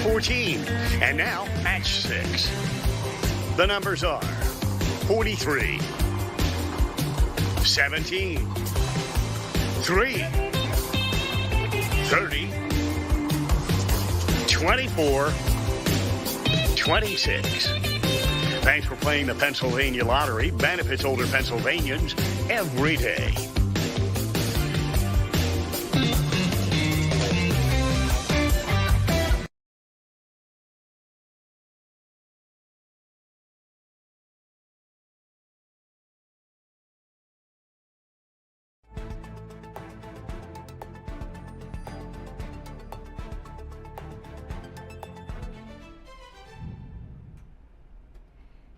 14, and now at 6. The numbers are 43, 17, 3, 30, 24, 26. Thanks for playing the Pennsylvania Lottery. Benefits older Pennsylvanians every day.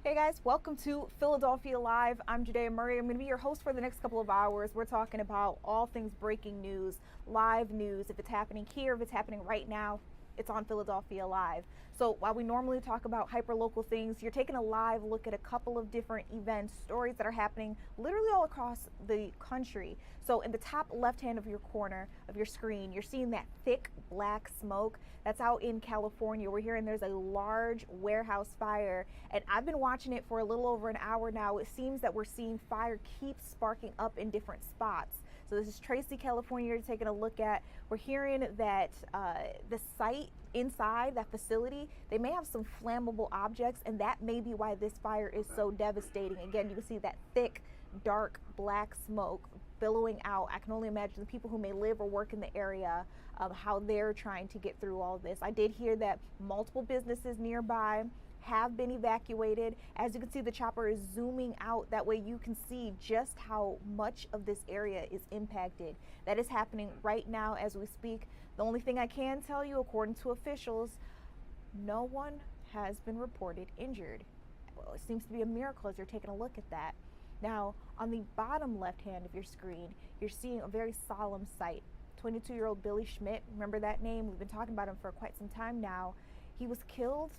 Hey guys, welcome to Philadelphia Live. I'm Judea Murray. I'm going to be your host for the next couple of hours. We're talking about all things breaking news, live news. If it's happening here, if it's happening right now, it's on Philadelphia Live. So while we normally talk about hyper-local things, you're taking a live look at a couple of different events, stories that are happening literally all across the country. So in the top left-hand of your corner of your screen, you're seeing that thick black smoke. That's out in California. We're hearing there's a large warehouse fire, and I've been watching it for a little over an hour now. It seems that we're seeing fire keep sparking up in different spots. So this is Tracy, California, you're taking a look at. We're hearing that the site inside that facility, they may have some flammable objects, and that may be why this fire is so devastating. Again, you can see that thick, dark, black smoke billowing out. I can only imagine the people who may live or work in the area, how they're trying to get through all this. I did hear that multiple businesses nearby have been evacuated. As you can see, the chopper is zooming out. That way you can see just how much of this area is impacted. That is happening right now as we speak. The only thing I can tell you, according to officials, no one has been reported injured. Well, it seems to be a miracle as you're taking a look at that. Now, on the bottom left hand of your screen, you're seeing a very solemn sight. 22-year-old Billy Schmidt, remember that name? We've been talking about him for quite some time now. He was killed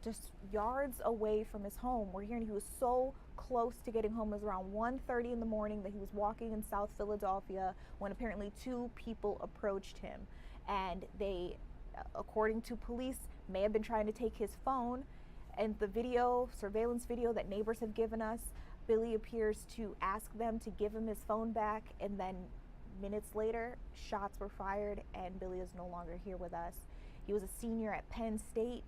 just yards away from his home. We're hearing he was so close to getting home. It was around 1:30 in the morning that he was walking in South Philadelphia when apparently two people approached him. And they, according to police, may have been trying to take his phone. And the video, surveillance video that neighbors have given us, Billy appears to ask them to give him his phone back, and then minutes later, shots were fired, and Billy is no longer here with us. He was a senior at Penn State,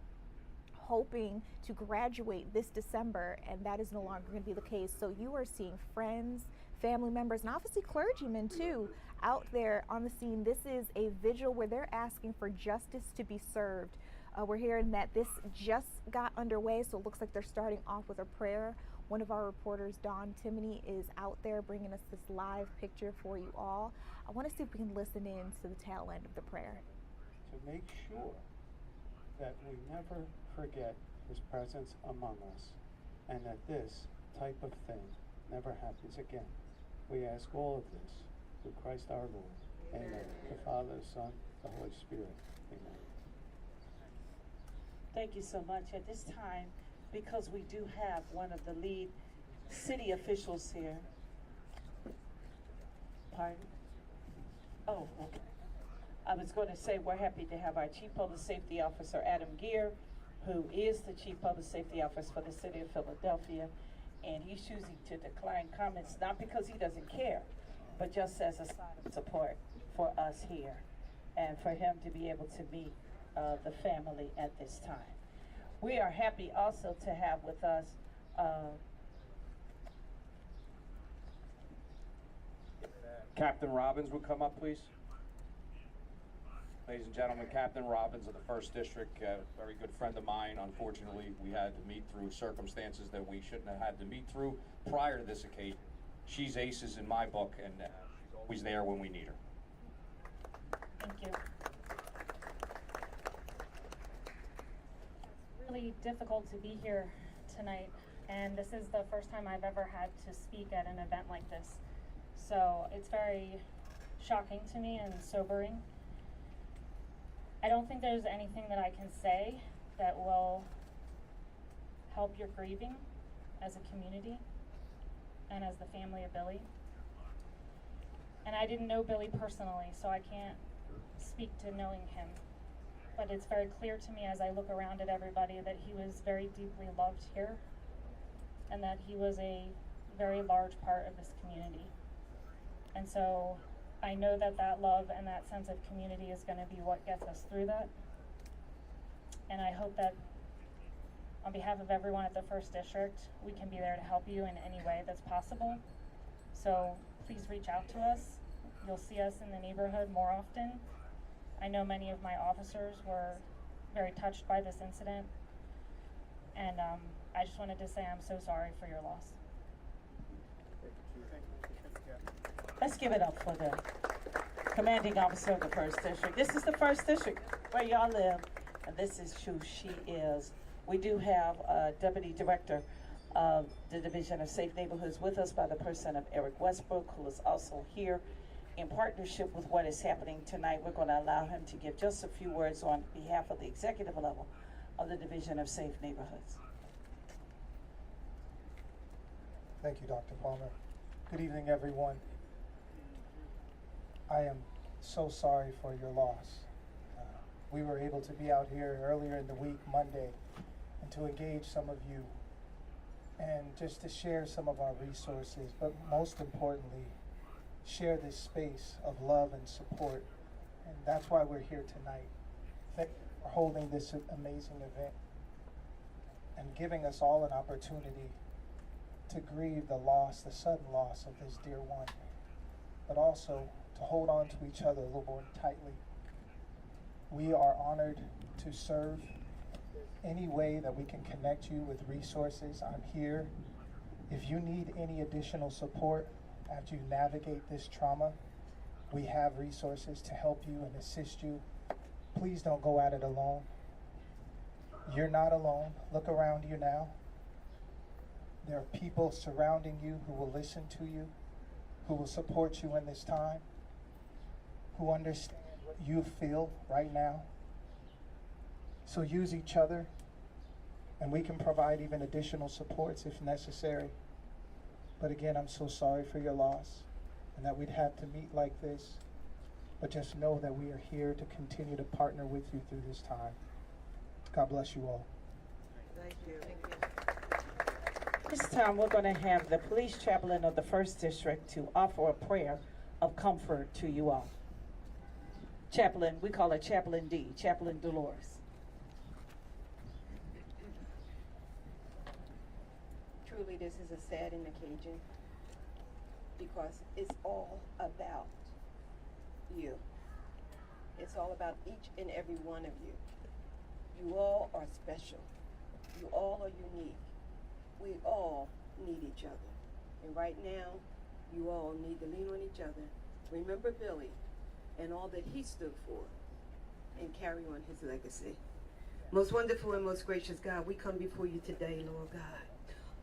hoping to graduate this December, and that is no longer going to be the case. So you are seeing friends, family members, and obviously clergymen too, out there on the scene. This is a vigil where they're asking for justice to be served. We're hearing that this just got underway, so it looks like they're starting off with a prayer. One of our reporters, Dawn Timoney, is out there bringing us this live picture for you all. I want to see if we can listen in to the tail end of the prayer. To make sure that we never forget his presence among us, and that this type of thing never happens again. We ask all of this through Christ our Lord. Amen. The Father, the Son, the Holy Spirit. Amen. Thank you so much. At this time, because we do have one of the lead city officials here. Pardon? Oh, okay. I was going to say we're happy to have our Chief Public Safety Officer, Adam Gear, who is the Chief Public Safety Officer for the City of Philadelphia, and he's choosing to decline comments, not because he doesn't care, but just as a sign of support for us here, and for him to be able to meet the family at this time. We are happy also to have with us Captain Robbins would come up, please. Ladies and gentlemen, Captain Robbins of the 1st District, a very good friend of mine. Unfortunately, we had to meet through circumstances that we shouldn't have had to meet through prior to this occasion. She's aces in my book, and she's always there when we need her. Thank you. It's really difficult to be here tonight, and this is the first time I've ever had to speak at an event like this. So it's very shocking to me and sobering. I don't think there's anything that I can say that will help your grieving as a community and as the family of Billy. And I didn't know Billy personally, so I can't speak to knowing him. but it's very clear to me as I look around at everybody that he was very deeply loved here and that he was a very large part of this community. And so I know that that love and that sense of community is going to be what gets us through that. And I hope that on behalf of everyone at the First District, we can be there to help you in any way that's possible. So please reach out to us. You'll see us in the neighborhood more often. I know many of my officers were very touched by this incident. And I just wanted to say I'm so sorry for your loss. Let's give it up for the commanding officer of the First District. This is the First District where y'all live, and this is who she is. We do have a Deputy Director of the Division of Safe Neighborhoods with us by the person of Eric Westbrook, who is also here in partnership with what is happening tonight. We're going to allow him to give just a few words on behalf of the executive level of the Division of Safe Neighborhoods. Thank you, Dr. Palmer. Good evening, everyone. I am so sorry for your loss. We were able to be out here earlier in the week, Monday, and to engage some of you and just to share some of our resources, but most importantly, share this space of love and support. And that's why we're here tonight. Thank you for holding this amazing event and giving us all an opportunity to grieve the loss, the sudden loss of this dear one, but also to hold on to each other a little more tightly. We are honored to serve any way that we can connect you with resources. I'm here. If you need any additional support after you navigate this trauma, we have resources to help you and assist you. Please don't go at it alone. You're not alone. Look around you now. There are people surrounding you who will listen to you, who will support you in this time, who understand what you feel right now. So use each other, and we can provide even additional supports if necessary. But again, I'm so sorry for your loss and that we'd have to meet like this. But just know that we are here to continue to partner with you through this time. God bless you all. Thank you. This time we're going to have the police chaplain of the First District to offer a prayer of comfort to you all. Chaplain, we call her Chaplain D, Chaplain Dolores. Truly, this is a sad occasion because it's all about you. It's all about each and every one of you. You all are special. You all are unique. We all need each other. And right now, you all need to lean on each other. Remember Billy and all that he stood for and carry on his legacy. Most wonderful and most gracious God, we come before you today, Lord God.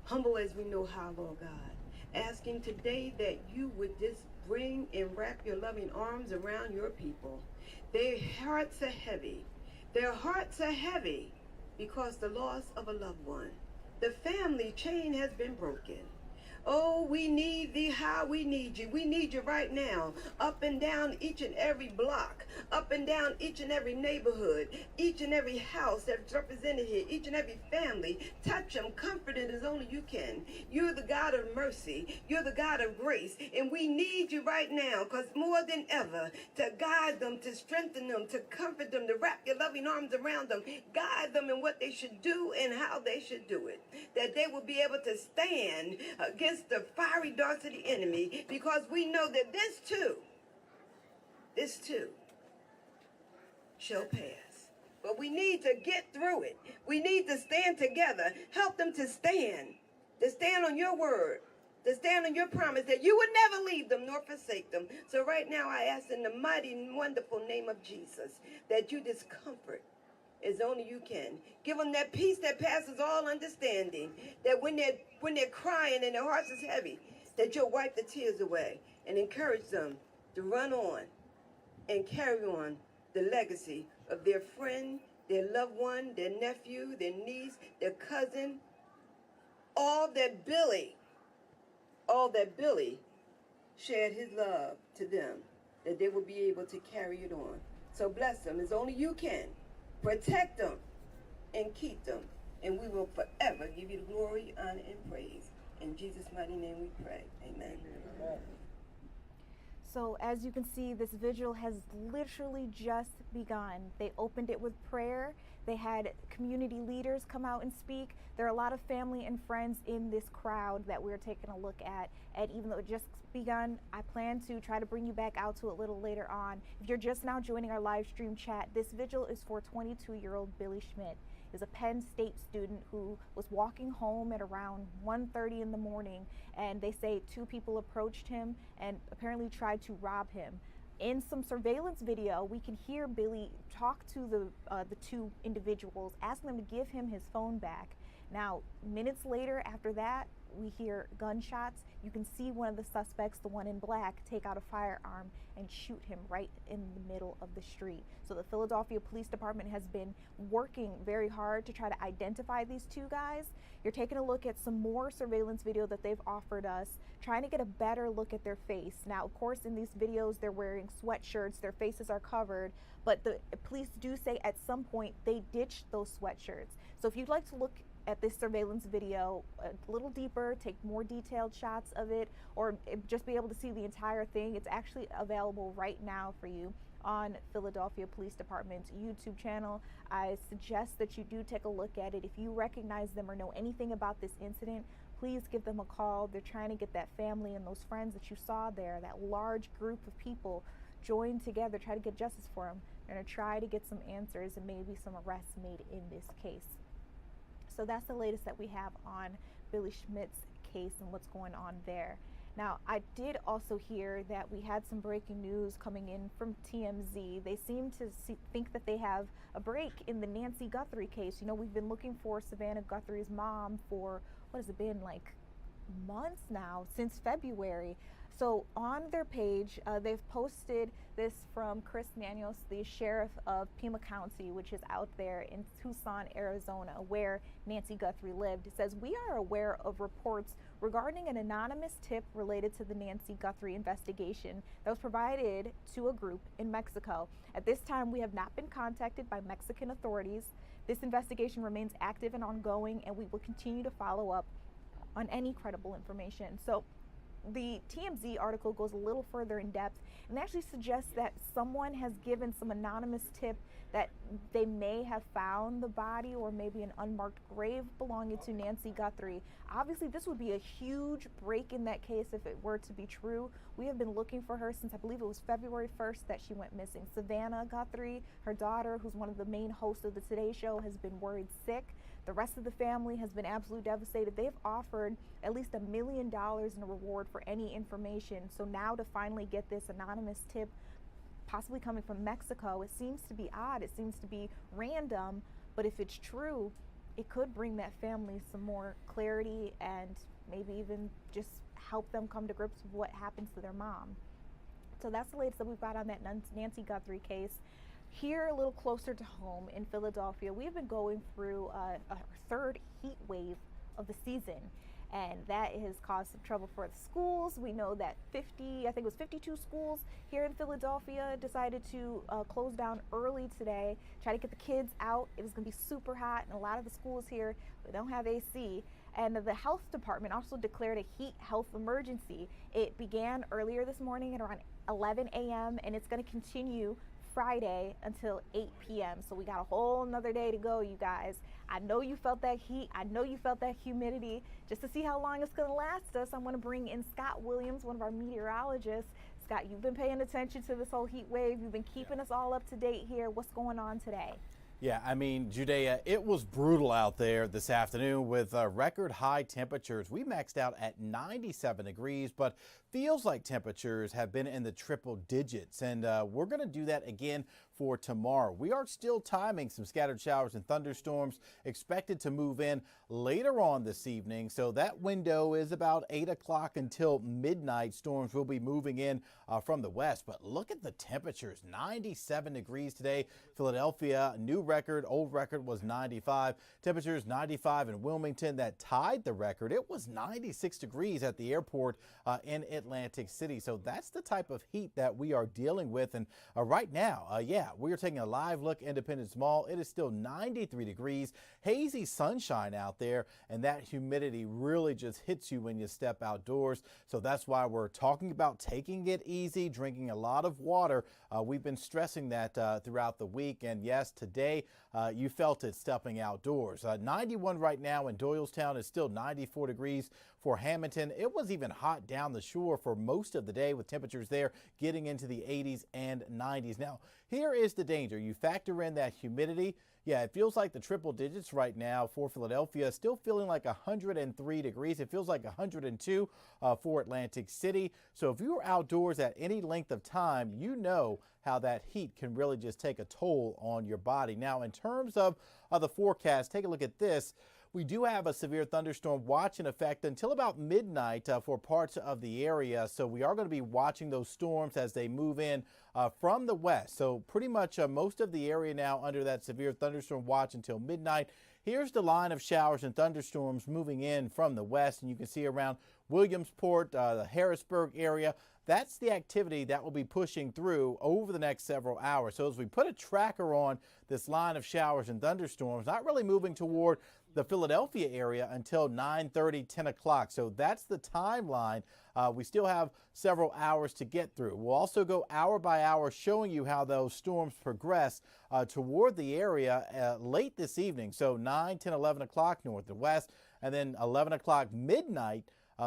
Humble as we know how, Lord God. Asking today that you would just bring and wrap your loving arms around your people. Their hearts are heavy. Their hearts are heavy because the loss of a loved one. The family chain has been broken. Oh, we need thee, how we need you. We need you right now, up and down each and every block, up and down each and every neighborhood, each and every house that's represented here, each and every family. Touch them, comfort it as only you can. You're the God of mercy. You're the God of grace. And we need you right now, because more than ever, to guide them, to strengthen them, to comfort them, to wrap your loving arms around them, guide them in what they should do and how they should do it. That they will be able to stand against the fiery darts of the enemy, because we know that this too shall pass. But we need to get through it. We need to stand together. Help them to stand on your word, to stand on your promise that you would never leave them nor forsake them. So right now I ask in the mighty and wonderful name of Jesus that you discomfort as only you can. Give them that peace that passes all understanding, that when they're crying and their hearts is heavy, that you'll wipe the tears away and encourage them to run on and carry on the legacy of their friend, their loved one, their nephew, their niece, their cousin, all that Billy shared his love to them, that they will be able to carry it on. So bless them as only you can. Protect them and keep them. And we will forever give you the glory, honor, and praise. In Jesus' mighty name we pray. Amen. So as you can see, this vigil has literally just begun. They opened it with prayer. They had community leaders come out and speak. There are a lot of family and friends in this crowd that we're taking a look at. And even though it just begun, I plan to try to bring you back out to it a little later on. If you're just now joining our live stream chat, this vigil is for 22-year-old Billy Schmidt. Is a Penn State student who was walking home at around 1:30 in the morning, and they say two people approached him and apparently tried to rob him. In some surveillance video, we can hear Billy talk to the two individuals, asking them to give him his phone back. Now, minutes later after that, we hear gunshots. You can see one of the suspects, the one in black, take out a firearm and shoot him right in the middle of the street. So the Philadelphia Police Department has been working very hard to try to identify these two guys. You're taking a look at some more surveillance video that they've offered us, trying to get a better look at their face. Now, of course, in these videos, they're wearing sweatshirts, their faces are covered, but the police do say at some point they ditched those sweatshirts. So if you'd like to look at this surveillance video a little deeper, take more detailed shots of it, or just be able to see the entire thing, it's actually available right now for you on Philadelphia Police Department's YouTube channel. I suggest that you do take a look at it. If you recognize them or know anything about this incident, please give them a call. They're trying to get that family and those friends that you saw there, that large group of people, join together, try to get justice for them. They're going to try to get some answers and maybe some arrests made in this case. So that's the latest that we have on Billy Schmidt's case and what's going on there. Now, I did also hear that we had some breaking news coming in from TMZ. They seem to think that they have a break in the Nancy Guthrie case. You know, we've been looking for Savannah Guthrie's mom for, what has it been, like months now, since February. So on their page, they've posted this from Chris Manuel, the sheriff of Pima County, which is out there in Tucson, Arizona, where Nancy Guthrie lived. It says, "We are aware of reports regarding an anonymous tip related to the Nancy Guthrie investigation that was provided to a group in Mexico. At this time, we have not been contacted by Mexican authorities. This investigation remains active and ongoing, and we will continue to follow up on any credible information." So the TMZ article goes a little further in depth and actually suggests that someone has given some anonymous tip that they may have found the body or maybe an unmarked grave belonging to Nancy Guthrie. Obviously, this would be a huge break in that case if it were to be true. We have been looking for her since I believe it was February 1st that she went missing. Savannah Guthrie, her daughter, who's one of the main hosts of the Today Show, has been worried sick. The rest of the family has been absolutely devastated. They've offered at least $1 million in a reward for any information. So now to finally get this anonymous tip, possibly coming from Mexico, it seems to be odd. It seems to be random. But if it's true, it could bring that family some more clarity and maybe even just help them come to grips with what happens to their mom. So that's the latest that we've got on that Nancy Guthrie case. Here, a little closer to home in Philadelphia, we've been going through a third heat wave of the season, and that has caused some trouble for the schools. We know that 52 schools here in Philadelphia decided to close down early today, try to get the kids out. It was going to be super hot, and a lot of the schools here, they don't have AC. And the health department also declared a heat health emergency. It began earlier this morning at around 11 a.m., and it's going to continue Friday until 8 p.m. So we got a whole nother day to go, you guys. I know you felt that heat. I know you felt that humidity. Just to see how long it's going to last us, I'm going to bring in Scott Williams, one of our meteorologists. Scott, you've been paying attention to this whole heat wave. You've been keeping us all up to date here. What's going on today? Yeah, I mean, Judea, it was brutal out there this afternoon with record high temperatures. We maxed out at 97 degrees, but feels like temperatures have been in the triple digits. And we're going to do that again for tomorrow. We are still timing some scattered showers and thunderstorms expected to move in later on this evening. So that window is about 8 o'clock until midnight. Storms will be moving in from the west. But look at the temperatures, 97 degrees today. Philadelphia, new record, old record was 95. Temperatures 95 in Wilmington, that tied the record. It was 96 degrees at the airport in Atlantic City. So that's the type of heat that we are dealing with. And right now, yeah, out. We are taking a live look Independence Mall. It is still 93 degrees, hazy sunshine out there, and that humidity really just hits you when you step outdoors. So that's why we're talking about taking it easy, drinking a lot of water. We've been stressing that throughout the week, and yes, today you felt it stepping outdoors. 91 right now in Doylestown. Is still 94 degrees for Hamilton. It was even hot down the shore for most of the day, with temperatures there getting into the 80s and 90s. Now, here is the danger. You factor in that humidity. Yeah, it feels like the triple digits right now for Philadelphia, still feeling like 103 degrees. It feels like 102 for Atlantic City. So if you are outdoors at any length of time, you know how that heat can really just take a toll on your body. Now, in terms of the forecast, take a look at this. We do have a severe thunderstorm watch in effect until about midnight for parts of the area. So we are going to be watching those storms as they move in from the west. So pretty much most of the area now under that severe thunderstorm watch until midnight. Here's the line of showers and thunderstorms moving in from the west, and you can see around Williamsport, the Harrisburg area. That's the activity that will be pushing through over the next several hours. So as we put a tracker on this line of showers and thunderstorms, not really moving toward the Philadelphia area until 9:30, 10 o'clock. So that's the timeline. We still have several hours to get through. We'll also go hour by hour showing you how those storms progress toward the area late this evening. So 9, 10, 11 o'clock north and west, and then 11 o'clock midnight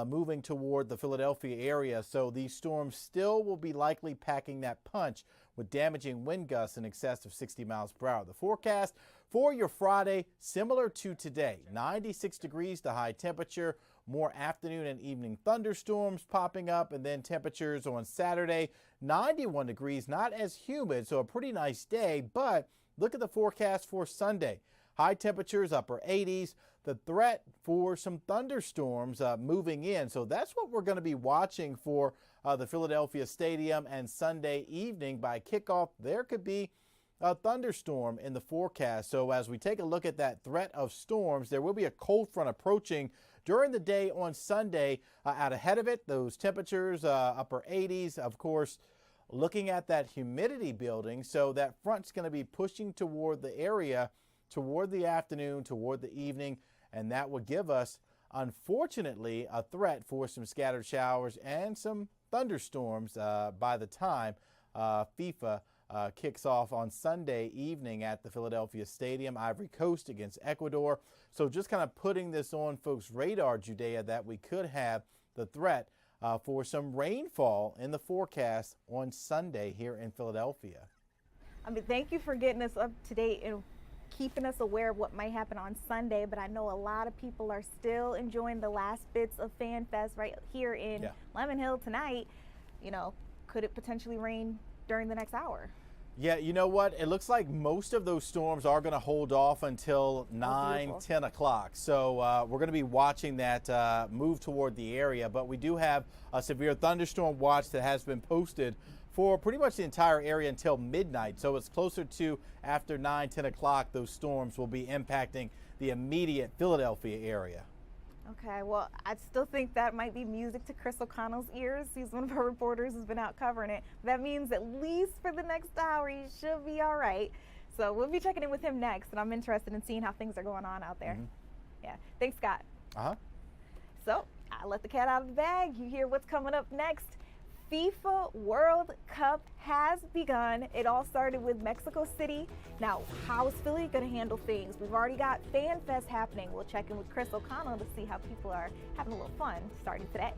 moving toward the Philadelphia area. So these storms still will be likely packing that punch with damaging wind gusts in excess of 60 miles per hour. The forecast for your Friday, similar to today, 96 degrees the high temperature, more afternoon and evening thunderstorms popping up, and then temperatures on Saturday, 91 degrees, not as humid, so a pretty nice day. But look at the forecast for Sunday. High temperatures, upper 80s. The threat for some thunderstorms moving in. So that's what we're going to be watching for the Philadelphia Stadium. And Sunday evening by kickoff, there could be a thunderstorm in the forecast. So as we take a look at that threat of storms, there will be a cold front approaching during the day on Sunday. Out ahead of it, those temperatures, upper 80s, of course, looking at that humidity building. So that front's going to be pushing toward the area toward the afternoon, toward the evening, and that will give us, unfortunately, a threat for some scattered showers and some thunderstorms by the time FIFA kicks off on Sunday evening at the Philadelphia Stadium, Ivory Coast against Ecuador. So just kind of putting this on folks' radar, Judea, that we could have the threat for some rainfall in the forecast on Sunday here in Philadelphia. I mean, thank you for getting us up to date and keeping us aware of what might happen on Sunday, but I know a lot of people are still enjoying the last bits of Fan Fest right here in Lemon Hill tonight. You know, could it potentially rain during the next hour? Yeah, you know what? It looks like most of those storms are going to hold off until 9, 10 o'clock. So we're going to be watching that move toward the area, but we do have a severe thunderstorm watch that has been posted for pretty much the entire area until midnight. So it's closer to after 9, 10 o'clock, those storms will be impacting the immediate Philadelphia area. Okay, well, I still think that might be music to Chris O'Connell's ears. He's one of our reporters who's been out covering it. That means at least for the next hour, he should be all right. So we'll be checking in with him next, and I'm interested in seeing how things are going on out there. Yeah, thanks, Scott. So I let the cat out of the bag. You hear what's coming up next. FIFA World Cup has begun. It all started with Mexico City. Now, how is Philly going to handle things? We've already got Fan Fest happening. We'll check in with Chris O'Connell to see how people are having a little fun starting today.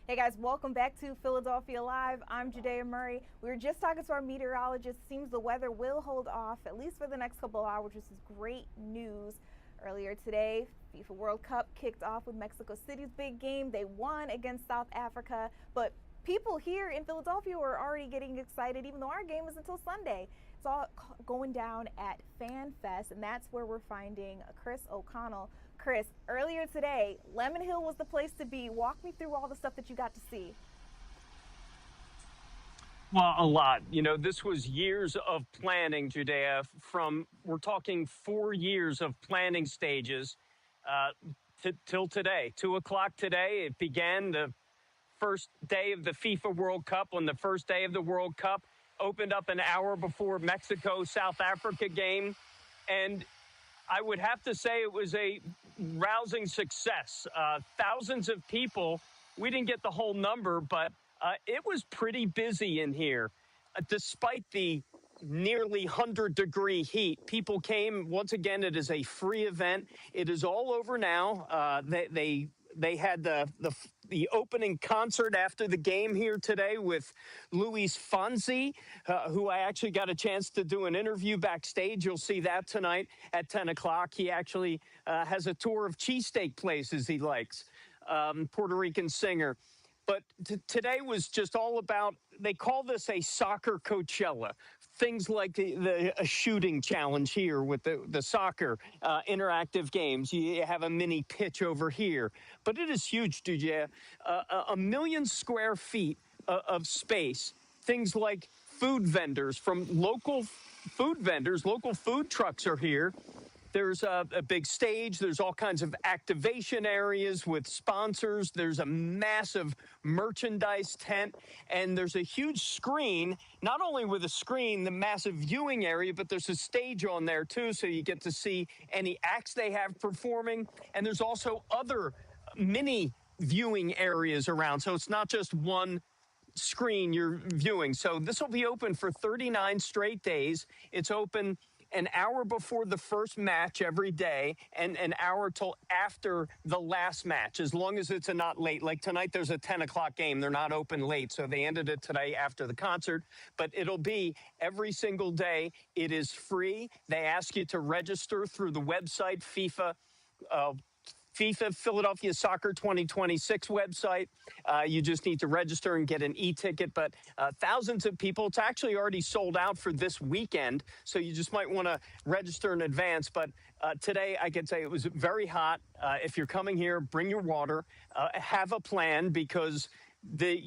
Hey guys, welcome back to Philadelphia Live. I'm Judea Murray. We were just talking to our meteorologist. Seems the weather will hold off at least for the next couple of hours, which is great news. Earlier today, FIFA World Cup kicked off with Mexico City's big game. They won against South Africa, but people here in Philadelphia were already getting excited, even though our game is until Sunday. It's all going down at Fan Fest, and that's where we're finding Chris O'Connell. Chris, earlier today, Lemon Hill was the place to be. Walk me through all the stuff that you got to see. Well, a lot. You know, this was years of planning, Judea. We're talking 4 years of planning stages till today. 2 o'clock today, it began the first day of the FIFA World Cup. On the first day of the World Cup, opened up an hour before Mexico-South Africa game. And I would have to say it was a rousing success. Thousands of people. We didn't get the whole number, but it was pretty busy in here. Despite the nearly 100-degree heat, people came. Once again, it is a free event. It is all over now. They had the opening concert after the game here today with Luis Fonsi, who I actually got a chance to do an interview backstage. You'll see that tonight at 10 o'clock. He actually has a tour of cheesesteak places he likes, Puerto Rican singer. But today was just all about, they call this a soccer Coachella. Things like a shooting challenge here with the soccer interactive games. You have a mini pitch over here. But it is huge, DJ. 1 million square feet of space. Things like food vendors from local food vendors. Local food trucks are here. There's a big stage. There's all kinds of activation areas with sponsors. There's a massive merchandise tent. And there's a huge screen, not only with a screen, the massive viewing area, but there's a stage on there, too, so you get to see any acts they have performing. And there's also other mini viewing areas around. So it's not just one screen you're viewing. So this will be open for 39 straight days. It's open an hour before the first match every day and an hour till after the last match, as long as it's not late. Like tonight, there's a 10 o'clock game. They're not open late, so they ended it today after the concert. But it'll be every single day. It is free. They ask you to register through the website, FIFA Philadelphia Soccer 2026 website. You just need to register and get an e-ticket, but thousands of people. It's actually already sold out for this weekend, so you just might want to register in advance. But today, I can say it was very hot. If you're coming here, bring your water. Have a plan, because they're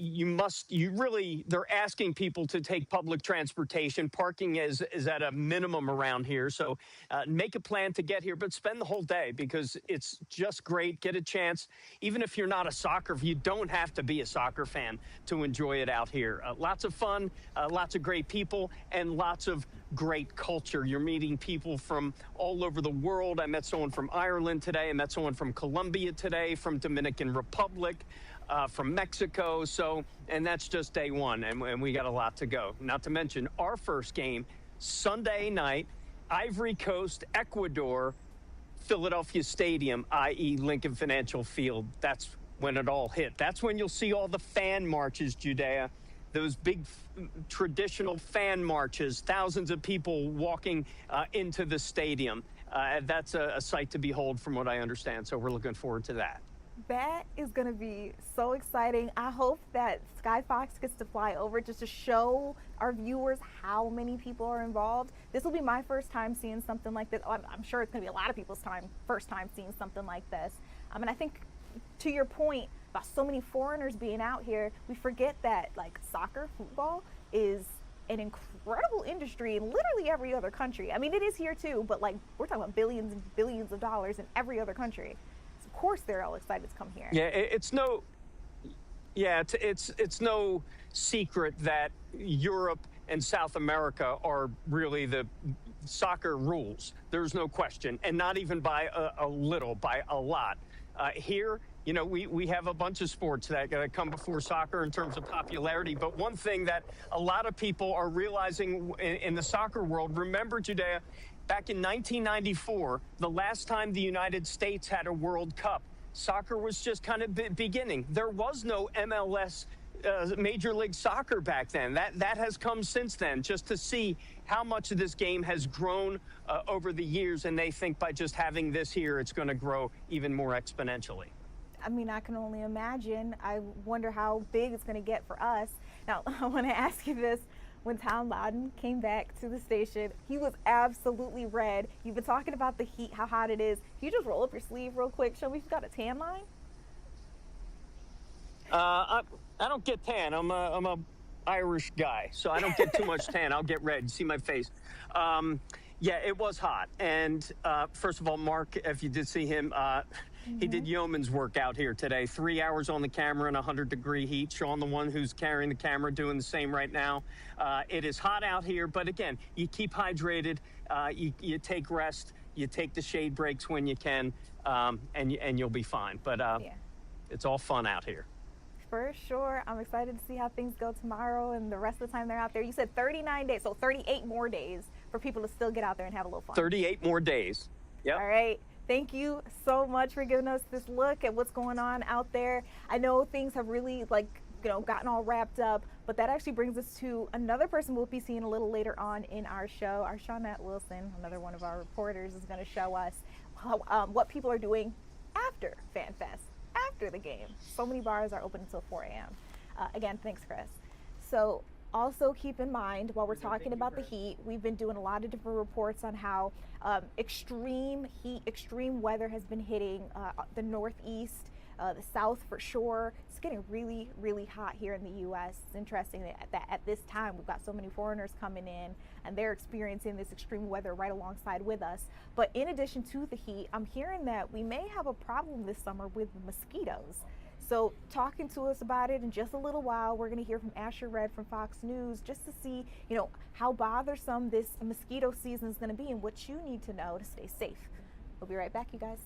asking people to take public transportation. Parking is at a minimum around here. So make a plan to get here, but spend the whole day, because it's just great. Get a chance. Even if you're not a soccer, you don't have to be a soccer fan to enjoy it out here. Lots of fun, lots of great people, and lots of great culture. You're meeting people from all over the world. I met someone from Ireland today. I met someone from Colombia today, from Dominican Republic, from Mexico. So, and that's just day one, and we got a lot to go. Not to mention our first game Sunday night, Ivory Coast, Ecuador, Philadelphia Stadium, i.e. Lincoln Financial Field. That's when it all hit. That's when you'll see all the fan marches, Judea. Those big traditional fan marches, thousands of people walking into the stadium. That's a sight to behold from what I understand. So we're looking forward to that. That is going to be so exciting. I hope that Sky Fox gets to fly over just to show our viewers how many people are involved. This will be my first time seeing something like this. I'm sure it's going to be a lot of people's first time seeing something like this. And I think, to your point about so many foreigners being out here, we forget that like soccer, football is an incredible industry in literally every other country. I mean, it is here too, but like we're talking about billions and billions of dollars in every other country. Of course they're all excited to come here. Yeah, it's no secret that Europe and South America are really the soccer rules. There's no question, and not even by a little, by a lot. Here, you know, we have a bunch of sports that come before soccer in terms of popularity. But one thing that a lot of people are realizing in the soccer world, remember, Judea, back in 1994, the last time the United States had a World Cup, soccer was just kind of beginning. There was no MLS Major League Soccer back then. That has come since then, just to see how much of this game has grown over the years, and they think by just having this here, it's going to grow even more exponentially. I mean, I can only imagine. I wonder how big it's going to get for us. Now, I want to ask you this. When Tom Loudon came back to the station, he was absolutely red. You've been talking about the heat, how hot it is. Can you just roll up your sleeve real quick? Show me if you've got a tan line. I don't get tan. I'm a Irish guy, so I don't get too much tan. I'll get red. See my face. Yeah, it was hot. And first of all, Mark, if you did see him, he did yeoman's work out here today. 3 hours on the camera in 100-degree heat. Sean, the one who's carrying the camera, doing the same right now. It is hot out here, but again, you keep hydrated, you take rest, you take the shade breaks when you can, and you'll be fine. But yeah, it's all fun out here. For sure. I'm excited to see how things go tomorrow and the rest of the time they're out there. You said 39 days, so 38 more days for people to still get out there and have a little fun. 38 more days. Yep. All right. Thank you so much for giving us this look at what's going on out there. I know things have really gotten all wrapped up, but that actually brings us to another person we'll be seeing a little later on in our show. Our Shawnette Wilson, another one of our reporters, is going to show us what people are doing after FanFest, after the game. So many bars are open until 4 a.m. Again, thanks, Chris. So also keep in mind, while we're talking about the heat, we've been doing a lot of different reports on how extreme heat, extreme weather has been hitting the Northeast, the South for sure. It's getting really, really hot here in the U.S. It's interesting that at this time we've got so many foreigners coming in and they're experiencing this extreme weather right alongside with us. But in addition to the heat, I'm hearing that we may have a problem this summer with mosquitoes. So talking to us about it in just a little while, we're going to hear from Asher Red from Fox News just to see, how bothersome this mosquito season is going to be and what you need to know to stay safe. We'll be right back, you guys.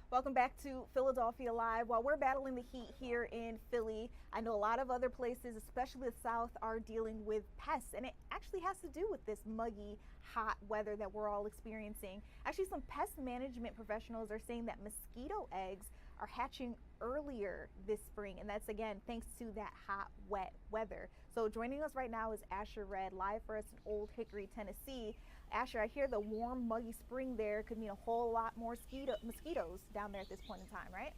Welcome back to Philadelphia Live. While we're battling the heat here in Philly, I know a lot of other places, especially the South, are dealing with pests, and it actually has to do with this muggy, hot weather that we're all experiencing. Actually, some pest management professionals are saying that mosquito eggs are hatching earlier this spring, and that's again thanks to that hot, wet weather. So joining us right now is Asher Red, live for us in Old Hickory, Tennessee. Asher, I hear the warm, muggy spring there could mean a whole lot more mosquitoes down there at this point in time, right?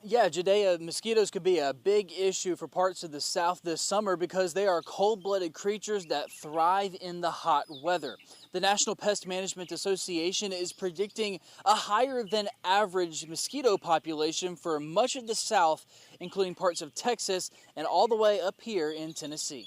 Yeah, Judea, mosquitoes could be a big issue for parts of the South this summer because they are cold-blooded creatures that thrive in the hot weather. The National Pest Management Association is predicting a higher than average mosquito population for much of the South, including parts of Texas and all the way up here in Tennessee.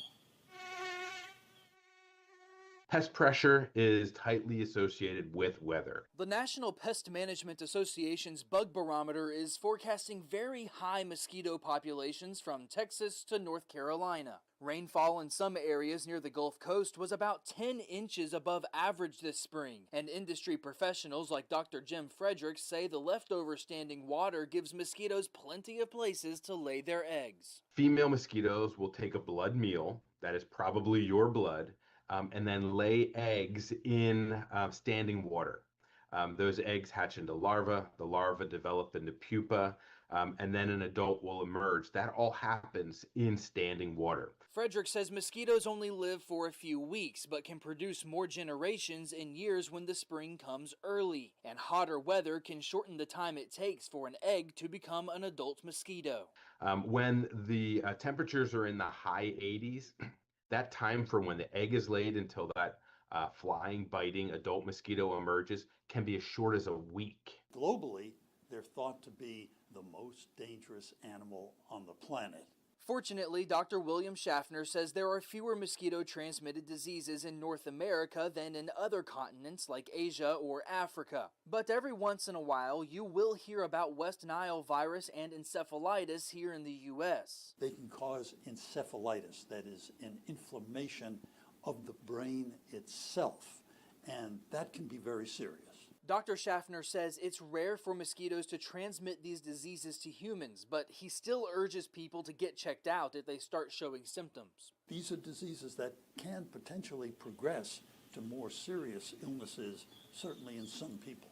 Pest pressure is tightly associated with weather. The National Pest Management Association's bug barometer is forecasting very high mosquito populations from Texas to North Carolina. Rainfall in some areas near the Gulf Coast was about 10 inches above average this spring, and industry professionals like Dr. Jim Fredericks say the leftover standing water gives mosquitoes plenty of places to lay their eggs. Female mosquitoes will take a blood meal, that is probably your blood, and then lay eggs in standing water. Those eggs hatch into larvae, the larvae develop into pupa, and then an adult will emerge. That all happens in standing water. Frederick says mosquitoes only live for a few weeks, but can produce more generations in years when the spring comes early. And hotter weather can shorten the time it takes for an egg to become an adult mosquito. When the temperatures are in the high 80s, that time from when the egg is laid until that flying, biting adult mosquito emerges can be as short as a week. Globally, they're thought to be the most dangerous animal on the planet. Fortunately, Dr. William Schaffner says there are fewer mosquito-transmitted diseases in North America than in other continents like Asia or Africa. But every once in a while, you will hear about West Nile virus and encephalitis here in the U.S. They can cause encephalitis, that is, an inflammation of the brain itself, and that can be very serious. Dr. Schaffner says it's rare for mosquitoes to transmit these diseases to humans, but he still urges people to get checked out if they start showing symptoms. These are diseases that can potentially progress to more serious illnesses, certainly in some people.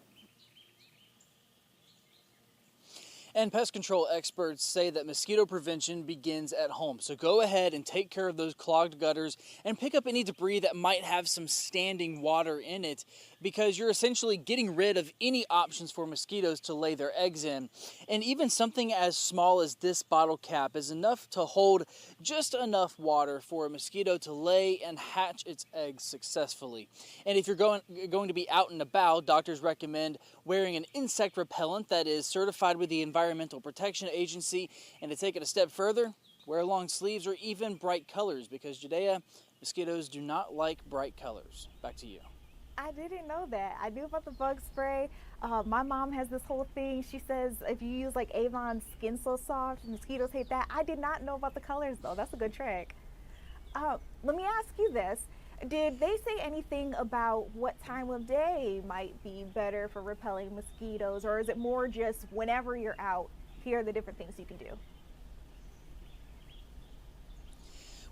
And pest control experts say that mosquito prevention begins at home. So go ahead and take care of those clogged gutters and pick up any debris that might have some standing water in it, because you're essentially getting rid of any options for mosquitoes to lay their eggs in. And even something as small as this bottle cap is enough to hold just enough water for a mosquito to lay and hatch its eggs successfully. And if you're going to be out and about, doctors recommend wearing an insect repellent that is certified with the Environmental Protection Agency. And to take it a step further, wear long sleeves or even bright colors, because Judea, mosquitoes do not like bright colors. Back to you. I didn't know that. I knew about the bug spray. My mom has this whole thing. She says if you use like Avon Skin So Soft, mosquitoes hate that. I did not know about the colors though. That's a good trick. Let me ask you this. Did they say anything about what time of day might be better for repelling mosquitoes, or is it more just whenever you're out, here are the different things you can do?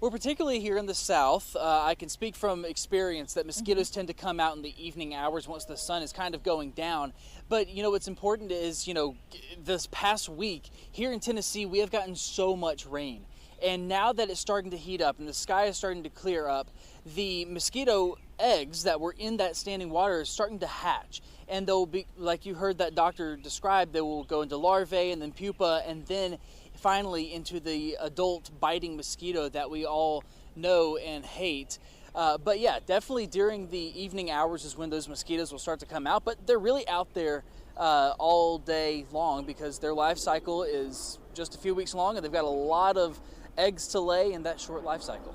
Well, particularly here in the South, I can speak from experience that mosquitoes tend to come out in the evening hours once the sun is kind of going down. But, you know, what's important is, you know, this past week here in Tennessee, we have gotten so much rain. And now that it's starting to heat up and the sky is starting to clear up, the mosquito eggs that were in that standing water are starting to hatch. And they'll be, like you heard that doctor describe, they will go into larvae and then pupa and then finally into the adult biting mosquito that we all know and hate. But yeah, definitely during the evening hours is when those mosquitoes will start to come out, but they're really out there all day long because their life cycle is just a few weeks long and they've got a lot of eggs to lay in that short life cycle.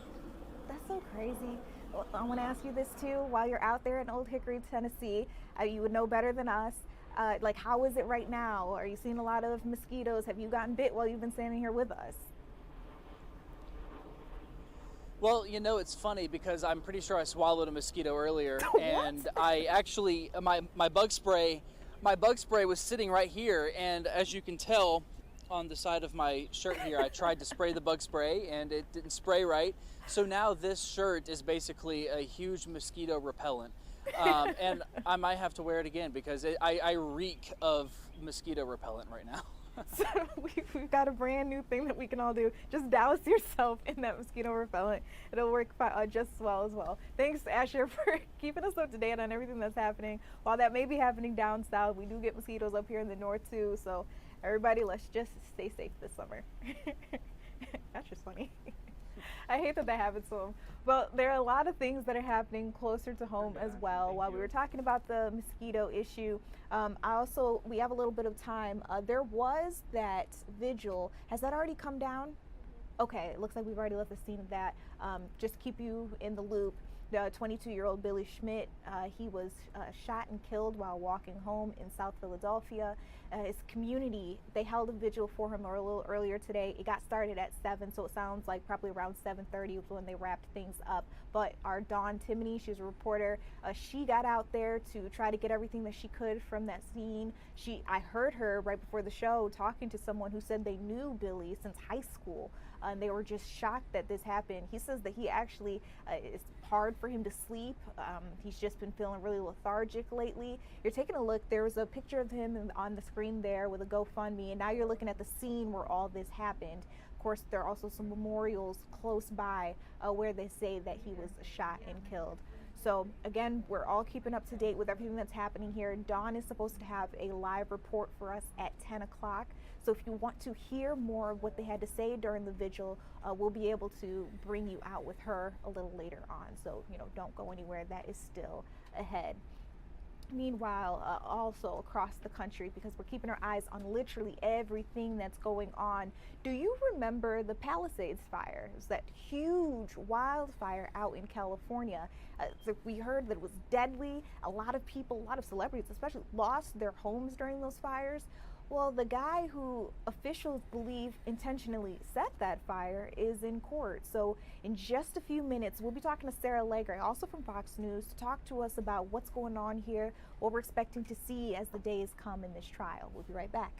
That's so crazy. I want to ask you this too. While you're out there in Old Hickory, Tennessee, you would know better than us. Like, how is it right now? Are you seeing a lot of mosquitoes? Have you gotten bit while you've been standing here with us? Well, you know, it's funny because I'm pretty sure I swallowed a mosquito earlier, and I actually my bug spray was sitting right here, and as you can tell on the side of my shirt here, I tried to spray the bug spray and it didn't spray right. So now this shirt is basically a huge mosquito repellent. And I might have to wear it again because I reek of mosquito repellent right now. So we've got a brand new thing that we can all do. Just douse yourself in that mosquito repellent. It'll work just as well. Thanks, Asher, for keeping us up to date on everything that's happening. While that may be happening down south, we do get mosquitoes up here in the north too. So Everybody, let's just stay safe this summer. That's just funny. I hate that happens to him. But there are a lot of things that are happening closer to home as well. While we were talking about the mosquito issue, we have a little bit of time. There was that vigil. Has that already come down? Okay, it looks like we've already left the scene of that. Just keep you in the loop. The 22-year-old Billy Schmidt, he was shot and killed while walking home in South Philadelphia. His community, they held a vigil for him a little earlier today. It got started at 7, so it sounds like probably around 7:30 was when they wrapped things up. But our Dawn Timoney, she's a reporter, she got out there to try to get everything that she could from that scene. I heard her right before the show talking to someone who said they knew Billy since high school. And they were just shocked that this happened. He says that he actually, it's hard for him to sleep. He's just been feeling really lethargic lately. You're taking a look, there was a picture of him on the screen there with a GoFundMe, and now you're looking at the scene where all this happened. Of course, there are also some memorials close by where they say that he was shot and killed. So again, we're all keeping up to date with everything that's happening here. Dawn is supposed to have a live report for us at 10 o'clock. So if you want to hear more of what they had to say during the vigil, we'll be able to bring you out with her a little later on. So, don't go anywhere. That is still ahead. Meanwhile, also across the country, because we're keeping our eyes on literally everything that's going on. Do you remember the Palisades fire? It was that huge wildfire out in California. So we heard that it was deadly. A lot of people, a lot of celebrities especially, lost their homes during those fires. Well, the guy who officials believe intentionally set that fire is in court. So in just a few minutes, we'll be talking to Sarah Legre, also from Fox News, to talk to us about what's going on here, what we're expecting to see as the days come in this trial. We'll be right back.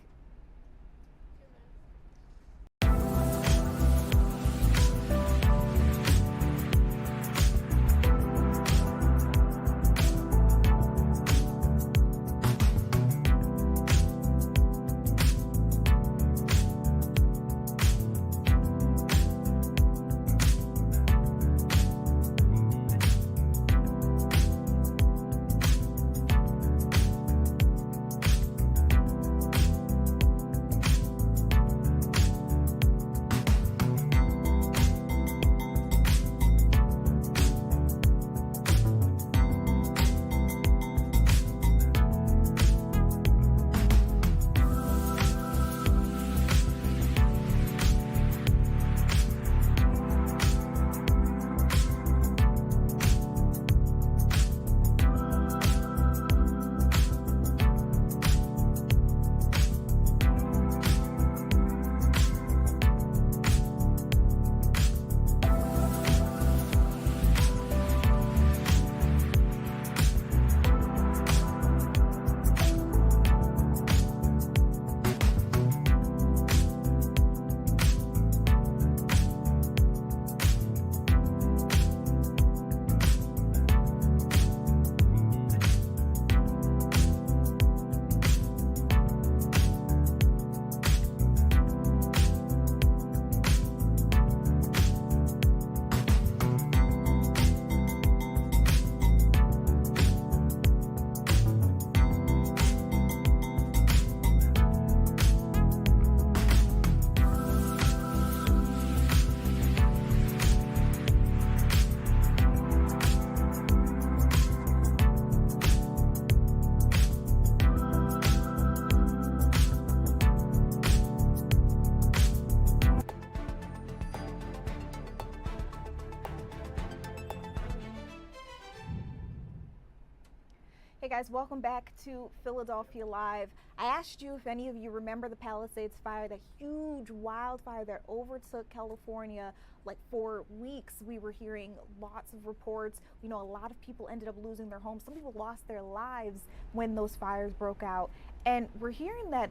Hey guys, welcome back to Philadelphia Live. I asked you if any of you remember the Palisades fire, the huge wildfire that overtook California. Like for weeks, we were hearing lots of reports. A lot of people ended up losing their homes. Some people lost their lives when those fires broke out. And we're hearing that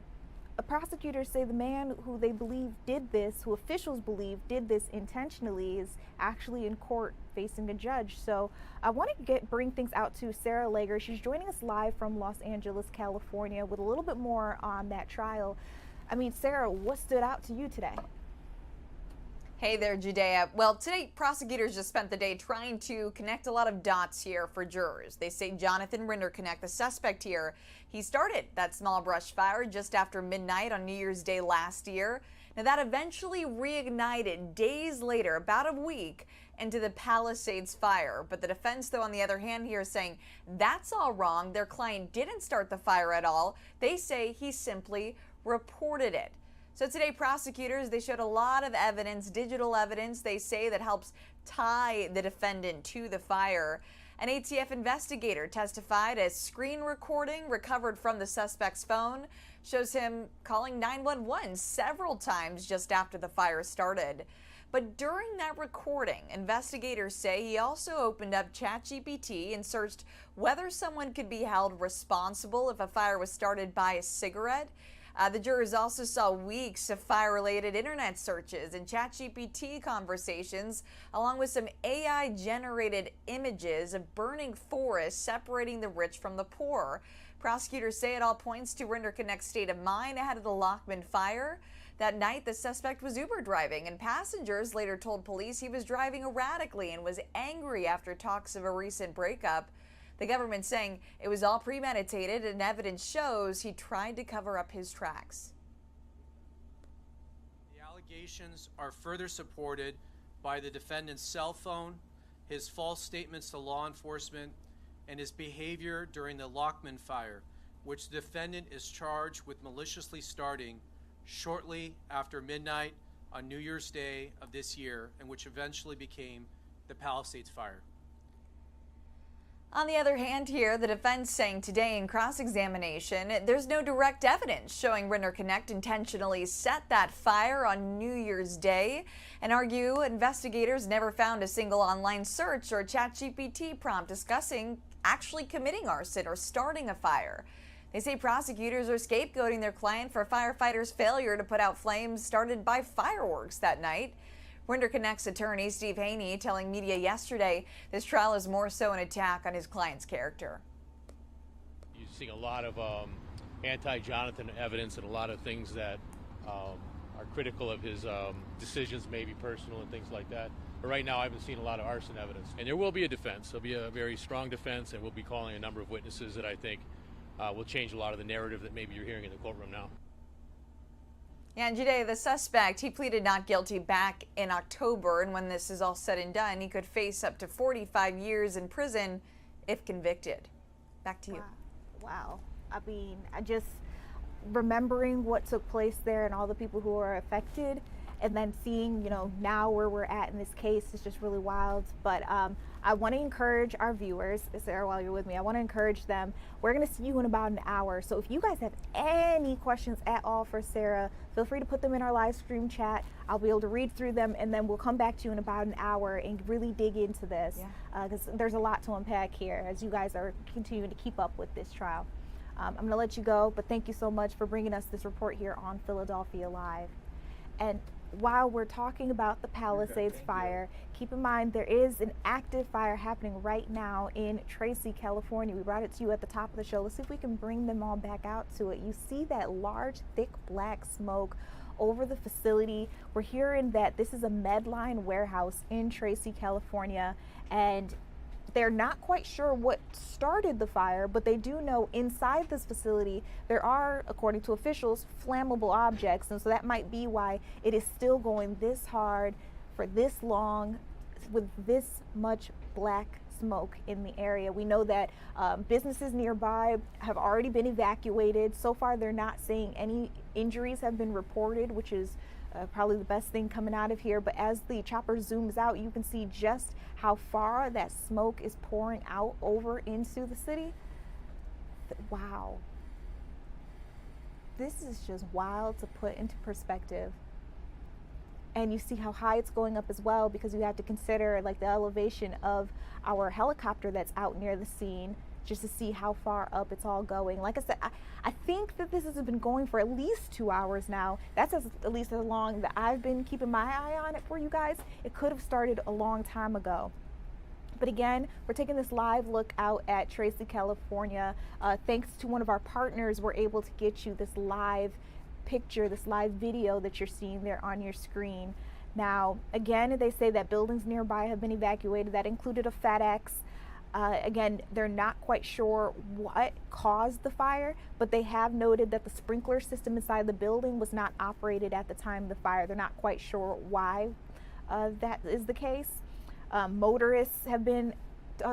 prosecutors say the man who they believe did this, who officials believe did this intentionally, is actually in court facing a judge. So I want to bring things out to Sarah Legre. She's joining us live from Los Angeles, California, with a little bit more on that trial. Sarah, what stood out to you today? Hey there, Judea. Well, today prosecutors just spent the day trying to connect a lot of dots here for jurors. They say Jonathan Rinderknecht, the suspect here, he started that small brush fire just after midnight on New Year's Day last year. Now, that eventually reignited days later, about a week, into the Palisades fire. But the defense, though, on the other hand here is saying that's all wrong. Their client didn't start the fire at all. They say he simply reported it. So today, prosecutors, they showed a lot of evidence, digital evidence, they say, that helps tie the defendant to the fire. An ATF investigator testified as screen recording recovered from the suspect's phone shows him calling 911 several times just after the fire started. But during that recording, investigators say he also opened up ChatGPT and searched whether someone could be held responsible if a fire was started by a cigarette. The jurors also saw weeks of fire-related internet searches and ChatGPT conversations, along with some AI-generated images of burning forests separating the rich from the poor. Prosecutors say it all points to Rinderknecht's state of mind ahead of the Lockman fire. That night, the suspect was Uber driving, and passengers later told police he was driving erratically and was angry after talks of a recent breakup. The government saying it was all premeditated, and evidence shows he tried to cover up his tracks. The allegations are further supported by the defendant's cell phone, his false statements to law enforcement, and his behavior during the Lockman fire, which the defendant is charged with maliciously starting shortly after midnight on New Year's Day of this year, and which eventually became the Palisades fire. On the other hand here, the defense saying today in cross-examination, there's no direct evidence showing Rinderknecht intentionally set that fire on New Year's Day, and argue investigators never found a single online search or ChatGPT prompt discussing actually committing arson or starting a fire. They say prosecutors are scapegoating their client for firefighters' failure to put out flames started by fireworks that night. Rinderknecht's attorney, Steve Haney, telling media yesterday this trial is more so an attack on his client's character. You're seeing a lot of anti-Jonathan evidence and a lot of things that are critical of his decisions, maybe personal and things like that. But right now I haven't seen a lot of arson evidence. And there will be a defense. There'll be a very strong defense, and we'll be calling a number of witnesses that I think will change a lot of the narrative that maybe you're hearing in the courtroom now. Yeah, and Judea, the suspect, he pleaded not guilty back in October, and when this is all said and done, he could face up to 45 years in prison if convicted. Back to you. Wow. I mean, I just remembering what took place there and all the people who are affected, and then seeing, you know, now where we're at in this case is just really wild. But I want to encourage our viewers, Sarah, while you're with me, I want to encourage them. We're going to see you in about an hour. So if you guys have any questions at all for Sarah, feel free to put them in our live stream chat. I'll be able to read through them, and then we'll come back to you in about an hour and really dig into this, because there's a lot to unpack here as you guys are continuing to keep up with this trial. I'm going to let you go, but thank you so much for bringing us this report here on Philadelphia Live. And while we're talking about the Palisades fire, keep in mind there is an active fire happening right now in Tracy, California. We brought it to you at the top of the show. Let's see if we can bring them all back out to it. You see that large, thick black smoke over the facility. We're hearing that this is a Medline warehouse in Tracy, California, and they're not quite sure what started the fire, but they do know inside this facility there are, according to officials, flammable objects, and so that might be why it is still going this hard for this long with this much black smoke in the area. We know that businesses nearby have already been evacuated. So far, they're not saying any injuries have been reported, which is probably the best thing coming out of here. But as the chopper zooms out, you can see just how far that smoke is pouring out over into the city. Wow. This is just wild to put into perspective. And you see how high it's going up as well, because you have to consider like the elevation of our helicopter that's out near the scene, just to see how far up it's all going. Like I said, I think that this has been going for at least 2 hours now. That's at least as long that I've been keeping my eye on it for you guys. It could have started a long time ago. But again, we're taking this live look out at Tracy, California. Thanks to one of our partners, we're able to get you this live picture, this live video that you're seeing there on your screen. Now, again, they say that buildings nearby have been evacuated. That included a FedEx. Again, they're not quite sure what caused the fire, but they have noted that the sprinkler system inside the building was not operated at the time of the fire. They're not quite sure why that is the case. Motorists have been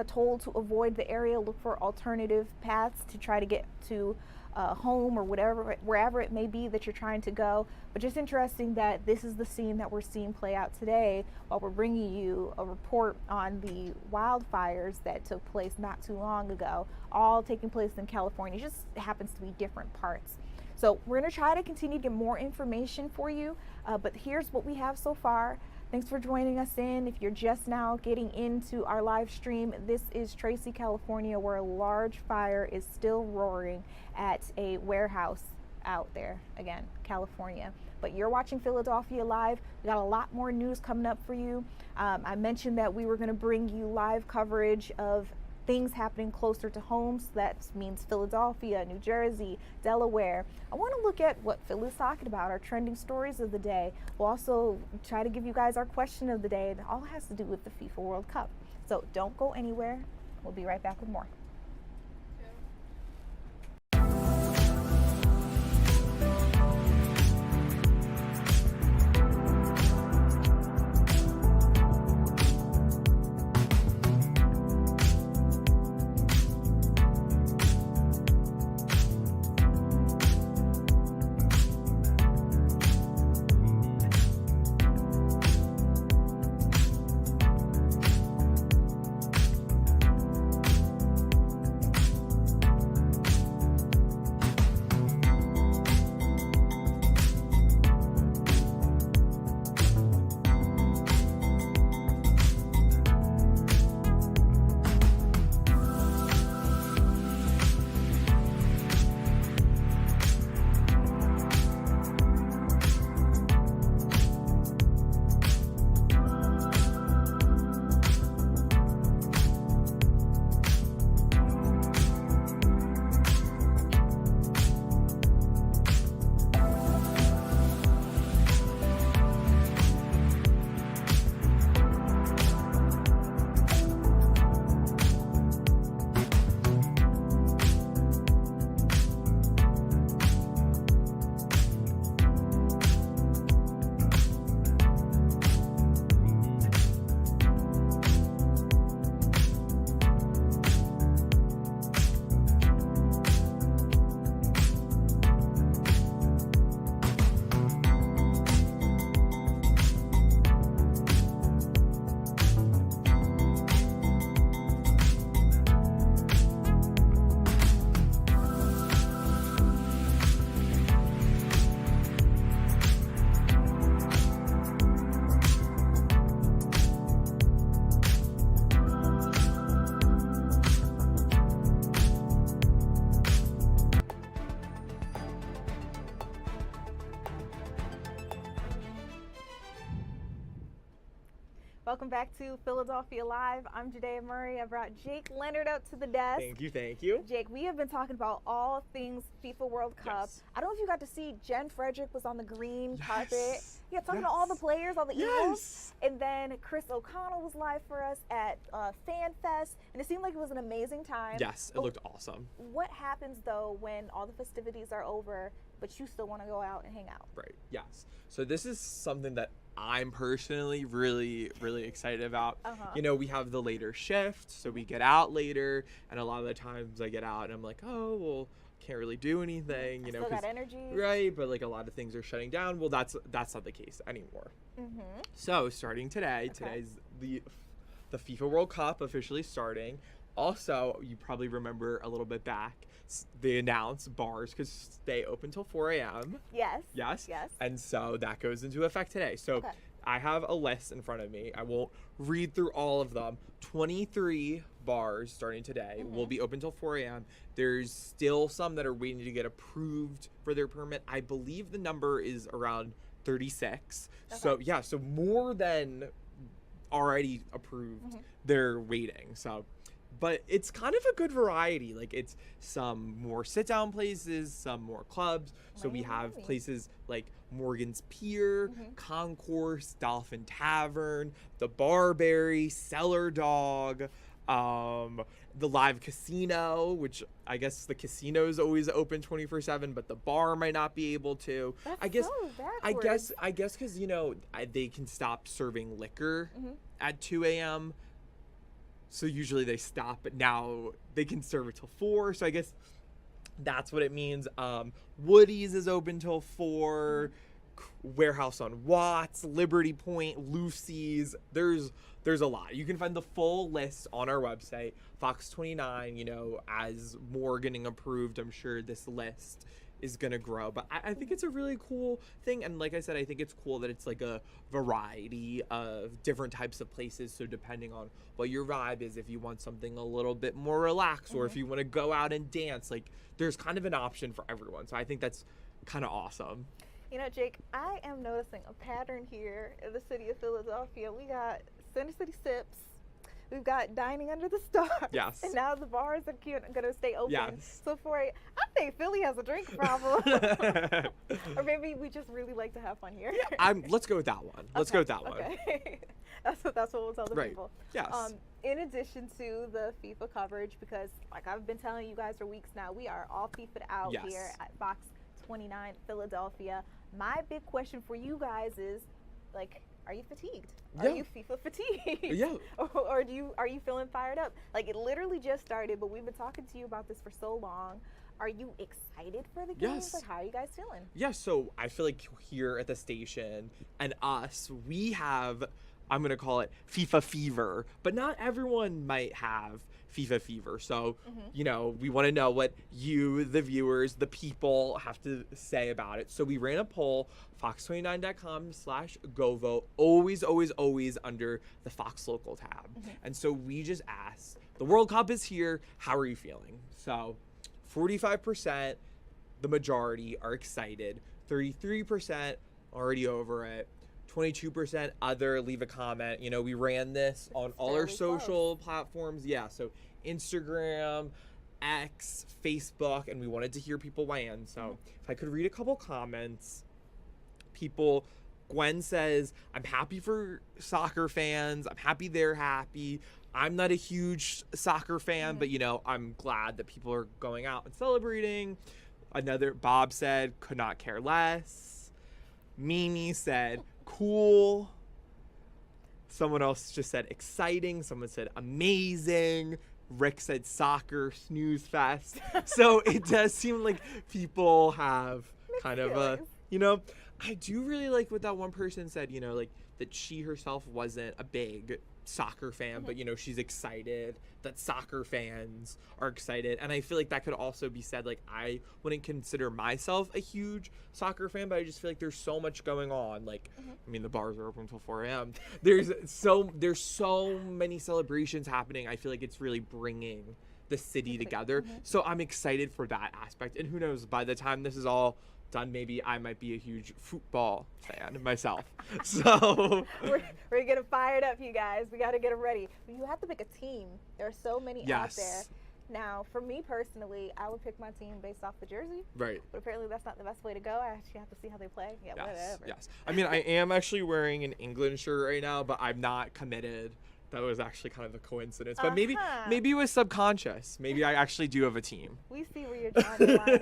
told to avoid the area, look for alternative paths to try to get to home or wherever it may be that you're trying to go. But just interesting that this is the scene that we're seeing play out today while we're bringing you a report on the wildfires that took place not too long ago, all taking place in California. It just happens to be different parts. So we're going to try to continue to get more information for you, but here's what we have so far. Thanks for joining us in. If you're just now getting into our live stream, this is Tracy, California, where a large fire is still roaring at a warehouse out there, again, California. But you're watching Philadelphia Live. We got a lot more news coming up for you. I mentioned that we were going to bring you live coverage of things happening closer to home. So that means Philadelphia, New Jersey, Delaware. I want to look at what Philly's talking about, our trending stories of the day. We'll also try to give you guys our question of the day. It all has to do with the FIFA World Cup. So don't go anywhere. We'll be right back with more. Welcome back to Philadelphia Live. I'm Judea Murray. I brought Jake Leonard up to the desk. Thank you, thank you. Jake, we have been talking about all things FIFA World Cup. Yes. I don't know if you got to see Jen Frederick was on the green carpet. Yeah, talking to all the players, all the Eagles. And then Chris O'Connell was live for us at Fan Fest, and it seemed like it was an amazing time. Yes, it looked awesome. What happens though when all the festivities are over, but you still want to go out and hang out? Right, yes. So this is something that I'm personally really excited about. You know, we have the later shift, so we get out later, and a lot of the times I get out and I'm like, oh, well, can't really do anything, you know, still got energy. Right, but like a lot of things are shutting down. Well, that's not the case anymore. So starting today, today's the FIFA World Cup officially starting. Also, you probably remember a little bit back, they announced bars could stay open till 4 a.m. Yes. Yes. Yes. And so that goes into effect today. So I have a list in front of me. I won't read through all of them. 23 bars starting today will be open till 4 a.m. There's still some that are waiting to get approved for their permit. I believe the number is around 36. So yeah, so more than already approved. They're waiting. So but it's kind of a good variety. Like it's some more sit-down places, some more clubs. So we have places like Morgan's Pier, Concourse, Dolphin Tavern, the Barberry, Cellar Dog, the live casino, which I guess the casino is always open 24/7, but the bar might not be able to. That's I guess, so I backwards. guess, because they can stop serving liquor at 2 a.m. So usually they stop, but now they can serve it till 4. So I guess that's what it means. Woody's is open till 4. Warehouse on Watts, Liberty Point, Lucy's. There's a lot. You can find the full list on our website, Fox 29. As more getting approved, I'm sure this list is gonna grow. But I think it's a really cool thing, and like I said, I think it's cool that it's like a variety of different types of places. So depending on what your vibe is, if you want something a little bit more relaxed, or if you want to go out and dance, like there's kind of an option for everyone. So I think that's kind of awesome. Jake, I am noticing a pattern here in the city of Philadelphia. We got Center City Sips. We've got Dining Under the Stars. Yes. And now the bars are going to stay open. Yes. So I think Philly has a drink problem. Or maybe we just really like to have fun here. Let's go with that one. Let's go with that one. Okay. That's what we'll tell the people. Yes. In addition to the FIFA coverage, because like I've been telling you guys for weeks now, we are all FIFA'd out here at Fox 29 Philadelphia. My big question for you guys is, like, are you fatigued? Are you FIFA fatigued? Yeah. or are you feeling fired up? Like, it literally just started, but we've been talking to you about this for so long. Are you excited for the games? Yes. Like, how are you guys feeling? Yeah, so I feel like here at the station and us, we have, I'm going to call it FIFA fever, but not everyone might have FIFA fever. So, we want to know what you, the viewers, the people have to say about it. So we ran a poll, fox29.com/GoVote, always, always, always under the Fox Local tab. And so we just asked, the World Cup is here, how are you feeling? So 45%, the majority, are excited. 33% already over it. 22% other, leave a comment. We ran this on all our social platforms. Yeah, so Instagram, X, Facebook, and we wanted to hear people weigh in. So if I could read a couple comments. Gwen says, I'm happy for soccer fans. I'm happy they're happy. I'm not a huge soccer fan, but I'm glad that people are going out and celebrating. Another, Bob said, could not care less. Mimi said, cool. Someone else just said exciting. Someone said amazing. Rick said soccer, snooze fest. So it does seem like people have kind of a, I do really like what that one person said, like that she herself wasn't a big soccer fan, but she's excited that soccer fans are excited. And I feel like that could also be said, like, I wouldn't consider myself a huge soccer fan, but I just feel like there's so much going on. Like, I mean, the bars are open until 4 a.m. There's so many celebrations happening. I feel like it's really bringing the city together. So I'm excited for that aspect. And who knows, by the time this is all done, maybe I might be a huge football fan myself. So we're getting fired up, you guys. We got to get them ready. You have to pick a team. There are so many out there. Now, for me personally, I would pick my team based off the jersey. Right. But apparently that's not the best way to go. I actually have to see how they play. Yeah, whatever. Yes. I mean, I am actually wearing an England shirt right now, but I'm not committed. That was actually kind of a coincidence, but maybe it was subconscious. Maybe I actually do have a team. We see where you're drawing the line.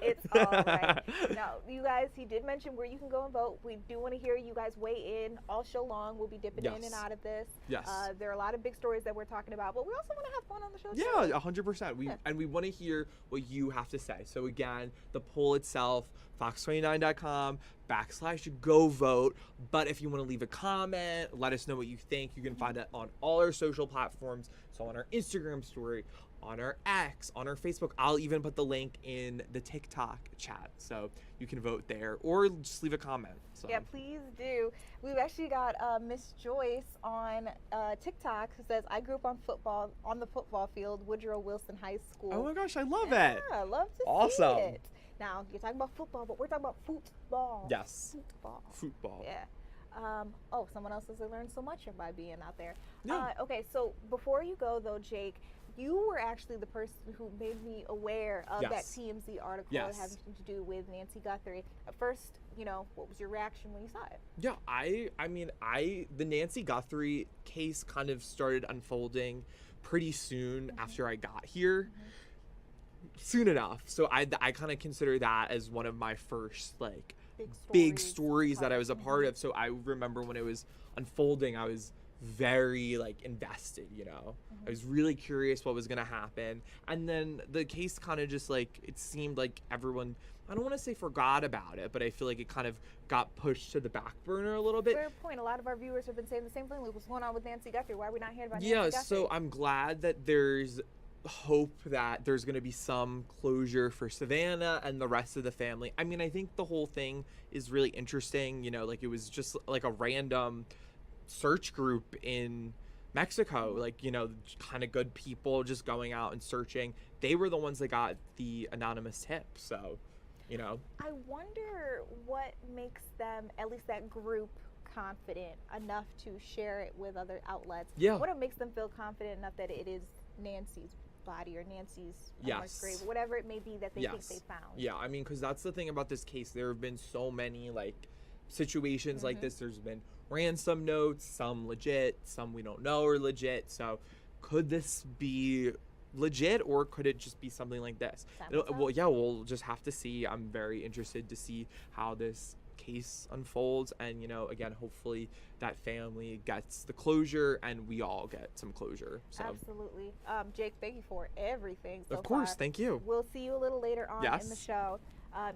It's all right. Now, you guys, he did mention where you can go and vote. We do want to hear you guys weigh in all show long. We'll be dipping in and out of this. Yes. There are a lot of big stories that we're talking about, but we also want to have fun on the show. Yeah, 100%. And we want to hear what you have to say. So again, the poll itself, fox29.com/GoVote. But if you want to leave a comment, let us know what you think. You can find it on all our social platforms. So on our Instagram story, on our X, on our Facebook. I'll even put the link in the TikTok chat, so you can vote there or just leave a comment. So. Yeah, please do. We've actually got Miss Joyce on TikTok who says, I grew up on the football field, Woodrow Wilson High School. Oh my gosh, I love it. Yeah, I love to see it. Now, you're talking about football, but we're talking about football. Yes. Football. Yeah. Oh, someone else has learned so much by being out there. Yeah. Okay, so before you go though, Jake, you were actually the person who made me aware of that Yes. TMZ article Yes. having to do with Nancy Guthrie. At first, what was your reaction when you saw it? Yeah, I mean, the Nancy Guthrie case kind of started unfolding pretty soon after I got here. Soon enough. So I kind of consider that as one of my first like big stories that I was a part of. So I remember when it was unfolding, I was very like invested, I was really curious what was going to happen. And then the case kind of just like, it seemed like everyone, I don't want to say forgot about it, but I feel like it kind of got pushed to the back burner a little bit. Fair point. A lot of our viewers have been saying the same thing. What's going on with Nancy Guthrie? Why are we not hearing about Yeah, Nancy Guthrie? so I'm glad that there's hope that there's going to be some closure for Savannah and the rest of the family. I mean, I think the whole thing is really interesting. Like it was just like a random search group in Mexico, like, kind of good people just going out and searching. They were the ones that got the anonymous tip. So, I wonder what makes them, at least that group, confident enough to share it with other outlets. Yeah. What makes them feel confident enough that it is Nancy's body or Nancy's grave, or whatever it may be that they think they found? Yeah, I mean, because that's the thing about this case. There have been so many like situations like this. There's been ransom notes, some legit, some we don't know are legit. So could this be legit, or could it just be something like this? Well, yeah, we'll just have to see. I'm very interested to see how this case unfolds, and again, hopefully that family gets the closure and we all get some closure. So Absolutely. Jake, thank you for everything so of course far. Thank you. We'll see you a little later on in the Yes. show.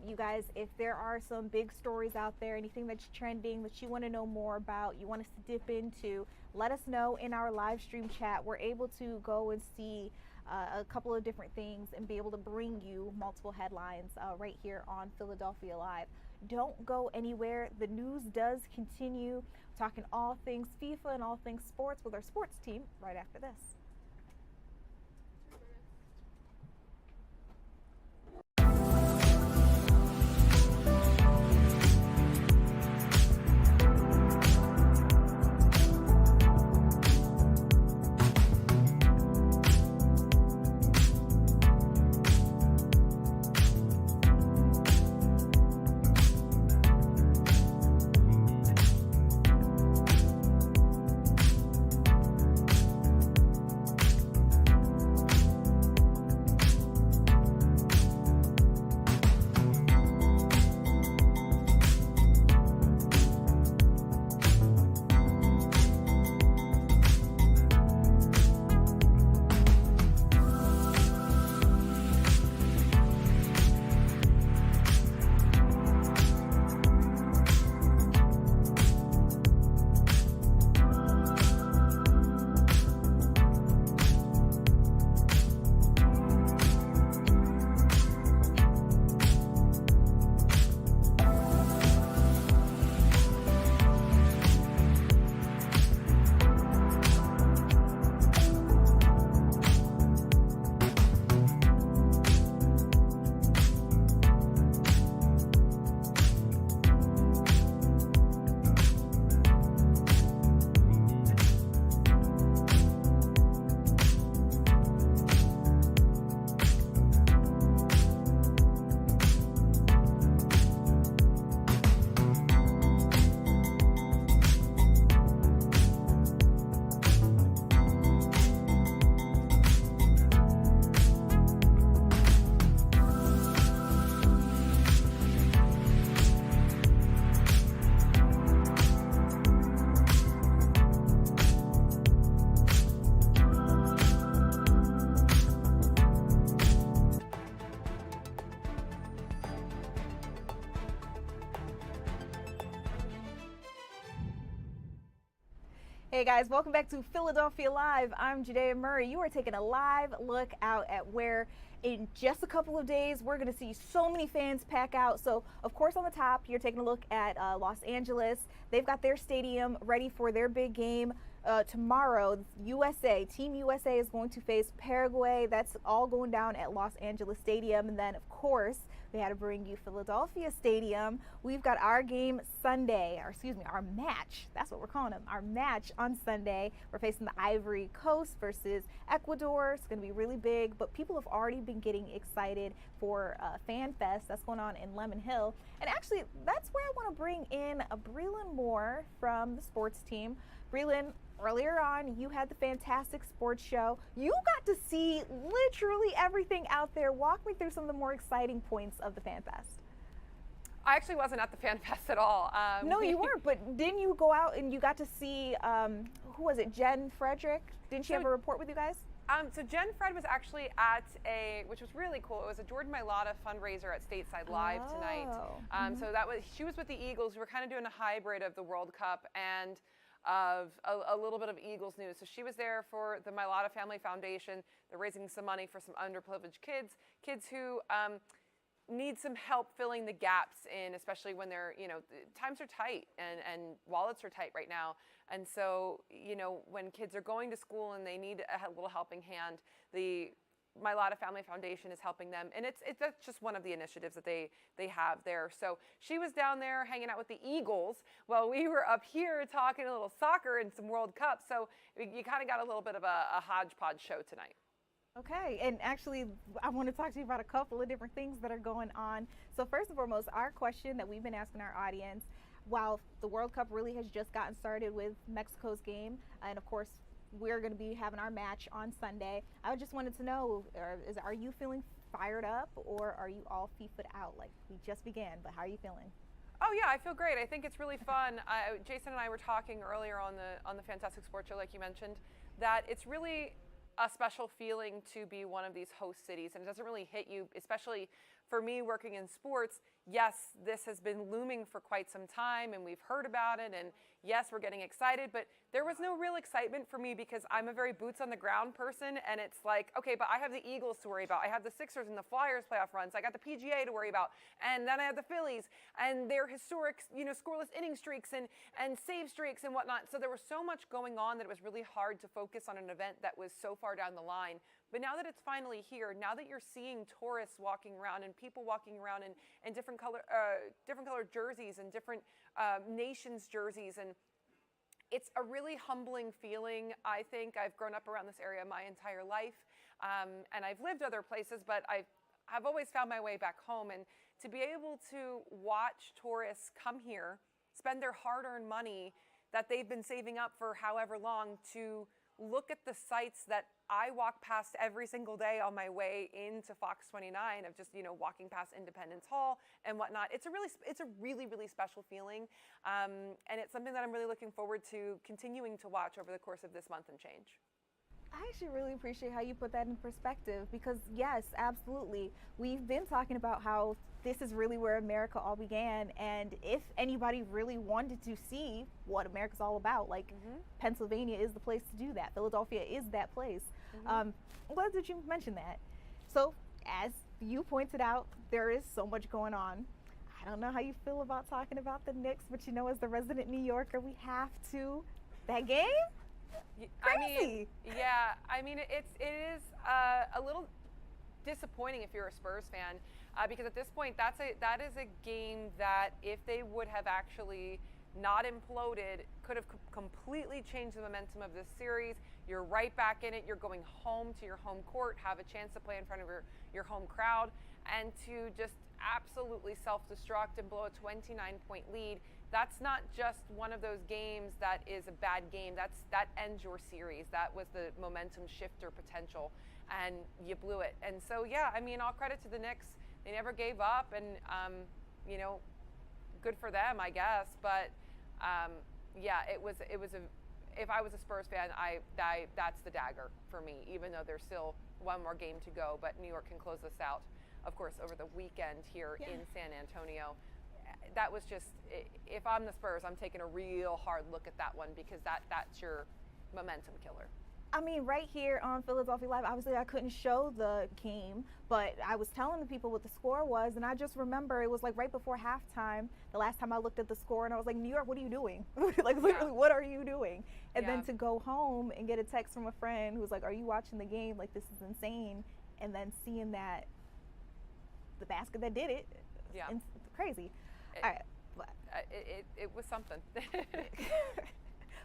You guys, if there are some big stories out there, anything that's trending that you want to know more about, you want us to dip into, let us know in our live stream chat. We're able to go and see a couple of different things and be able to bring you multiple headlines right here on Philadelphia Live. Don't go anywhere. The news does continue. Talking all things FIFA and all things sports with our sports team right after this. Hey guys, welcome back to Philadelphia Live. I'm Judea Murray. You are taking a live look out at where in just a couple of days we're going to see so many fans pack out. So of course on the top you're taking a look at Los Angeles. They've got their stadium ready for their big game tomorrow. Team USA is going to face Paraguay. That's all going down at Los Angeles Stadium. And then of course We had to bring you Philadelphia Stadium. We've got our game Sunday, or excuse me, our match. That's what we're calling them. Our match on Sunday. We're facing the Ivory Coast versus Ecuador. It's going to be really big, but people have already been getting excited for Fan Fest that's going on in Lemon Hill. And actually, that's where I want to bring in Breland Moore from the sports team. Breland, earlier on, you had the Fantastic Sports Show. You got to see literally everything out there. Walk me through some of the more exciting points of the Fan Fest. I actually wasn't at the Fan Fest at all. No, you weren't, but didn't you go out and you got to see, who was it, Jen Frederick? Didn't she have a report with you guys? So Jen Fred was actually at which was really cool. It was a Jordan Mailata fundraiser at Stateside Live tonight. So she was with the Eagles. We were kind of doing a hybrid of the World Cup and of a little bit of Eagles news. So she was there for the Mailata Family Foundation. They're raising some money for some underprivileged kids who need some help filling the gaps in, especially when they're, times are tight and wallets are tight right now. And so, when kids are going to school and they need a little helping hand, the Mailata Family Foundation is helping them. And that's just one of the initiatives that they have there. So she was down there hanging out with the Eagles while we were up here talking a little soccer and some World Cup. So you kind of got a little bit of a hodgepodge show tonight. Okay, and actually, I want to talk to you about a couple of different things that are going on. So first and foremost, our question that we've been asking our audience, while the World Cup really has just gotten started with Mexico's game, and of course, we're going to be having our match on Sunday. I just wanted to know, are you feeling fired up, or are you all FIFA'd out? Like, we just began, but how are you feeling? Oh yeah, I feel great. I think it's really fun. Jason and I were talking earlier on the Fantastic Sports Show, like you mentioned, that it's really a special feeling to be one of these host cities, and it doesn't really hit you, especially for me working in sports. Yes, this has been looming for quite some time and we've heard about it, and yes, we're getting excited, but there was no real excitement for me because I'm a very boots on the ground person, and it's like, okay, but I have the Eagles to worry about. I have the Sixers and the Flyers playoff runs. I got the PGA to worry about, and then I have the Phillies and their historic, scoreless inning streaks and save streaks and whatnot. So there was so much going on that it was really hard to focus on an event that was so far down the line. But now that it's finally here, now that you're seeing tourists walking around and people walking around in different color jerseys and different nations' jerseys, and it's a really humbling feeling. I think I've grown up around this area my entire life, and I've lived other places, but I've always found my way back home. And to be able to watch tourists come here, spend their hard-earned money that they've been saving up for however long to look at the sites that I walk past every single day on my way into Fox 29 of just, walking past Independence Hall and whatnot. It's a really, really special feeling. And it's something that I'm really looking forward to continuing to watch over the course of this month and change. I actually really appreciate how you put that in perspective because, yes, absolutely. We've been talking about how this is really where America all began, and if anybody really wanted to see what America's all about, Pennsylvania is the place to do that. Philadelphia is that place. I'm glad that you mentioned that. So, as you pointed out, there is so much going on. I don't know how you feel about talking about the Knicks, but as the resident New Yorker, we have to. That game? Crazy. It is a little disappointing if you're a Spurs fan, because at this point, that is a game that if they would have actually not imploded, could have completely changed the momentum of this series. You're right back in it. You're going home to your home court, have a chance to play in front of your home crowd, and to just absolutely self-destruct and blow a 29-point lead. That's not just one of those games that is a bad game. That ends your series. That was the momentum shifter potential, and you blew it. And so, all credit to the Knicks. They never gave up, and good for them, I guess. But it was if I was a Spurs fan, that's the dagger for me. Even though there's still one more game to go, but New York can close this out, of course, over the weekend here in San Antonio. That was just, if I'm the Spurs, I'm taking a real hard look at that one because that's your momentum killer. Right here on Philadelphia Live, obviously I couldn't show the game, but I was telling the people what the score was, and I just remember it was right before halftime, the last time I looked at the score, and I was like, New York, what are you doing? Literally, what are you doing? And then to go home and get a text from a friend who was like, are you watching the game? This is insane. And then seeing that, the basket that did it. Yeah. It's crazy. All right. It was something.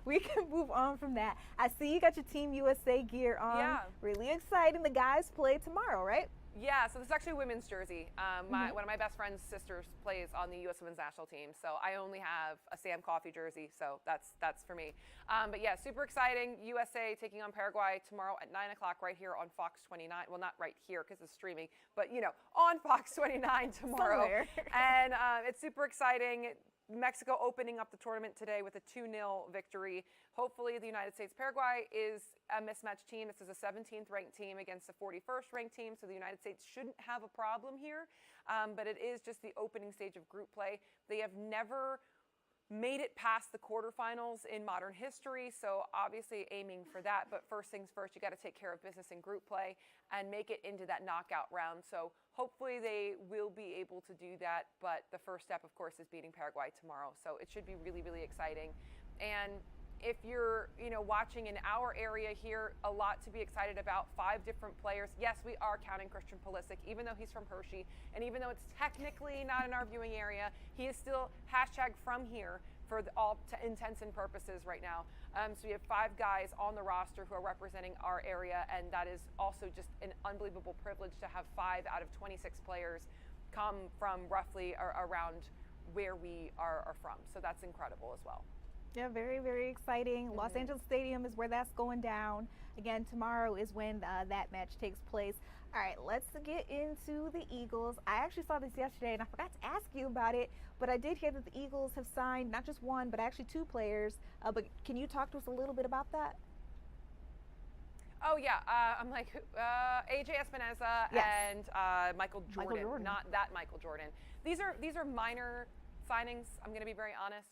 We can move on from that. I see you got your Team USA gear on. Yeah. Really exciting. The guys play tomorrow, right? Yeah, so this is actually a women's jersey. One of my best friend's sisters plays on the U.S. women's national team, so I only have a Sam Coffey jersey, so that's for me. But yeah, super exciting. USA taking on Paraguay tomorrow at 9 o'clock right here on Fox 29. Well, not right here because it's streaming, but on Fox 29 tomorrow. Somewhere. And it's super exciting. Mexico opening up the tournament today with a 2-0 victory. Hopefully the United States Paraguay is a mismatched team. This is a 17th ranked team against a 41st ranked team, so the United States shouldn't have a problem here. But it is just the opening stage of group play. They have never made it past the quarterfinals in modern history, so obviously aiming for that. But first things first, you got to take care of business in group play and make it into that knockout round. So hopefully they will be able to do that. But the first step, of course, is beating Paraguay tomorrow. So it should be really, really exciting. And if you're, watching in our area here, a lot to be excited about. 5 different players. Yes, we are counting Christian Pulisic, even though he's from Hershey, and even though it's technically not in our viewing area, he is still #from here for all intents and purposes right now. So we have 5 guys on the roster who are representing our area, and that is also just an unbelievable privilege to have 5 out of 26 players come from roughly around where we are from. So that's incredible as well. Yeah, very, very exciting. Los Angeles Stadium is where that's going down. Again, tomorrow is when that match takes place. All right, let's get into the Eagles. I actually saw this yesterday, and I forgot to ask you about it, but I did hear that the Eagles have signed not just 1, but actually 2 players. But can you talk to us a little bit about that? Oh, yeah. I'm like, AJ Espinoza and Michael Jordan. Not that Michael Jordan. These are minor signings, I'm going to be very honest.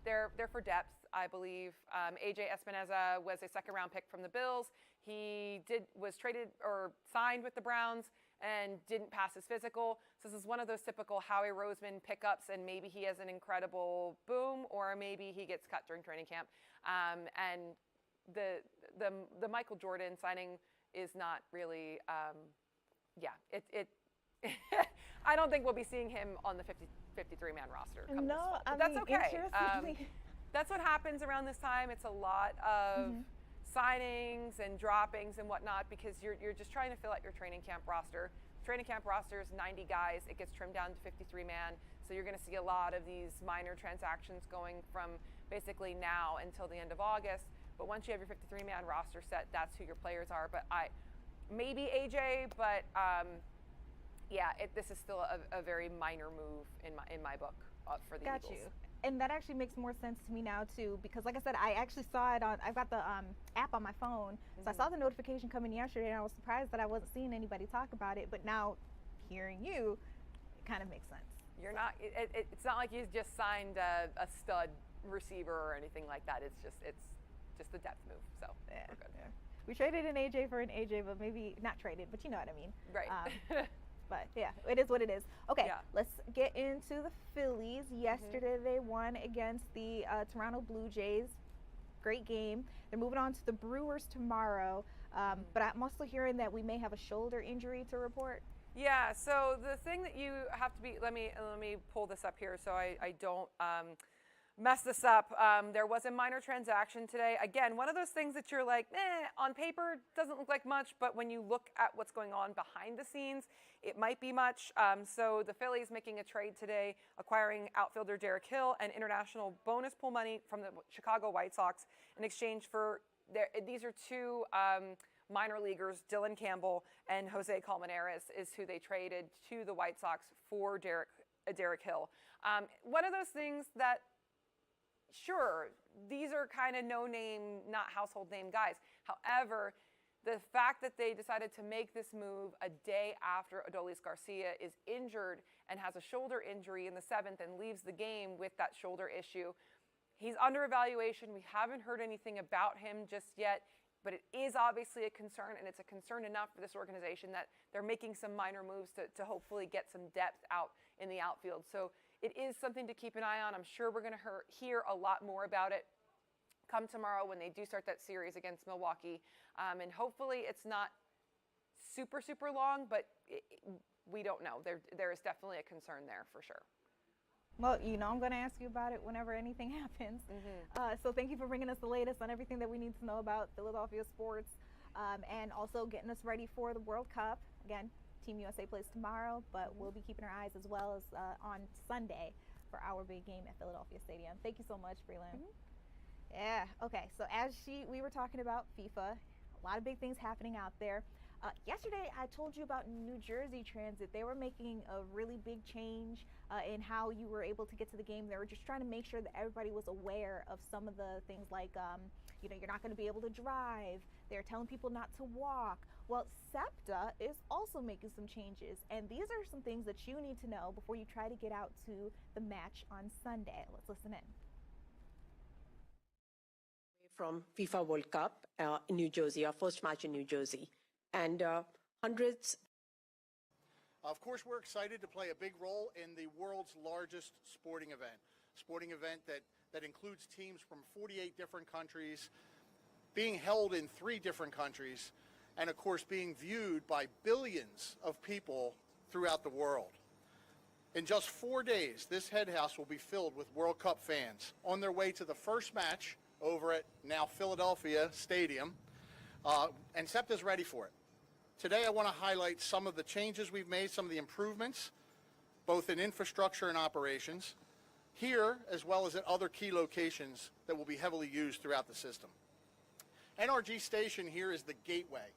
They're for depth, I believe. AJ Espinoza was a 2nd-round pick from the Bills. He was traded or signed with the Browns and didn't pass his physical. So this is one of those typical Howie Roseman pickups, and maybe he has an incredible boom, or maybe he gets cut during training camp. And the Michael Jordan signing is not really, I don't think we'll be seeing him on the 53-man roster. No, but that's okay. That's what happens around this time. It's a lot of signings and droppings and whatnot because you're just trying to fill out your training camp roster. Training camp roster is 90 guys. It gets trimmed down to 53-man. So you're going to see a lot of these minor transactions going from basically now until the end of August. But once you have your 53-man roster set, that's who your players are. But maybe AJ, but this is still a very minor move in my book for the Eagles. Got you. And that actually makes more sense to me now too, because like I said, I actually saw it I've got the app on my phone, so I saw the notification coming yesterday, and I was surprised that I wasn't seeing anybody talk about it. But now, hearing you, it kind of makes sense. You're not. It's not like you just signed a stud receiver or anything like that. It's just a depth move. So yeah, we're good. Yeah. We traded an AJ for an AJ, but maybe not traded, but you know what I mean. Right. But yeah, it is what it is. Okay, let's get into the Phillies. Yesterday they won against the Toronto Blue Jays. Great game. They're moving on to the Brewers tomorrow. But I'm also hearing that we may have a shoulder injury to report. Yeah, so the thing that you have to be, let me pull this up here so I don't mess this up. There was a minor transaction today. Again, one of those things that you're like, on paper doesn't look like much, but when you look at what's going on behind the scenes, it might be much. So the Phillies making a trade today, acquiring outfielder Derek Hill and international bonus pool money from the Chicago White Sox in exchange for these are 2 minor leaguers, Dylan Campbell and Jose Colmenares is who they traded to the White Sox for Derek Hill. One of those things that, sure, these are kind of no-name, not household name guys. However, the fact that they decided to make this move a day after Adolis Garcia is injured and has a shoulder injury in the 7th and leaves the game with that shoulder issue. He's under evaluation. We haven't heard anything about him just yet, but it is obviously a concern, and it's a concern enough for this organization that they're making some minor moves to hopefully get some depth out in the outfield. So it is something to keep an eye on. I'm sure we're going to hear a lot more about it come tomorrow when they do start that series against Milwaukee. And hopefully it's not super, super long, but we don't know. There is definitely a concern there for sure. Well, you know I'm going to ask you about it whenever anything happens. So thank you for bringing us the latest on everything that we need to know about Philadelphia sports, and also getting us ready for the World Cup. Again, Team USA plays tomorrow, but we'll be keeping our eyes as well as on Sunday for our big game at Philadelphia Stadium. Thank you so much, Breland. Yeah, okay, so as we were talking about FIFA, a lot of big things happening out there. Yesterday, I told you about New Jersey Transit. They were making a really big change in how you were able to get to the game. They were just trying to make sure that everybody was aware of some of the things like, you know, you're not going to be able to drive. They're telling people not to walk. Well, SEPTA is also making some changes, and these are some things that you need to know before you try to get out to the match on Sunday. Let's listen in. From FIFA World Cup in New Jersey, our first match in New Jersey. And hundreds. Of course, we're excited to play a big role in the world's largest sporting event that includes teams from 48 different countries, being held in 3 different countries, and of course being viewed by billions of people throughout the world. In just 4 days, this head house will be filled with World Cup fans on their way to the first match over at now Philadelphia Stadium, and SEPTA's ready for it. Today I want to highlight some of the changes we've made, some of the improvements, both in infrastructure and operations, here as well as at other key locations that will be heavily used throughout the system. NRG Station here is the gateway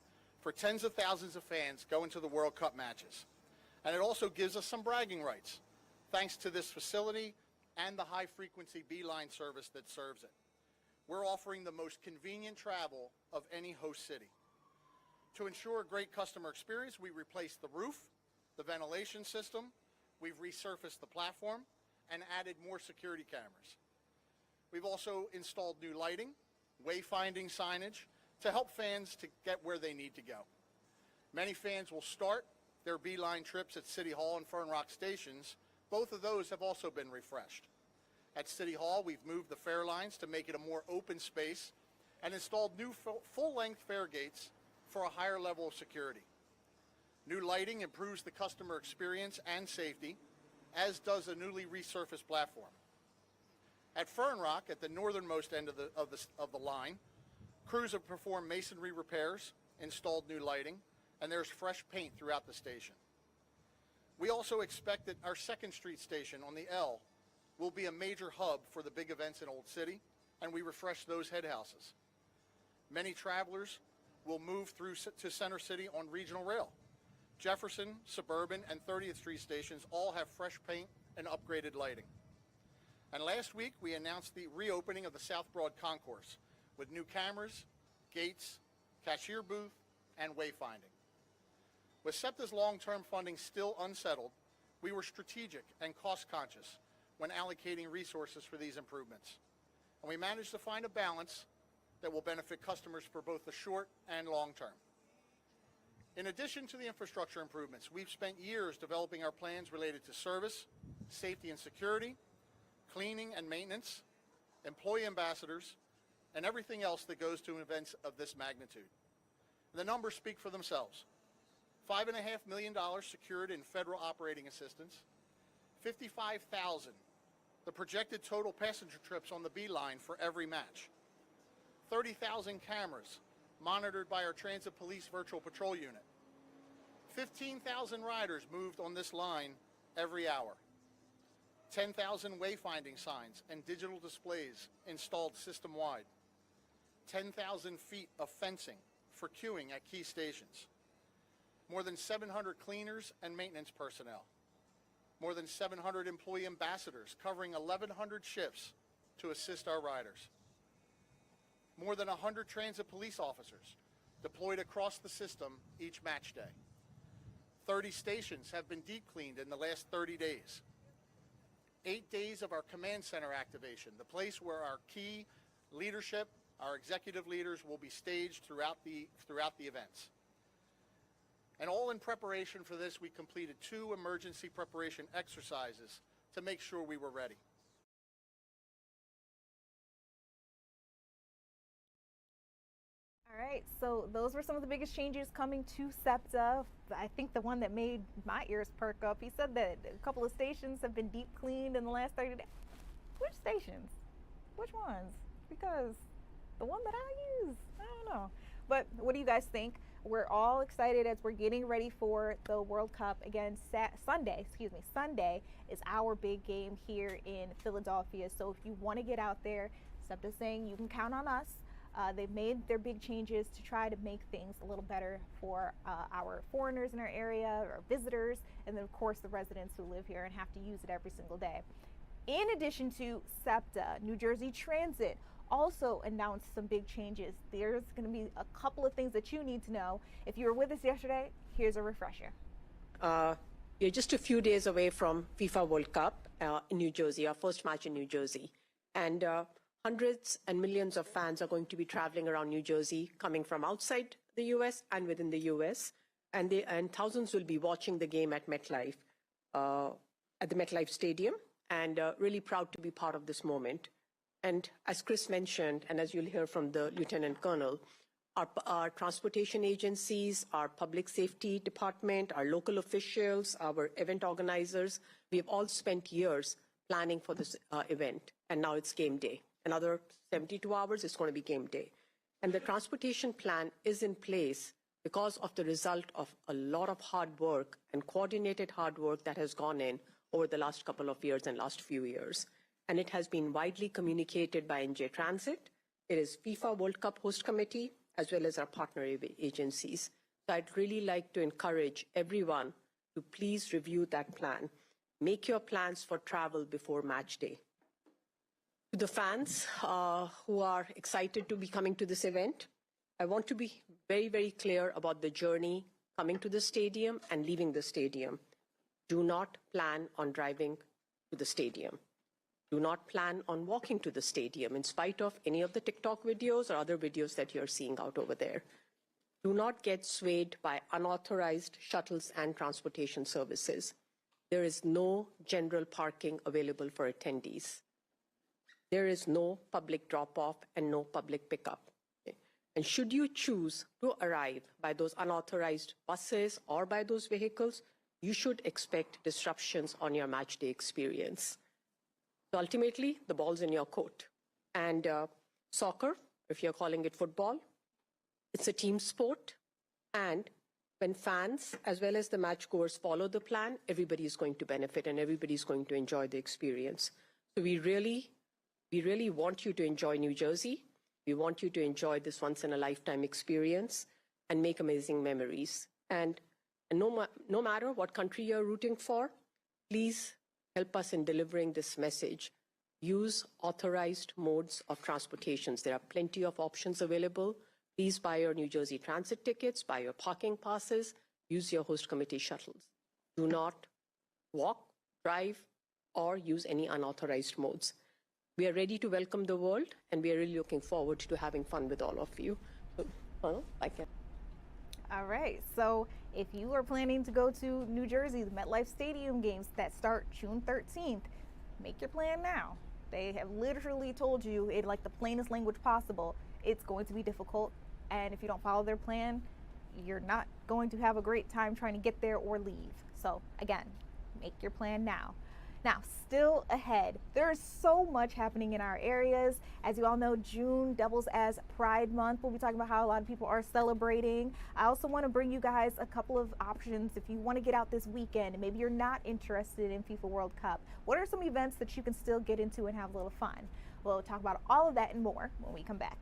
for tens of thousands of fans going to the World Cup matches. And it also gives us some bragging rights, thanks to this facility and the high-frequency B-line service that serves it. We're offering the most convenient travel of any host city. To ensure a great customer experience, we replaced the roof, the ventilation system, we've resurfaced the platform, and added more security cameras. We've also installed new lighting, wayfinding signage to help fans to get where they need to go. Many fans will start their B-line trips at City Hall and Fern Rock stations. Both of those have also been refreshed. At City Hall, we've moved the fare lines to make it a more open space and installed new full-length fare gates for a higher level of security. New lighting improves the customer experience and safety, as does a newly resurfaced platform. At Fern Rock, at the northernmost end of the line, crews have performed masonry repairs, installed new lighting, and there's fresh paint throughout the station. We also expect that our 2nd Street station on the L will be a major hub for the big events in Old City, and we refresh those head houses. Many travelers will move through to Center City on regional rail. Jefferson, Suburban, and 30th Street stations all have fresh paint and upgraded lighting. And last week, we announced the reopening of the South Broad Concourse with new cameras, gates, cashier booth, and wayfinding. With SEPTA's long-term funding still unsettled, we were strategic and cost-conscious when allocating resources for these improvements. And we managed to find a balance that will benefit customers for both the short and long term. In addition to the infrastructure improvements, we've spent years developing our plans related to service, safety and security, cleaning and maintenance, employee ambassadors, and everything else that goes to events of this magnitude. The numbers speak for themselves. $5.5 million secured in federal operating assistance, 55,000, the projected total passenger trips on the B-line for every match, 30,000 cameras monitored by our Transit Police Virtual Patrol Unit, 15,000 riders moved on this line every hour, 10,000 wayfinding signs and digital displays installed system-wide, 10,000 feet of fencing for queuing at key stations, more than 700 cleaners and maintenance personnel, more than 700 employee ambassadors covering 1,100 shifts to assist our riders, more than 100 transit police officers deployed across the system each match day. 30 stations have been deep cleaned in the last 30 days. 8 days of our command center activation, the place where our key leadership, our executive leaders will be staged throughout the events. And all in preparation for this, we completed 2 emergency preparation exercises to make sure we were ready. All All right, so those were some of the biggest changes coming to SEPTA. I think the one that made my ears perk up, he said that a couple of stations have been deep cleaned in the last 30 days. Which stations? Which ones? Because the one that I use, I don't know. But what do you guys think? We're all excited as we're getting ready for the World Cup. Again, Sunday is our big game here in Philadelphia. So if you want to get out there, SEPTA's saying you can count on us. They've made their big changes to try to make things a little better for our foreigners in our area, our visitors, and then of course the residents who live here and have to use it every single day. In addition to SEPTA, New Jersey Transit also announced some big changes. There's going to be a couple of things that you need to know. If you were with us yesterday, here's a refresher. We're just a few days away from FIFA World Cup in New Jersey, our first match in New Jersey. And hundreds and millions of fans are going to be traveling around New Jersey, coming from outside the U.S. and within the U.S. And thousands will be watching the game at MetLife, at the MetLife Stadium, and really proud to be part of this moment. And as Chris mentioned, and as you'll hear from the Lieutenant Colonel, our transportation agencies, our public safety department, our local officials, our event organizers, we have all spent years planning for this event, and now it's game day. Another 72 hours, it's going to be game day. And the transportation plan is in place because of the result of a lot of hard work and coordinated hard work that has gone in over the last couple of years and last few years. And it has been widely communicated by NJ Transit. It is FIFA World Cup Host Committee, as well as our partner agencies. So I'd really like to encourage everyone to please review that plan. Make your plans for travel before match day. To the fans who are excited to be coming to this event, I want to be very, very clear about the journey coming to the stadium and leaving the stadium. Do not plan on driving to the stadium. Do not plan on walking to the stadium in spite of any of the TikTok videos or other videos that you're seeing out over there. Do not get swayed by unauthorized shuttles and transportation services. There is no general parking available for attendees. There is no public drop-off and no public pickup. And should you choose to arrive by those unauthorized buses or by those vehicles, you should expect disruptions on your match day experience. So ultimately, the ball's in your court. And soccer, if you're calling it football, it's a team sport. And when fans, as well as the matchgoers, follow the plan, everybody is going to benefit and everybody is going to enjoy the experience. So we really want you to enjoy New Jersey. We want you to enjoy this once-in-a-lifetime experience and make amazing memories. And no matter what country you're rooting for, please help us in delivering this message. Use authorized modes of transportations. There are plenty of options available. Please buy your New Jersey Transit tickets, buy your parking passes, use your host committee shuttles. Do not walk, drive, or use any unauthorized modes. We are ready to welcome the world, and we are really looking forward to having fun with all of you. So, All right, so if you are planning to go to New Jersey, the MetLife Stadium games that start June 13th, make your plan now. They have literally told you in like the plainest language possible, it's going to be difficult. And if you don't follow their plan, you're not going to have a great time trying to get there or leave. So again, make your plan now. Now, still ahead, there is so much happening in our areas. As you all know, June doubles as Pride Month. We'll be talking about how a lot of people are celebrating. I also want to bring you guys a couple of options if you want to get out this weekend and maybe you're not interested in FIFA World Cup. What are some events that you can still get into and have a little fun? We'll talk about all of that and more when we come back.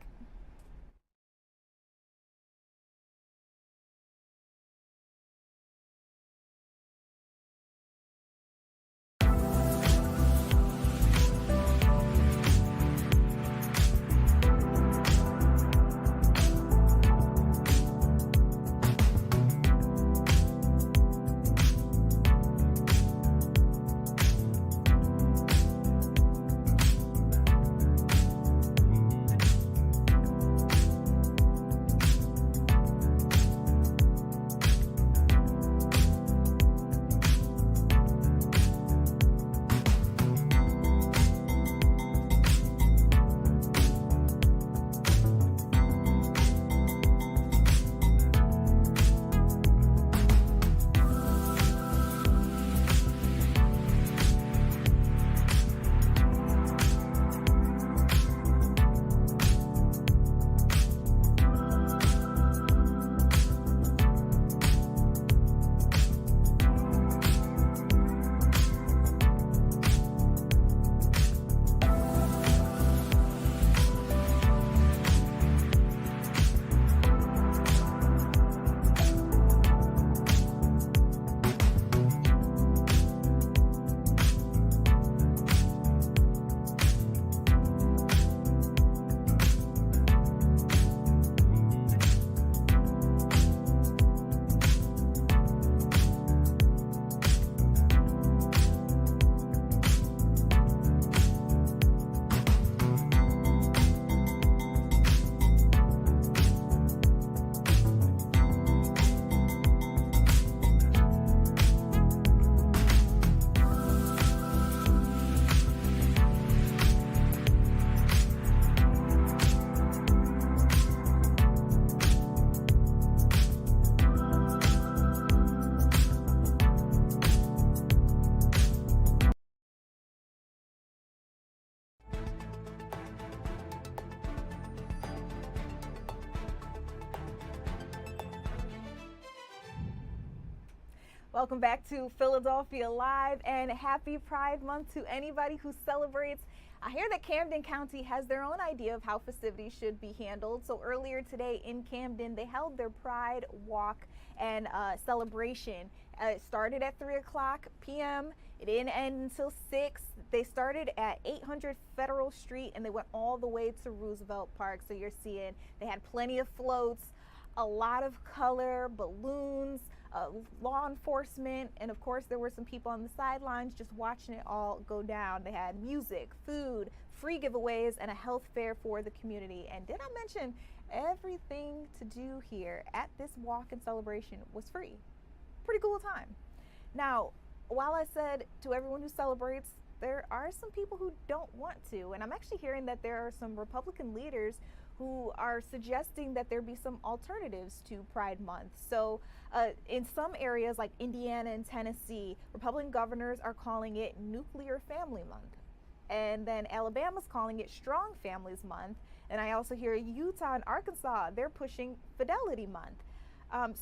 Welcome back to Philadelphia Live, and happy Pride Month to anybody who celebrates. I hear that Camden County has their own idea of how festivities should be handled. So earlier today in Camden, they held their Pride Walk and celebration. It started at 3 o'clock p.m. It didn't end until 6. They started at 800 Federal Street and they went all the way to Roosevelt Park. So you're seeing they had plenty of floats, a lot of color, balloons, law enforcement, and of course there were some people on the sidelines just watching it all go down. They had music, food, free giveaways, and a health fair for the community. And did I mention everything to do here at this walk and celebration was free? Pretty cool time. Now, while I said to everyone who celebrates, there are some people who don't want to, and I'm actually hearing that there are some Republican leaders who are suggesting that there be some alternatives to Pride Month. So in some areas like Indiana and Tennessee, Republican governors are calling it Nuclear Family Month. And then Alabama's calling it Strong Families Month. And I also hear Utah and Arkansas, they're pushing Fidelity Month.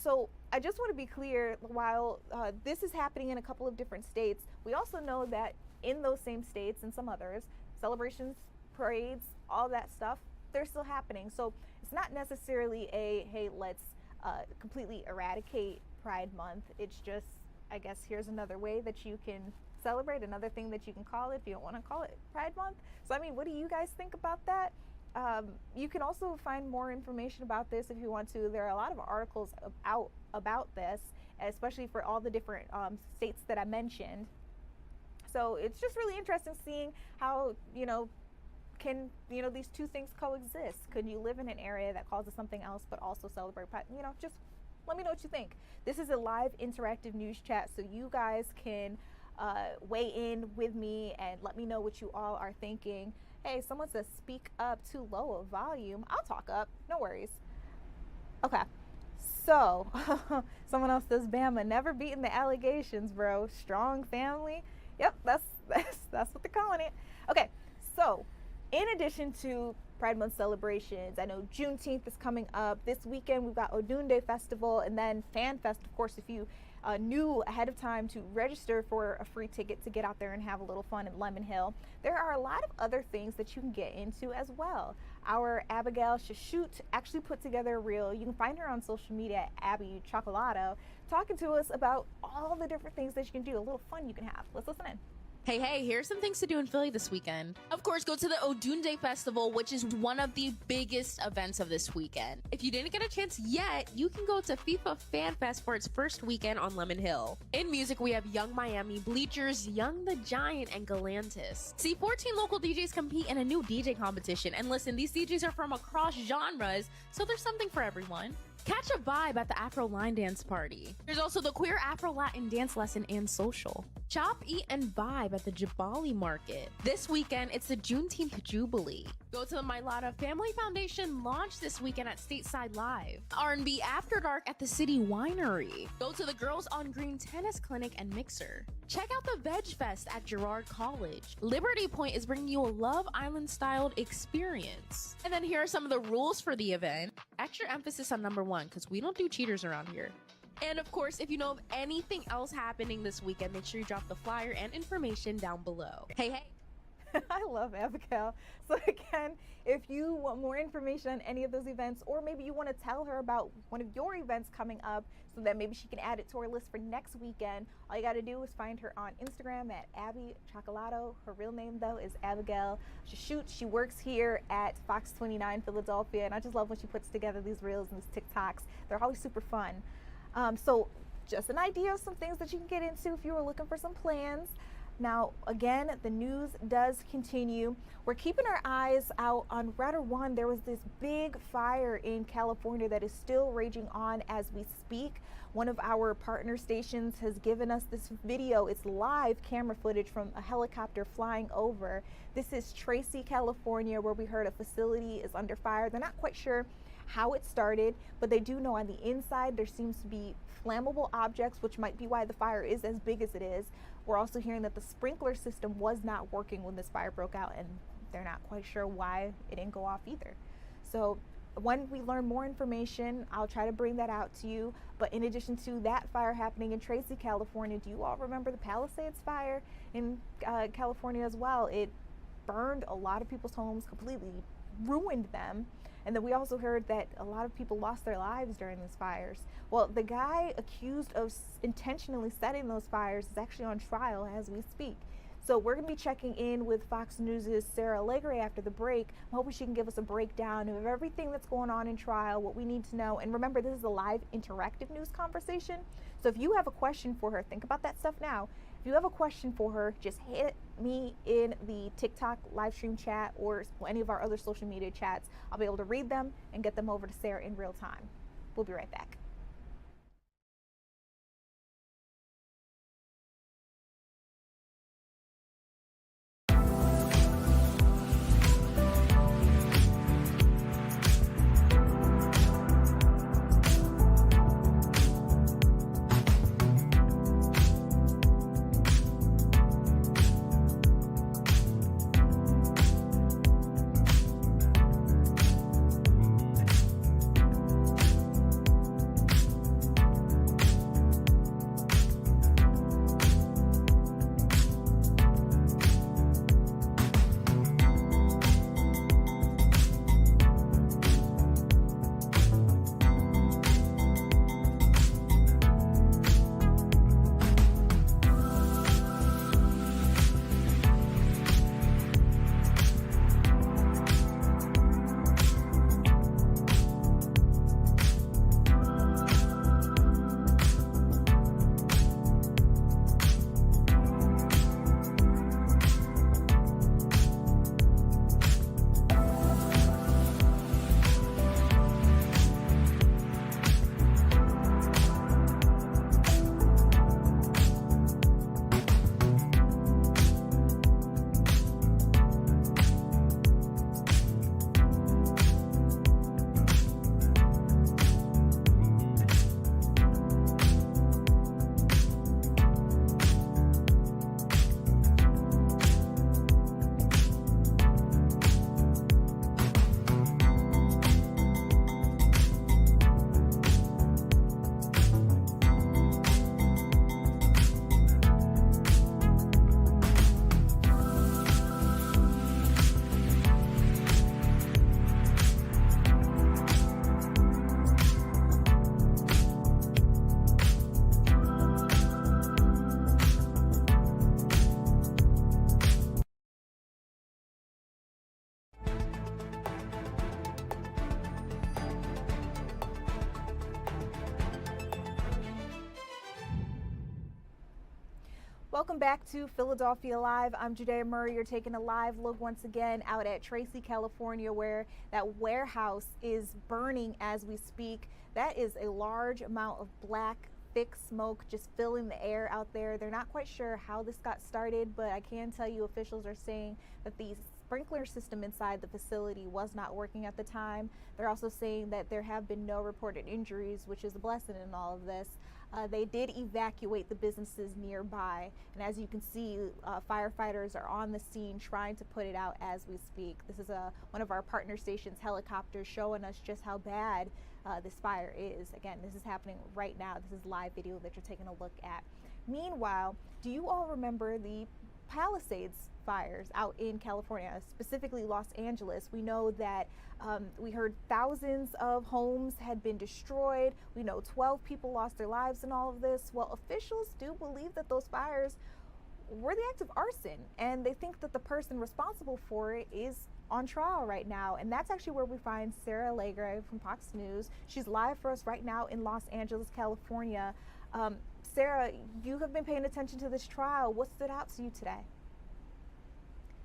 So I just want to be clear, while this is happening in a couple of different states, we also know that in those same states and some others, celebrations, parades, all that stuff, they're still happening. So it's not necessarily a, hey, let's completely eradicate Pride Month. It's just, I guess, here's another way that you can celebrate, another thing that you can call it if you don't want to call it Pride Month. So, I mean, what do you guys think about that? You can also find more information about this if you want to. There are a lot of articles out about this, especially for all the different states that I mentioned. So it's just really interesting seeing how, can these two things coexist? Could you live in an area that calls it something else but also celebrate Pride? Just let me know what you think. This is a live interactive news chat, so you guys can weigh in with me and let me know what you all are thinking. Hey, someone says speak up, too low of volume. I'll talk up, no worries. Okay, so someone else says Bama never beaten the allegations, bro. Strong family. Yep, that's what they're calling it. Okay, so in addition to Pride Month celebrations, I know Juneteenth is coming up. This weekend we've got Odunde Festival and then Fan Fest. Of course, if you knew ahead of time to register for a free ticket to get out there and have a little fun in Lemon Hill, there are a lot of other things that you can get into as well. Our Abigail Shashut actually put together a reel. You can find her on social media at Abby Chocolato, talking to us about all the different things that you can do, a little fun you can have. Let's listen in. Hey, here's some things to do in Philly this weekend. Of course, go to the Odunde Festival, which is one of the biggest events of this weekend. If you didn't get a chance yet, you can go to FIFA Fan Fest for its first weekend on Lemon Hill. In music, we have Young Miami, Bleachers, Young the Giant, and Galantis. See 14 local DJs compete in a new DJ competition. And listen, these DJs are from across genres, so there's something for everyone. Catch a vibe at the Afro Line Dance Party. There's also the Queer Afro Latin Dance Lesson and Social. Shop, eat, and vibe at the Jabali Market. This weekend, it's the Juneteenth Jubilee. Go to the Mylata Family Foundation launch this weekend at Stateside Live. R&B After Dark at the City Winery. Go to the Girls on Green Tennis Clinic and Mixer. Check out the Veg Fest at Girard College. Liberty Point is bringing you a Love Island-styled experience. And then here are some of the rules for the event. Extra emphasis on number 1, because we don't do cheaters around here. And of course, if you know of anything else happening this weekend, make sure you drop the flyer and information down below. Hey. I love Abigail. So again, if you want more information on any of those events, or maybe you want to tell her about one of your events coming up so that maybe she can add it to our list for next weekend, all you got to do is find her on Instagram at Abby Chocolato. Her real name, though, is Abigail Shashut. She works here at Fox 29 Philadelphia, and I just love when she puts together these reels and these TikToks. They're always super fun. So just an idea of some things that you can get into if you were looking for some plans. Now, again, the news does continue. We're keeping our eyes out on Router 1. There was this big fire in California that is still raging on as we speak. One of our partner stations has given us this video. It's live camera footage from a helicopter flying over. This is Tracy, California, where we heard a facility is under fire. They're not quite sure how it started, but they do know on the inside there seems to be flammable objects, which might be why the fire is as big as it is. We're also hearing that the sprinkler system was not working when this fire broke out, and they're not quite sure why it didn't go off either. So When we learn more information, I'll try to bring that out to you. But in addition to that fire happening in Tracy, California, do you all remember the Palisades fire in California as well? It burned a lot of people's homes, completely ruined them. And then we also heard that a lot of people lost their lives during these fires. Well, the guy accused of intentionally setting those fires is actually on trial as we speak. So we're going to be checking in with Fox News' Sarah Allegre after the break. I'm hoping she can give us a breakdown of everything that's going on in trial, what we need to know. And remember, this is a live interactive news conversation. So if you have a question for her, think about that stuff now. If you have a question for her, just hit me in the TikTok live stream chat or any of our other social media chats. I'll be able to read them and get them over to Sarah in real time. We'll be right back. Welcome back to Philadelphia Live. I'm Judea Murray. You're taking a live look once again out at Tracy, California, where that warehouse is burning as we speak. That is a large amount of black, thick smoke just filling the air out there. They're not quite sure how this got started, but I can tell you officials are saying that the sprinkler system inside the facility was not working at the time. They're also saying that there have been no reported injuries, which is a blessing in all of this. They did evacuate the businesses nearby, and as you can see, firefighters are on the scene trying to put it out as we speak. This is one of our partner stations' helicopters showing us just how bad this fire is. Again, this is happening right now. This is live video that you're taking a look at. Meanwhile, do you all remember the Palisades fires out in California, specifically Los Angeles? We know that we heard thousands of homes had been destroyed. We know 12 people lost their lives in all of this. Well, officials do believe that those fires were the act of arson, and they think that the person responsible for it is on trial right now. And that's actually where we find Sarah Allegre from Fox News. She's live for us right now in Los Angeles, California. Sarah, you have been paying attention to this trial. What stood out to you today?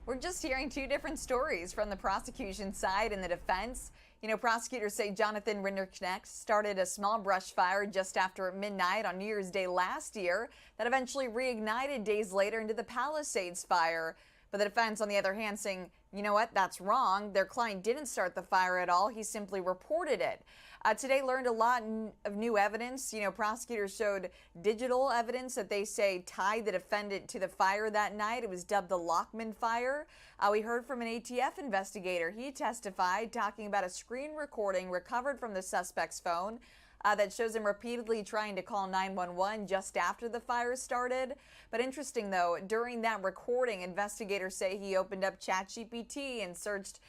We're just hearing two different stories from the prosecution side and the defense. You know, prosecutors say Jonathan Rinderknecht started a small brush fire just after midnight on New Year's Day last year that eventually reignited days later into the Palisades fire. But the defense, on the other hand, saying you know what, that's wrong. Their client didn't start the fire at all. He simply reported it. Today learned a lot of new evidence. You know, prosecutors showed digital evidence that they say tied the defendant to the fire that night. It was dubbed the Lockman fire. We heard from an ATF investigator. He testified talking about a screen recording recovered from the suspect's phone that shows him repeatedly trying to call 911 just after the fire started. But interesting, though, during that recording, investigators say he opened up ChatGPT and searched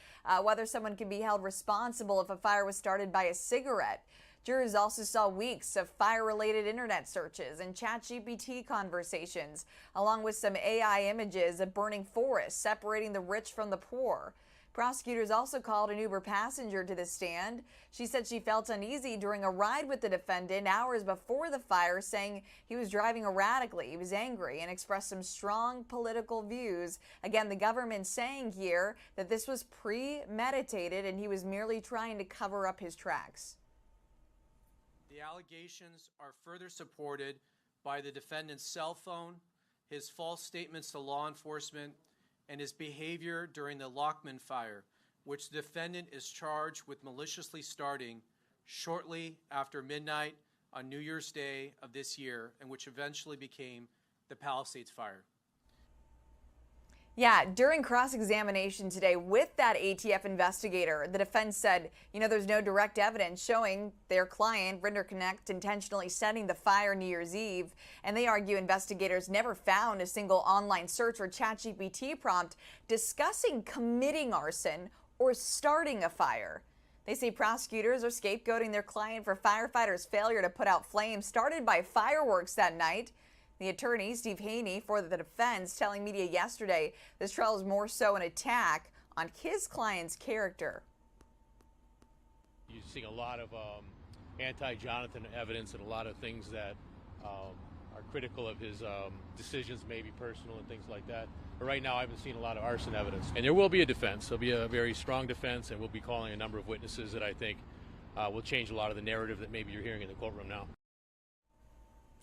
whether someone could be held responsible if a fire was started by a cigarette. Jurors also saw weeks of fire-related internet searches and ChatGPT conversations, along with some AI images of burning forests separating the rich from the poor. Prosecutors also called an Uber passenger to the stand. She said she felt uneasy during a ride with the defendant hours before the fire, saying he was driving erratically, he was angry, and expressed some strong political views. Again, the government saying here that this was premeditated and he was merely trying to cover up his tracks. The allegations are further supported by the defendant's cell phone, his false statements to law enforcement, and his behavior during the Lockman fire, which the defendant is charged with maliciously starting shortly after midnight on New Year's Day of this year, and which eventually became the Palisades fire. Yeah, during cross-examination today with that ATF investigator, the defense said, you know, there's no direct evidence showing their client, RenderConnect, intentionally setting the fire New Year's Eve. And they argue investigators never found a single online search or ChatGPT prompt discussing committing arson or starting a fire. They say prosecutors are scapegoating their client for firefighters' failure to put out flames started by fireworks that night. The attorney, Steve Haney, for the defense, telling media yesterday this trial is more so an attack on his client's character. You're seeing a lot of anti-Jonathan evidence and a lot of things that are critical of his decisions, maybe personal and things like that. But right now I haven't seen a lot of arson evidence. And there will be a defense. There'll be a very strong defense, and we'll be calling a number of witnesses that I think will change a lot of the narrative that maybe you're hearing in the courtroom now.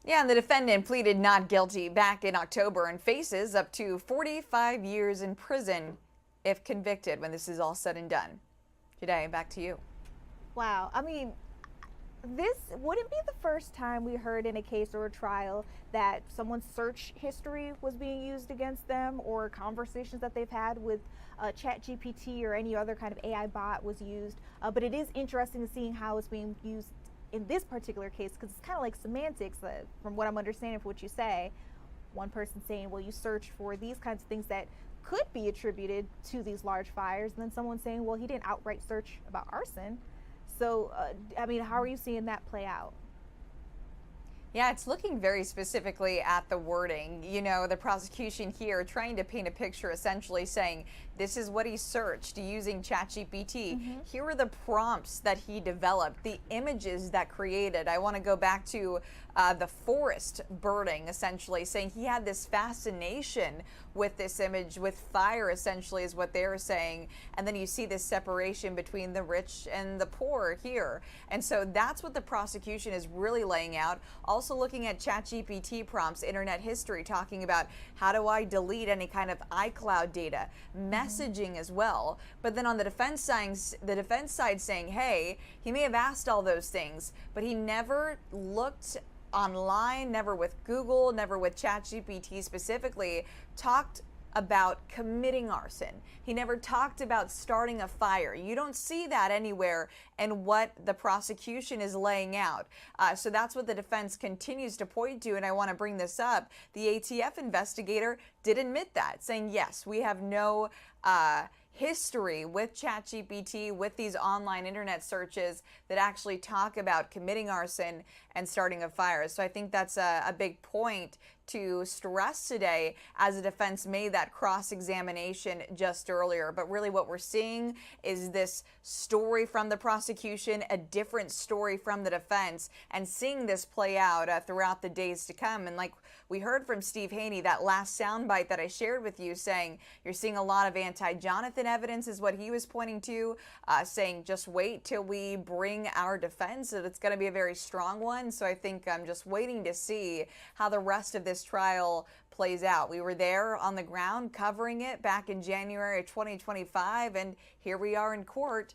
Yeah, and the defendant pleaded not guilty back in October and faces up to 45 years in prison if convicted when this is all said and done. Today, back to you. Wow. I mean, this wouldn't be the first time we heard in a case or a trial that someone's search history was being used against them, or conversations that they've had with ChatGPT or any other kind of AI bot was used. But it is interesting seeing how it's being used in this particular case, because it's kind of like semantics, from what I'm understanding from what you say. One person saying, well, you search for these kinds of things that could be attributed to these large fires, and then someone saying, well, he didn't outright search about arson. So, I mean, how are you seeing that play out? Yeah, it's looking very specifically at the wording. You know, the prosecution here trying to paint a picture, essentially saying this is what he searched using ChatGPT. Here are the prompts that he developed, the images that created. I want to go back to the forest burning, essentially saying he had this fascination with this image, with fire, essentially, is what they're saying. And then you see this separation between the rich and the poor here. And so that's what the prosecution is really laying out. Also looking at ChatGPT prompts, internet history, talking about how do I delete any kind of iCloud data, messaging as well. But then on the defense side saying, hey, he may have asked all those things, but he never looked online, never with Google, never with ChatGPT specifically, talked about committing arson. He never talked about starting a fire. You don't see that anywhere in what the prosecution is laying out. So that's what the defense continues to point to, and I want to bring this up. The ATF investigator did admit that, saying, yes, we have no history with ChatGPT, with these online internet searches that actually talk about committing arson and starting a fire. So I think that's a big point to stress today, as the defense made that cross-examination just earlier. But really what we're seeing is this story from the prosecution, a different story from the defense, and seeing this play out throughout the days to come. And like we heard from Steve Haney, that last soundbite that I shared with you, saying you're seeing a lot of anti-Jonathan evidence is what he was pointing to, saying just wait till we bring our defense, that it's going to be a very strong one. So I think I'm just waiting to see how the rest of this this trial plays out. We were there on the ground covering it back in January of 2025, and here we are in court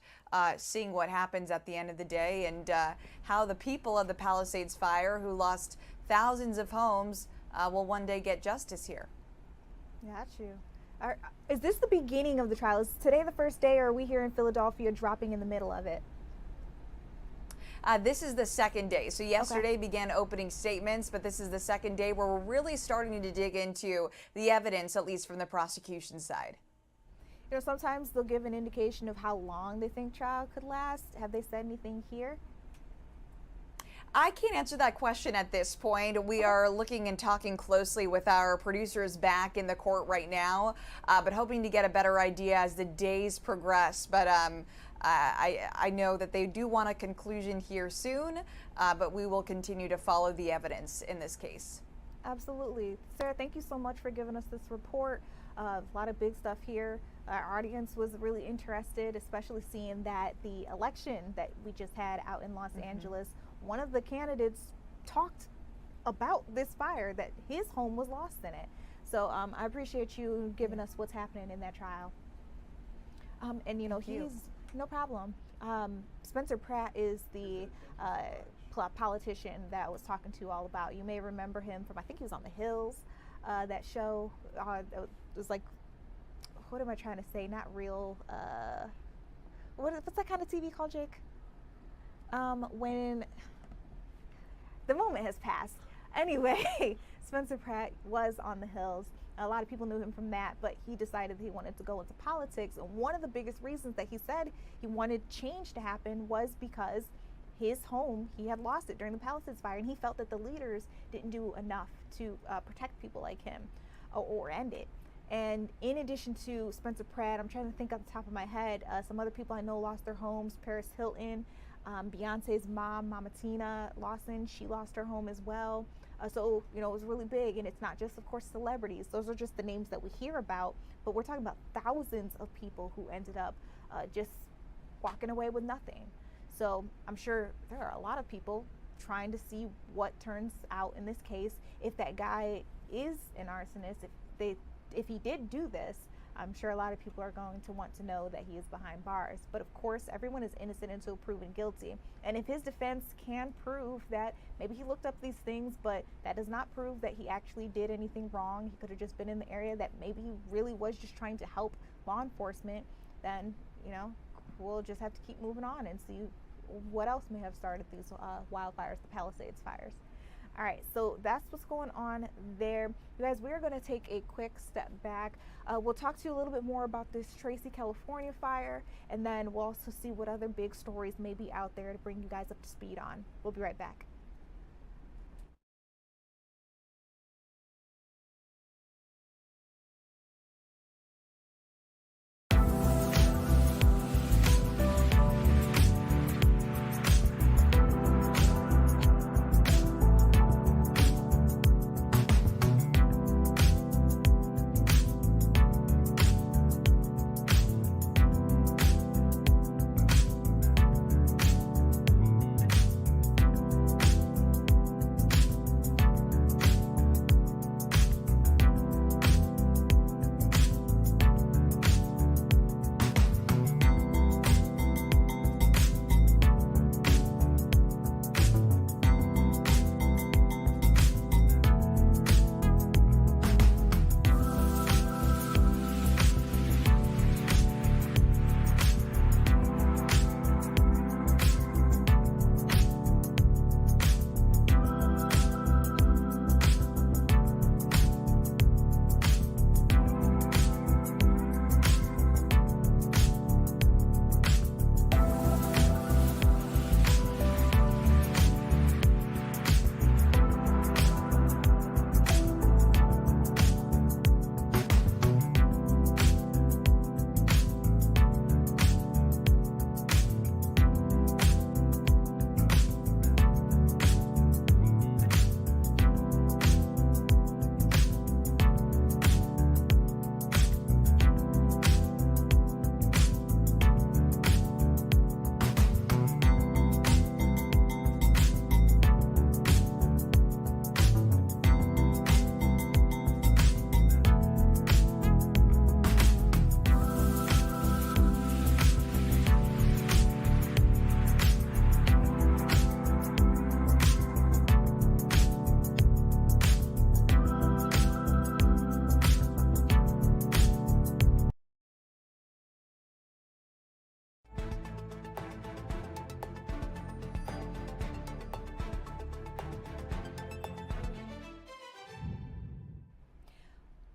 seeing what happens at the end of the day, and how the people of the Palisades fire, who lost thousands of homes, will one day get justice here. Got you. Is this the beginning of the trial? Is today the first day, or are we here in Philadelphia dropping in the middle of it? This is the second day. So yesterday began opening statements, but this is the second day where we're really starting to dig into the evidence, at least from the prosecution side. You know, sometimes they'll give an indication of how long they think trial could last. Have they said anything here? I can't answer that question at this point. We are looking and talking closely with our producers back in the court right now, but hoping to get a better idea as the days progress. But I know that they do want a conclusion here soon, but we will continue to follow the evidence in this case. Absolutely. Sarah, thank you so much for giving us this report. A lot of big stuff here. Our audience was really interested, especially seeing that the election that we just had out in Los Angeles, one of the candidates talked about this fire, that his home was lost in it. So I appreciate you giving us what's happening in that trial. And you know, no problem. Spencer Pratt is the politician that I was talking to all about. You may remember him from, I think he was on The Hills, that show. It was like, what am I trying to say? Not real. What's that kind of TV called, Jake? When the moment has passed. Anyway, Spencer Pratt was on The Hills. A lot of people knew him from that, but he decided he wanted to go into politics. And one of the biggest reasons that he said he wanted change to happen was because his home, he had lost it during the Palisades fire, and he felt that the leaders didn't do enough to protect people like him or end it. And in addition to Spencer Pratt, I'm trying to think off the top of my head, some other people I know lost their homes. Paris Hilton, Beyonce's mom, Mama Tina Lawson, she lost her home as well. So, you know, it was really big, and it's not just, of course, celebrities. Those are just the names that we hear about, but we're talking about thousands of people who ended up just walking away with nothing. So I'm sure there are a lot of people trying to see what turns out in this case. If that guy is an arsonist, if he did do this, I'm sure a lot of people are going to want to know that he is behind bars. But of course, everyone is innocent until proven guilty. And if his defense can prove that maybe he looked up these things, but that does not prove that he actually did anything wrong, he could have just been in the area, that maybe he really was just trying to help law enforcement, then, you know, we'll just have to keep moving on and see what else may have started these wildfires, the Palisades fires. All right, so that's what's going on there. You guys, we're going to take a quick step back. We'll talk to you a little bit more about this Tracy, California fire, and then we'll also see what other big stories may be out there to bring you guys up to speed on. We'll be right back.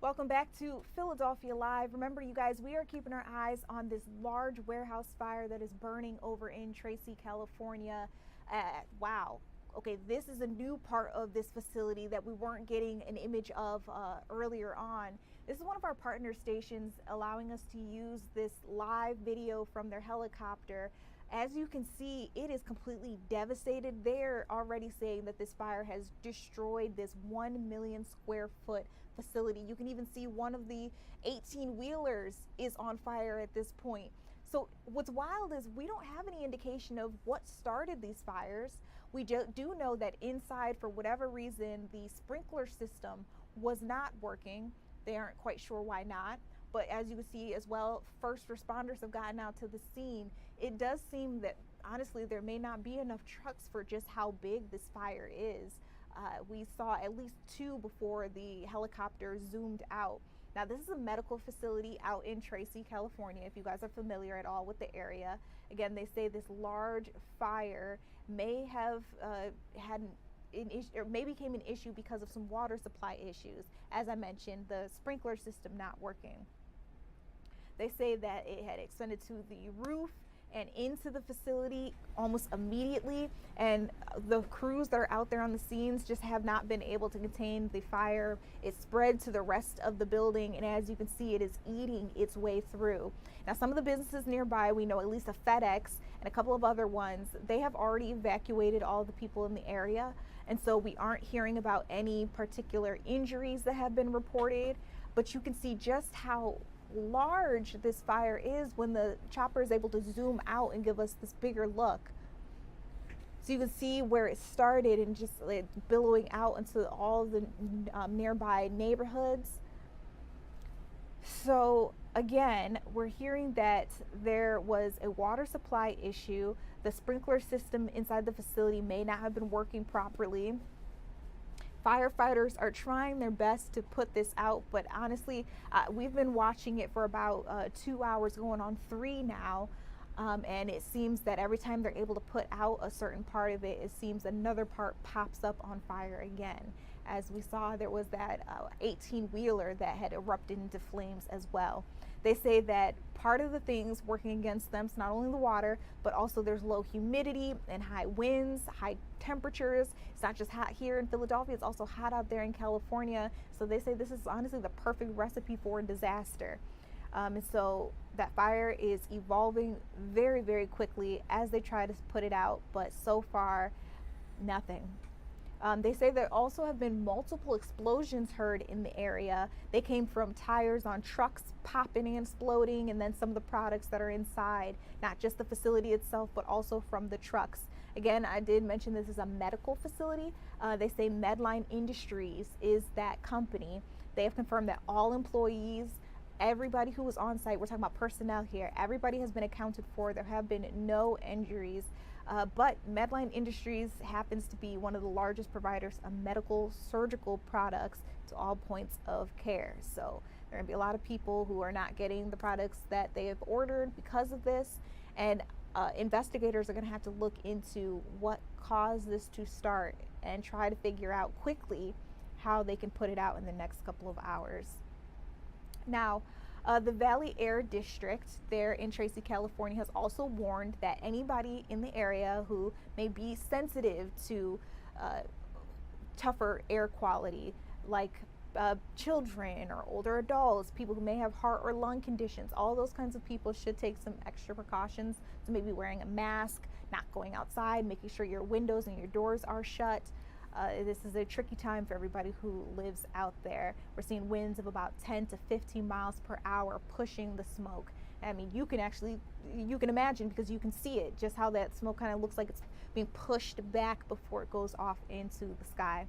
Welcome back to Philadelphia Live. Remember, you guys, we are keeping our eyes on this large warehouse fire that is burning over in Tracy, California. Wow. Okay, this is a new part of this facility that we weren't getting an image of earlier on. This is one of our partner stations allowing us to use this live video from their helicopter. As you can see, it is completely devastated. They're already saying that this fire has destroyed this 1 million square foot facility. You can even see one of the 18-wheelers is on fire at this point. So what's wild is we don't have any indication of what started these fires. We do know that inside, for whatever reason, the sprinkler system was not working. They aren't quite sure why not. But as you can see as well, first responders have gotten out to the scene. It does seem that, honestly, there may not be enough trucks for just how big this fire is. We saw at least 2 before the helicopter zoomed out. Now, this is a medical facility out in Tracy, California, if you guys are familiar at all with the area. Again, they say this large fire may have had an issue, or maybe became an issue because of some water supply issues. As I mentioned, the sprinkler system not working. They say that it had extended to the roof and into the facility almost immediately, and the crews that are out there on the scenes just have not been able to contain the fire. It spread to the rest of the building, and as you can see, it is eating its way through. Now, some of the businesses nearby, we know at least a FedEx and a couple of other ones, they have already evacuated all the people in the area, and so we aren't hearing about any particular injuries that have been reported, but you can see just how large this fire is when the chopper is able to zoom out and give us this bigger look. So you can see where it started and just like billowing out into all the nearby neighborhoods. So again, we're hearing that there was a water supply issue. The sprinkler system inside the facility may not have been working properly. Firefighters are trying their best to put this out, but honestly, we've been watching it for about 2 hours, going on 3 now, and it seems that every time they're able to put out a certain part of it, it seems another part pops up on fire again. As we saw, there was that 18-wheeler that had erupted into flames as well. They say that part of the things working against them is not only the water, but also there's low humidity and high winds, high temperatures. It's not just hot here in Philadelphia, it's also hot out there in California. So they say this is honestly the perfect recipe for a disaster. And so that fire is evolving very, very quickly as they try to put it out, but so far, nothing. They say there also have been multiple explosions heard in the area. They came from tires on trucks popping and exploding, and then some of the products that are inside, not just the facility itself, but also from the trucks. Again, I did mention this is a medical facility. They say Medline Industries is that company. They have confirmed that all employees, everybody who was on site, we're talking about personnel here, everybody has been accounted for. There have been no injuries. But Medline Industries happens to be one of the largest providers of medical surgical products to all points of care. So there are going to be a lot of people who are not getting the products that they have ordered because of this. And investigators are going to have to look into what caused this to start and try to figure out quickly how they can put it out in the next couple of hours. Now, the Valley Air District there in Tracy, California has also warned that anybody in the area who may be sensitive to tougher air quality, like children or older adults, people who may have heart or lung conditions, all those kinds of people should take some extra precautions. So maybe wearing a mask, not going outside, making sure your windows and your doors are shut. This is a tricky time for everybody who lives out there. We're seeing winds of about 10 to 15 miles per hour pushing the smoke. I mean, you can imagine, because you can see it, just how that smoke kind of looks like it's being pushed back before it goes off into the sky.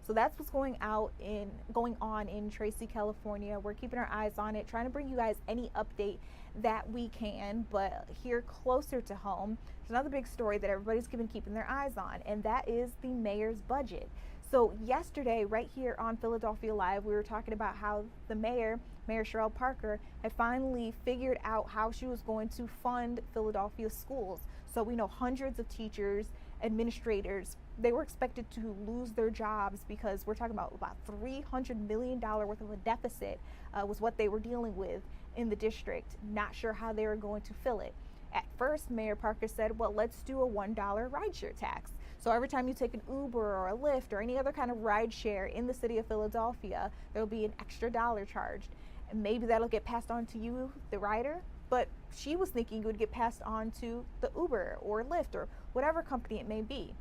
So that's what's going on in Tracy, California. We're keeping our eyes on it, trying to bring you guys any update that we can. But here closer to home, there's another big story that everybody's been keeping their eyes on, and that is the mayor's budget. So yesterday, right here on Philadelphia Live, we were talking about how the Mayor Sherelle Parker, had finally figured out how she was going to fund Philadelphia schools. So we know hundreds of teachers, administrators, they were expected to lose their jobs because we're talking about $300 million worth of a deficit was what they were dealing with in the district. Not sure how they were going to fill it. At first, Mayor Parker said, well, let's do a $1 rideshare tax. So every time you take an Uber or a Lyft or any other kind of rideshare in the city of Philadelphia, there'll be an extra dollar charged. And maybe that'll get passed on to you, the rider. But she was thinking it would get passed on to the Uber or Lyft or whatever company it may be.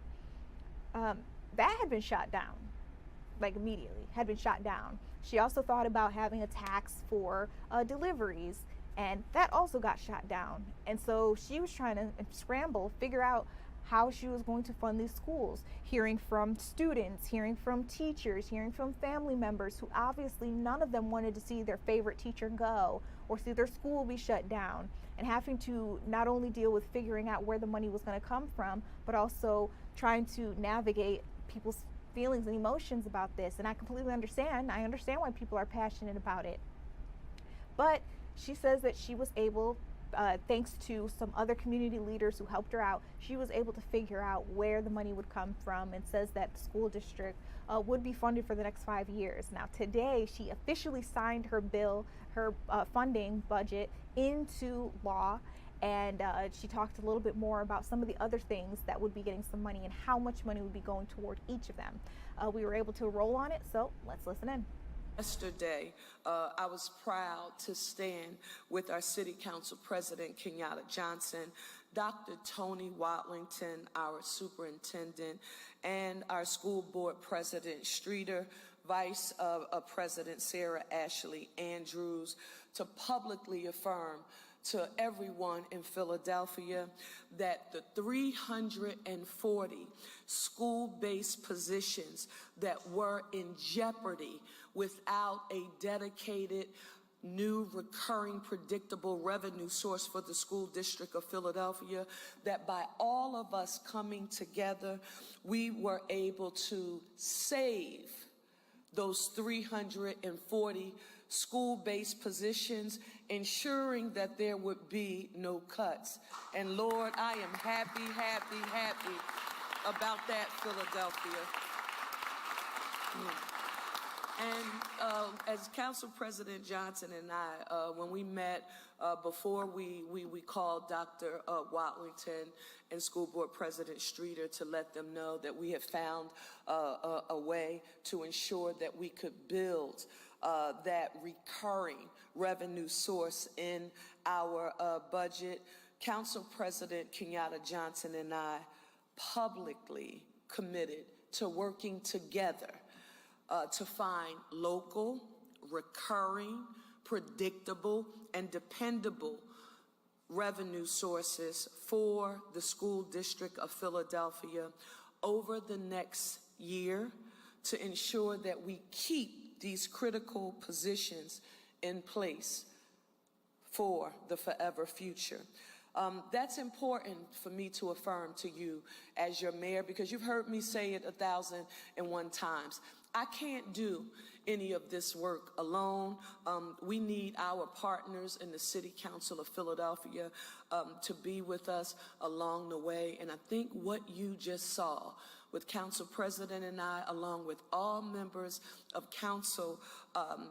That had been shot down, like immediately, had been shot down. She also thought about having a tax for deliveries, and that also got shot down. And so she was trying to scramble, figure out how she was going to fund these schools, hearing from students, hearing from teachers, hearing from family members who obviously none of them wanted to see their favorite teacher go or see their school be shut down, and having to not only deal with figuring out where the money was going to come from, but also trying to navigate people's feelings and emotions about this. And I completely understand. I understand why people are passionate about it. But she says that she was able, thanks to some other community leaders who helped her out, she was able to figure out where the money would come from, and says that the school district would be funded for the next 5 years. Now today, she officially signed her bill, her funding budget into law, and she talked a little bit more about some of the other things that would be getting some money and how much money would be going toward each of them. We were able to roll on it, so let's listen in. Yesterday, I was proud to stand with our City Council President, Kenyatta Johnson, Dr. Tony Watlington, our Superintendent, and our School Board President, Streeter, Vice President Sarah Ashley Andrews, to publicly affirm to everyone in Philadelphia that the 340 school-based positions that were in jeopardy without a dedicated, new, recurring, predictable revenue source for the school district of Philadelphia, that by all of us coming together, we were able to save those 340 school-based positions, ensuring that there would be no cuts. And Lord, I am happy about that, Philadelphia. And as Council President Johnson and I, when we met before we called Dr. Watlington and School Board President Streeter to let them know that we had found a way to ensure that we could build that recurring revenue source in our budget, Council President Kenyatta Johnson and I publicly committed to working together to find local, recurring, predictable, and dependable revenue sources for the school district of Philadelphia over the next year to ensure that we keep these critical positions in place for the forever future. That's important for me to affirm to you as your mayor, because you've heard me say it 1,001 times. I can't do any of this work alone. We need our partners in the City Council of Philadelphia to be with us along the way. And I think what you just saw with Council President and I, along with all members of Council,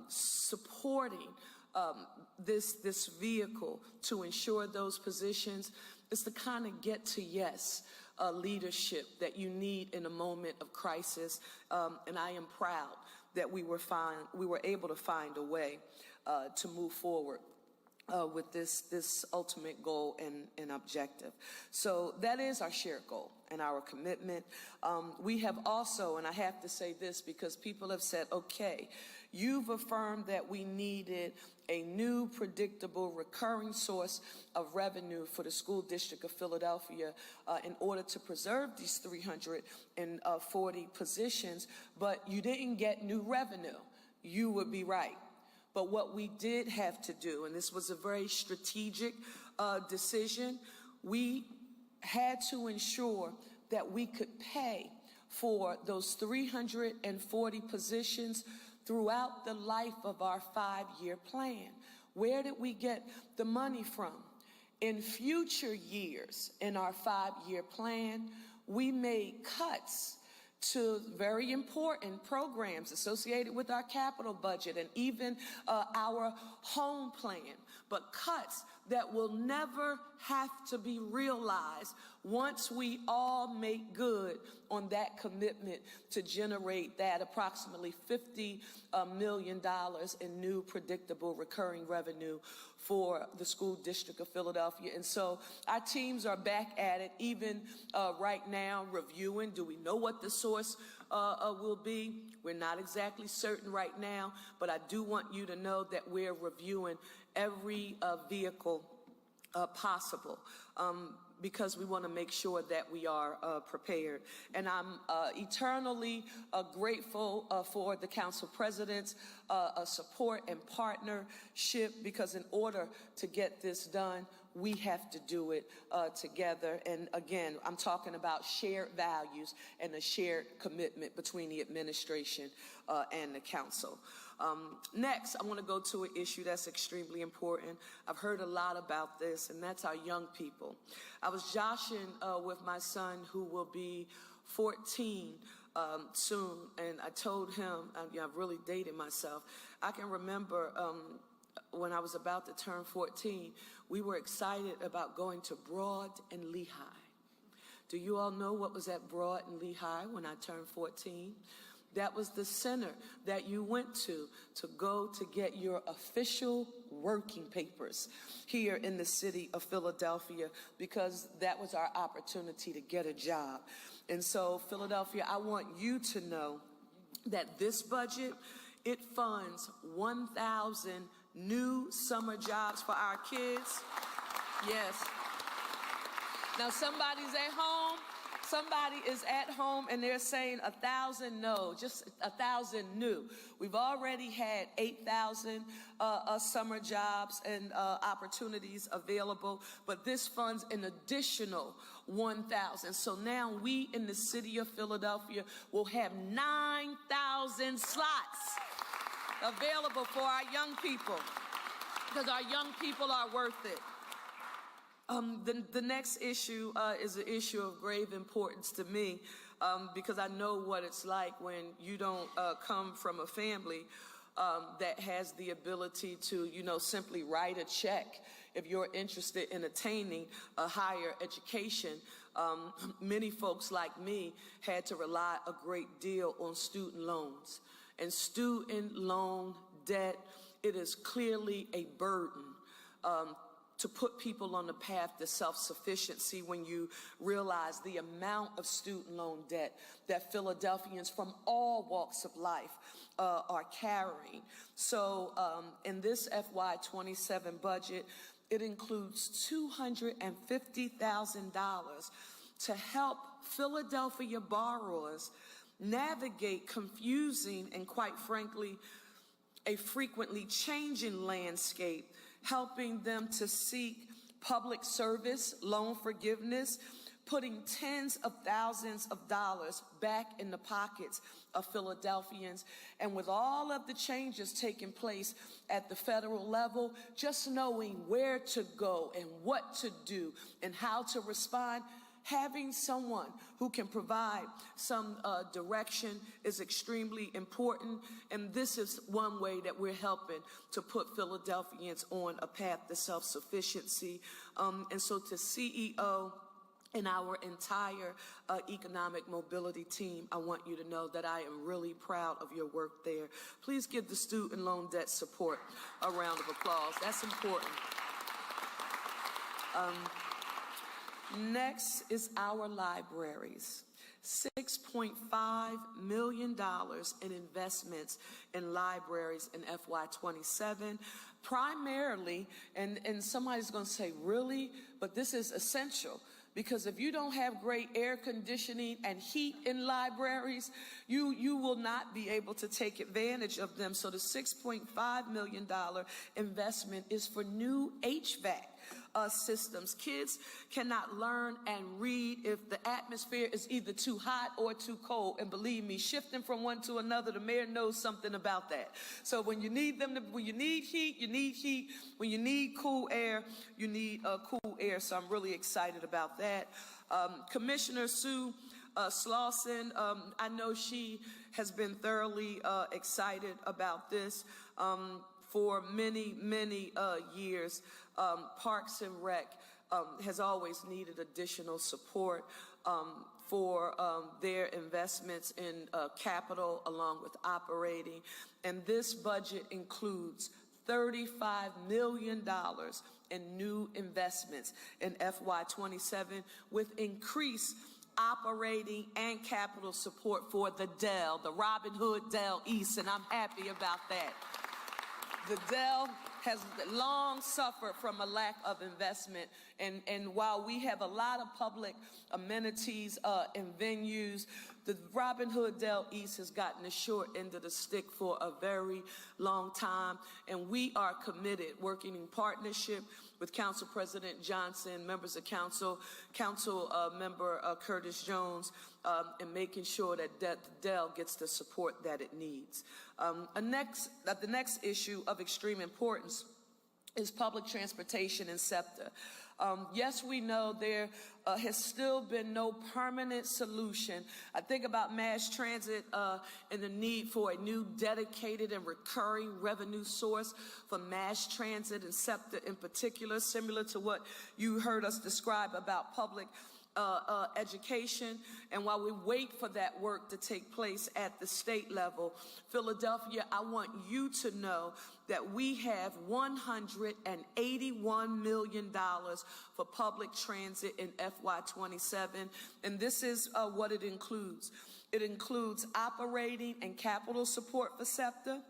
supporting this vehicle to ensure those positions, is the kind of get to yes leadership that you need in a moment of crisis. And I am proud that we were able to find a way to move forward with this ultimate goal and objective. So that is our shared goal and our commitment. We have also, and I have to say this because people have said, okay, you've affirmed that we needed a new, predictable, recurring source of revenue for the school district of Philadelphia in order to preserve these 340 positions, but you didn't get new revenue. You would be right. But what we did have to do, and this was a very strategic decision, we had to ensure that we could pay for those 340 positions throughout the life of our 5-year plan. Where did we get the money from? In future years in our 5-year plan, we made cuts to very important programs associated with our capital budget and even our home plan, but cuts that will never have to be realized once we all make good on that commitment to generate that approximately $50 million in new predictable recurring revenue for the school district of Philadelphia. And so our teams are back at it even right now, reviewing. Do we know what the source will be? We're not exactly certain right now, but I do want you to know that we're reviewing every vehicle possible because we want to make sure that we are prepared. And I'm eternally grateful for the council president's support and partnership, because in order to get this done, we have to do it together. And again, I'm talking about shared values and a shared commitment between the administration and the council. Next, I want to go to an issue that's extremely important. I've heard a lot about this, and that's our young people. I was joshing with my son, who will be 14 soon, and I told him, I've really dated myself. I can remember when I was about to turn 14, we were excited about going to Broad and Lehigh. Do you all know what was at Broad and Lehigh when I turned 14? That was the center that you went to go to get your official working papers here in the city of Philadelphia, because that was our opportunity to get a job. And so, Philadelphia, I want you to know that this budget, it funds 1,000 new summer jobs for our kids. Yes. Now, somebody's at home. Somebody is at home and they're saying 1,000 no, just 1,000 new. We've already had 8,000 summer jobs and opportunities available, but this funds an additional 1,000. So now we in the city of Philadelphia will have 9,000 slots available for our young people, because our young people are worth it. The next issue is an issue of grave importance to me, because I know what it's like when you don't come from a family that has the ability to, simply write a check if you're interested in attaining a higher education. Many folks like me had to rely a great deal on student loans. And student loan debt, it is clearly a burden to put people on the path to self-sufficiency when you realize the amount of student loan debt that Philadelphians from all walks of life are carrying. So in this FY27 budget, it includes $250,000 to help Philadelphia borrowers navigate confusing and, quite frankly, a frequently changing landscape, helping them to seek public service, loan forgiveness, putting tens of thousands of dollars back in the pockets of Philadelphians. And with all of the changes taking place at the federal level, just knowing where to go and what to do and how to respond, having someone who can provide some direction is extremely important, and this is one way that we're helping to put Philadelphians on a path to self-sufficiency. And so to CEO and our entire economic mobility team, I want you to know that I am really proud of your work there. Please give the student loan debt support a round of applause. That's important. Next is our libraries. $6.5 million in investments in libraries in FY27, primarily, and somebody's going to say, really? But this is essential, because if you don't have great air conditioning and heat in libraries, you will not be able to take advantage of them. So the $6.5 million investment is for new HVAC systems. Kids cannot learn and read if the atmosphere is either too hot or too cold. And believe me, shifting from one to another, the mayor knows something about that. So when you need when you need heat, you need heat. When you need cool air, you need cool air. So I'm really excited about that. Commissioner Sue Slauson, I know she has been thoroughly excited about this for many, many years. Parks and Rec has always needed additional support for their investments in capital along with operating. And this budget includes $35 million in new investments in FY27 with increased operating and capital support for the Dell, the Robin Hood Dell East, and I'm happy about that. The Dell has long suffered from a lack of investment, and while we have a lot of public amenities and venues, the Robin Hood Dell East has gotten the short end of the stick for a very long time, and we are committed, working in partnership with Council President Johnson, members of Council Member Curtis Jones, and making sure that the Dell gets the support that it needs. The next issue of extreme importance is public transportation and SEPTA. Yes, we know there has still been no permanent solution. I think about mass transit and the need for a new dedicated and recurring revenue source for mass transit and SEPTA in particular, similar to what you heard us describe about public education. And while we wait for that work to take place at the state level, Philadelphia, I want you to know that we have $181 million for public transit in FY27, and this is what it includes. It includes operating and capital support for SEPTA,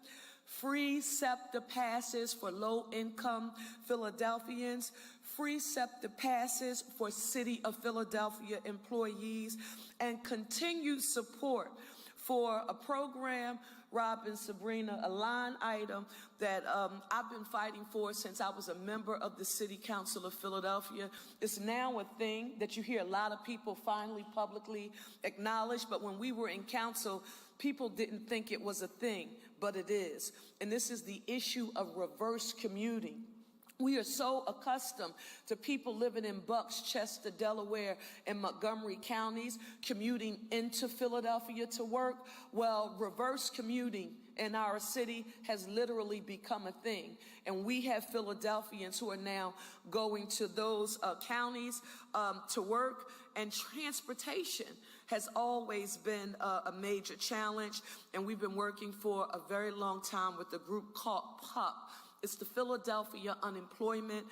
free SEPTA passes for low-income Philadelphians, free SEPTA passes for City of Philadelphia employees, and continued support for a program, Rob and Sabrina, a line item that I've been fighting for since I was a member of the City Council of Philadelphia. It's now a thing that you hear a lot of people finally publicly acknowledge, but when we were in council, people didn't think it was a thing, but it is. And this is the issue of reverse commuting. We are so accustomed to people living in Bucks, Chester, Delaware, and Montgomery counties commuting into Philadelphia to work. Well, reverse commuting in our city has literally become a thing. And we have Philadelphians who are now going to those counties to work. And transportation has always been a major challenge. And we've been working for a very long time with a group called PUP. It's the Philadelphia Unemployment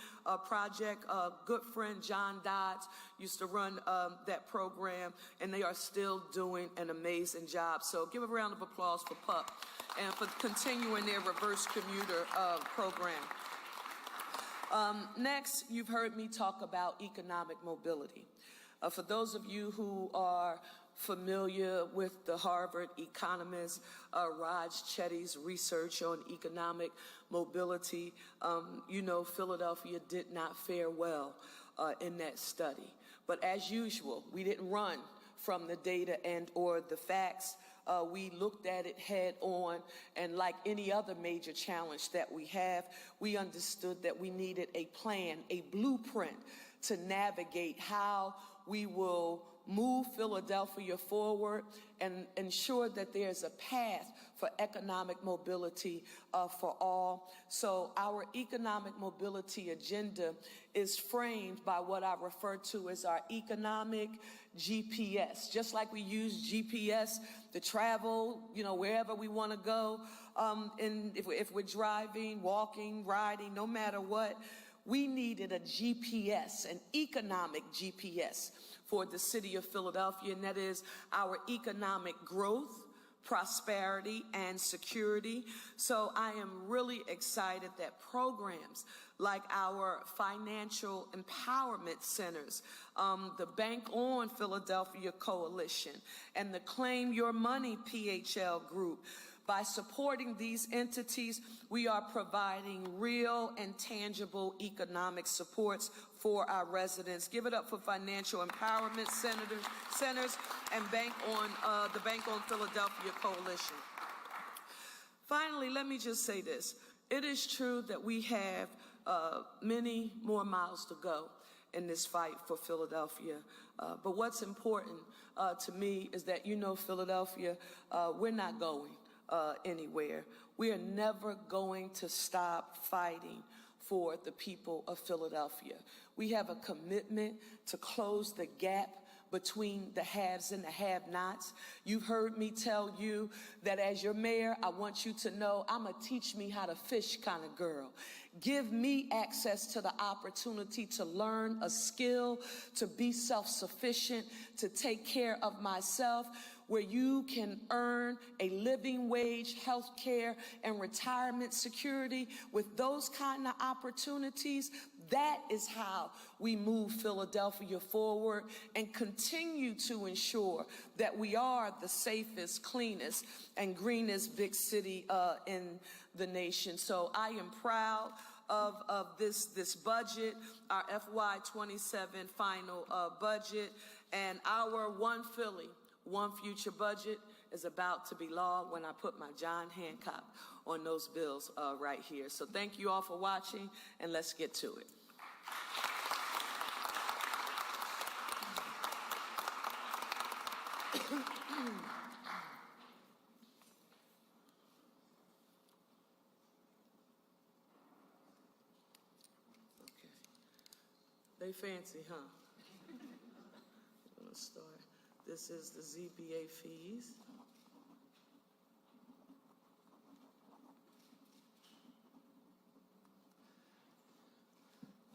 Project. Good friend John Dodds used to run that program, and they are still doing an amazing job. So give a round of applause for PUP and for continuing their reverse commuter program. Next, you've heard me talk about economic mobility. For those of you who are familiar with the Harvard economist Raj Chetty's research on economic mobility, you know Philadelphia did not fare well in that study. But as usual, we didn't run from the data and or the facts. We looked at it head on, and like any other major challenge that we have, we understood that we needed a plan, a blueprint to navigate how we will move Philadelphia forward and ensure that there's a path for economic mobility for all. So our economic mobility agenda is framed by what I refer to as our economic GPS. Just like we use GPS to travel, you know, wherever we want to go, and if we're driving, walking, riding, no matter what, we needed a GPS, an economic GPS for the city of Philadelphia, and that is our economic growth, prosperity, and security. So I am really excited that programs like our financial empowerment centers, the Bank on Philadelphia Coalition, and the Claim Your Money PHL group By supporting these entities, we are providing real and tangible economic supports for our residents. Give it up for Financial Empowerment Centers and the Bank on Philadelphia Coalition. Finally, let me just say this. It is true that we have many more miles to go in this fight for Philadelphia. But what's important to me is that, Philadelphia, we're not going anywhere. We are never going to stop fighting for the people of Philadelphia. We have a commitment to close the gap between the haves and the have-nots. You've heard me tell you that as your mayor, I want you to know I'm a teach me how to fish kind of girl. Give me access to the opportunity to learn a skill, to be self-sufficient, to take care of myself, where you can earn a living wage, health care, and retirement security. With those kind of opportunities, that is how we move Philadelphia forward and continue to ensure that we are the safest, cleanest, and greenest big city in the nation. So I am proud of this budget, our FY27 final budget, and our One Philly, One Future budget is about to be law when I put my John Hancock on those bills right here. So thank you all for watching, and let's get to it. They fancy, huh? I'm gonna start. This is the ZBA fees.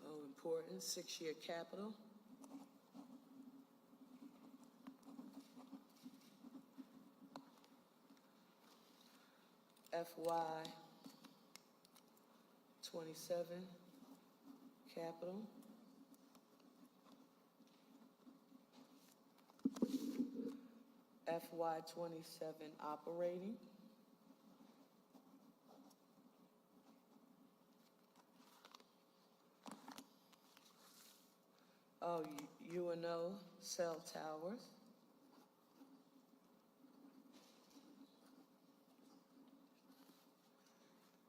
Oh, important, 6-year capital. FY27 capital. FY27 operating. Oh, UNO cell towers.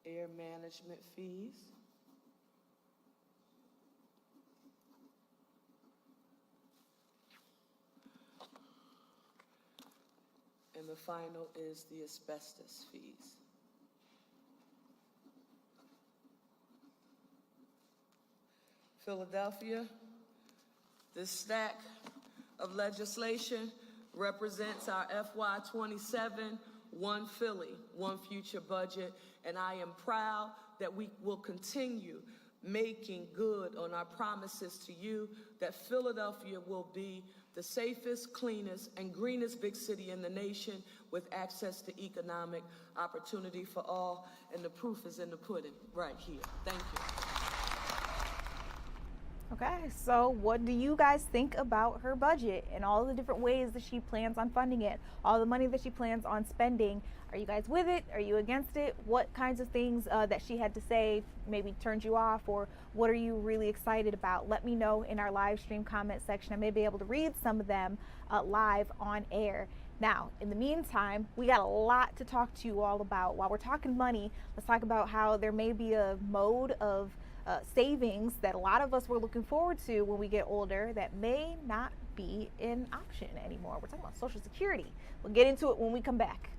Air management fees. And the final is the asbestos fees. Philadelphia, this stack of legislation represents our FY27 One Philly, One Future budget, and I am proud that we will continue making good on our promises to you that Philadelphia will be the safest, cleanest, and greenest big city in the nation with access to economic opportunity for all, and the proof is in the pudding right here. Thank you. Okay, so what do you guys think about her budget and all the different ways that she plans on funding it, all the money that she plans on spending? Are you guys with it? Are you against it? What kinds of things that she had to say maybe turned you off, or what are you really excited about? Let me know in our live stream comment section. I may be able to read some of them live on air. Now, in the meantime, we got a lot to talk to you all about. While we're talking money, let's talk about how there may be a mode of savings that a lot of us were looking forward to when we get older that may not be an option anymore. We're talking about Social Security. We'll get into it when we come back.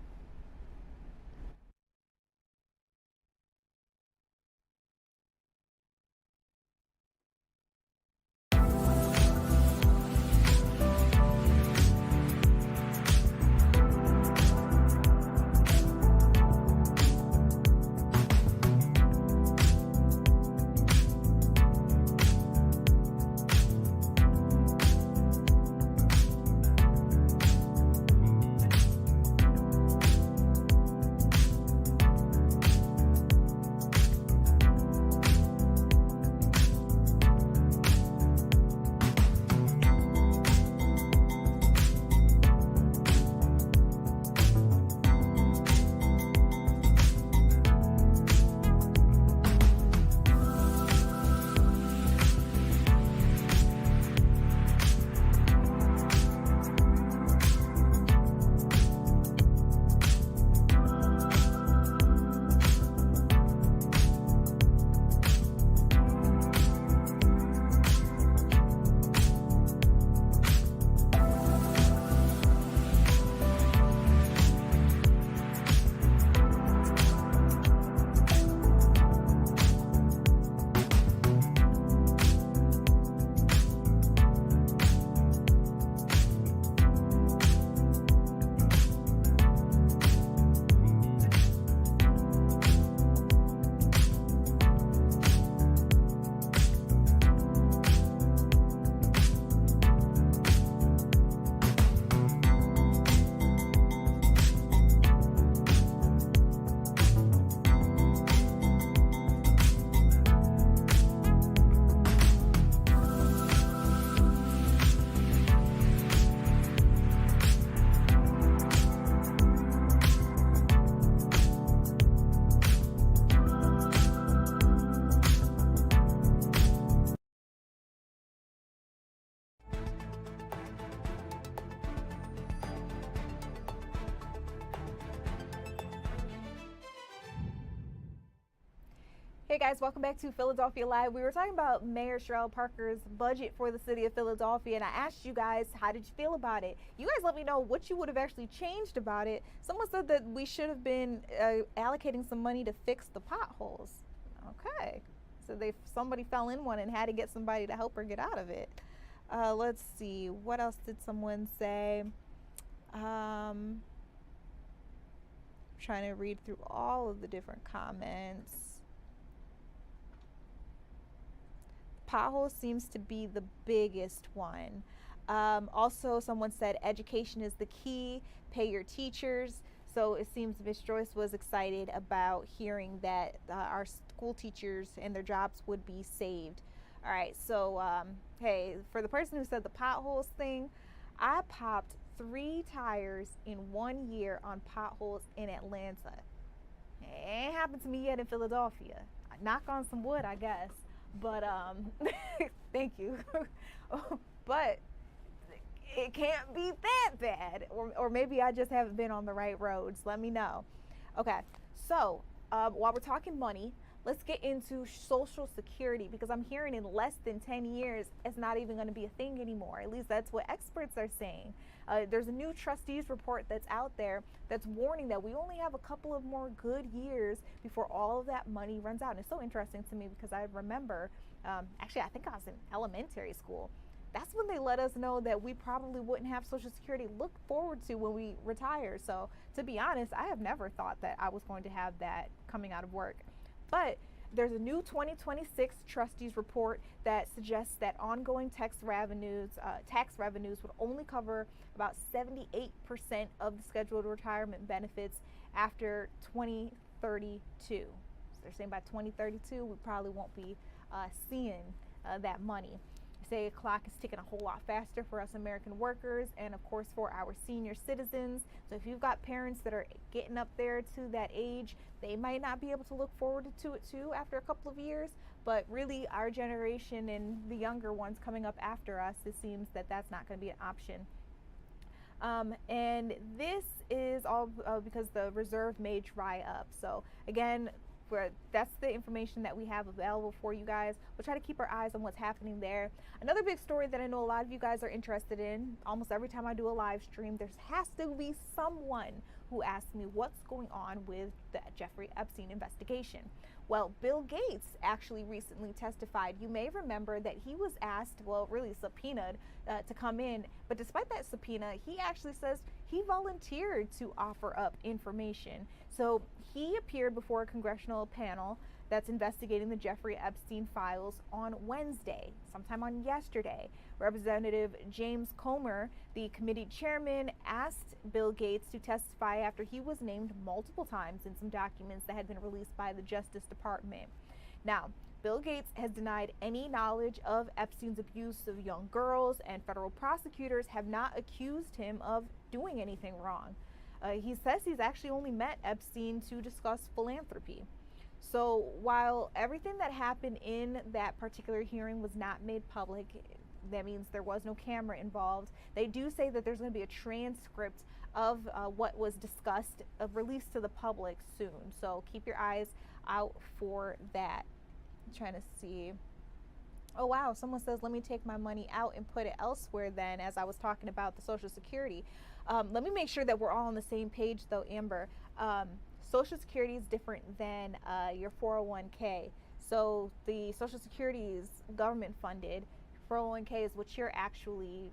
Hey guys, welcome back to Philadelphia Live. We were talking about Mayor Sherrell Parker's budget for the city of Philadelphia, and I asked you guys, how did you feel about it? You guys let me know what you would have actually changed about it. Someone said that we should have been allocating some money to fix the potholes. Okay, so somebody fell in one and had to get somebody to help her get out of it. Let's see, what else did someone say? Trying to read through all of the different comments. Pothole seems to be the biggest one. Also, someone said education is the key. Pay your teachers. So it seems Ms. Joyce was excited about hearing that our school teachers and their jobs would be saved. All right, so hey, for the person who said the potholes thing, I popped 3 tires in 1 year on potholes in Atlanta. It ain't happened to me yet in Philadelphia. Knock on some wood, I guess. But thank you. But it can't be that bad, or maybe I just haven't been on the right roads. Let me know. Okay, so while we're talking money, let's get into Social Security, because I'm hearing in less than 10 years it's not even going to be a thing anymore. At least that's what experts are saying. There's a new trustees report that's out there that's warning that we only have a couple of more good years before all of that money runs out. And it's so interesting to me because I remember, actually I think I was in elementary school. That's when they let us know that we probably wouldn't have Social Security to look forward to when we retire. So to be honest, I have never thought that I was going to have that coming out of work. But there's a new 2026 trustees report that suggests that ongoing tax revenues would only cover about 78% of the scheduled retirement benefits after 2032. So they're saying by 2032 we probably won't be seeing that money. They say the clock is ticking a whole lot faster for us American workers and of course for our senior citizens. So if you've got parents that are getting up there to that age, they might not be able to look forward to it too after a couple of years, but really our generation and the younger ones coming up after us, it seems that that's not going to be an option. And this is all because the reserve may dry up. So again, that's the information that we have available for you guys. We'll try to keep our eyes on what's happening there. Another big story that I know a lot of you guys are interested in, almost every time I do a live stream, there has to be someone who asks me what's going on with the Jeffrey Epstein investigation. Well, Bill Gates actually recently testified. You may remember that he was asked, well, really subpoenaed to come in, but despite that subpoena, he actually says he volunteered to offer up information. So he appeared before a congressional panel that's investigating the Jeffrey Epstein files on Wednesday, sometime on yesterday. Representative James Comer, the committee chairman, asked Bill Gates to testify after he was named multiple times in some documents that had been released by the Justice Department. Now, Bill Gates has denied any knowledge of Epstein's abuse of young girls, and federal prosecutors have not accused him of doing anything wrong. He says he's actually only met Epstein to discuss philanthropy. So while everything that happened in that particular hearing was not made public, that means there was no camera involved, they do say that there's going to be a transcript of what was discussed released to the public soon. So keep your eyes out for that. I'm trying to see. Oh wow, someone says, let me take my money out and put it elsewhere then, as I was talking about the Social Security. Let me make sure that we're all on the same page though, Amber. Social Security is different than your 401k. So the Social Security is government funded. 401k is what you're actually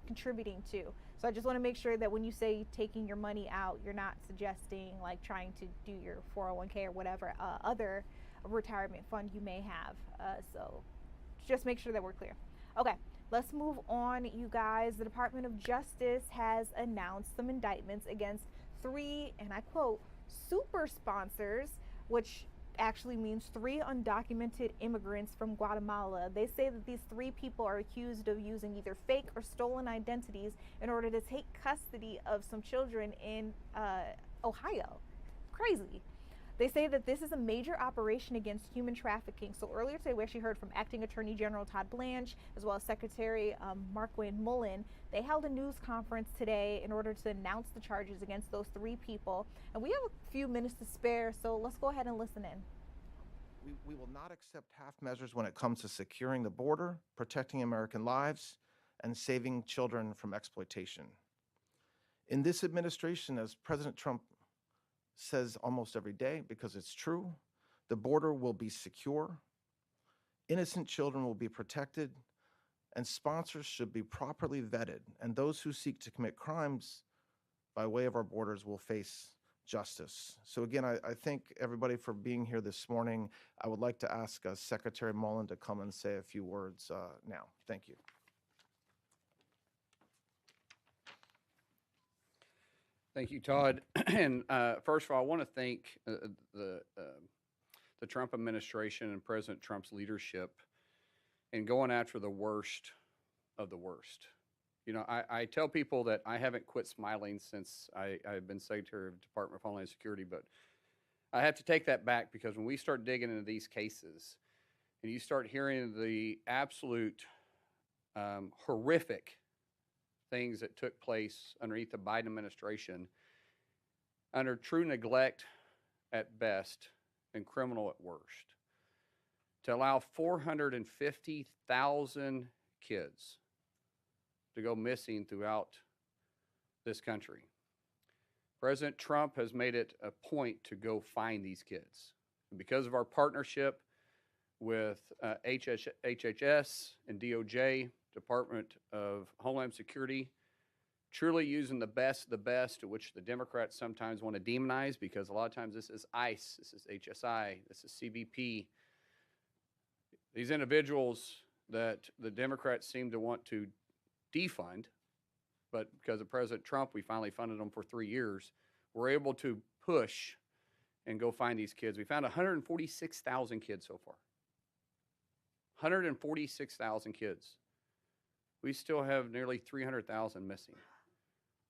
contributing to. So I just want to make sure that when you say taking your money out, you're not suggesting like trying to do your 401k or whatever other retirement fund you may have. So just make sure that we're clear. Okay, let's move on, you guys. The Department of Justice has announced some indictments against 3, and I quote, super sponsors, which actually means 3 undocumented immigrants from Guatemala. They say that these 3 people are accused of using either fake or stolen identities in order to take custody of some children in Ohio. Crazy. They say that this is a major operation against human trafficking. So earlier today, we actually heard from Acting Attorney General Todd Blanche, as well as Secretary Markwayne Mullen. They held a news conference today in order to announce the charges against those 3 people. And we have a few minutes to spare, so let's go ahead and listen in. We will not accept half measures when it comes to securing the border, protecting American lives, and saving children from exploitation. In this administration, as President Trump says almost every day, because it's true, the border will be secure, innocent children will be protected, and sponsors should be properly vetted, and those who seek to commit crimes by way of our borders will face justice. So again, I thank everybody for being here this morning. I would like to ask Secretary Mullen to come and say a few words now. Thank you. Thank you, Todd. And first of all, I want to thank the Trump administration and President Trump's leadership in going after the worst of the worst. You know, I tell people that I haven't quit smiling since I've been Secretary of the Department of Homeland Security, but I have to take that back, because when we start digging into these cases and you start hearing the absolute horrific things that took place underneath the Biden administration, under true neglect at best and criminal at worst, to allow 450,000 kids to go missing throughout this country. President Trump has made it a point to go find these kids. And because of our partnership with HHS and DOJ, Department of Homeland Security, truly using the best of the best, which the Democrats sometimes want to demonize, because a lot of times this is ICE, this is HSI, this is CBP. These individuals that the Democrats seem to want to defund, but because of President Trump, we finally funded them for 3 years. We're able to push and go find these kids. We found 146,000 kids so far. 146,000 kids. We still have nearly 300,000 missing.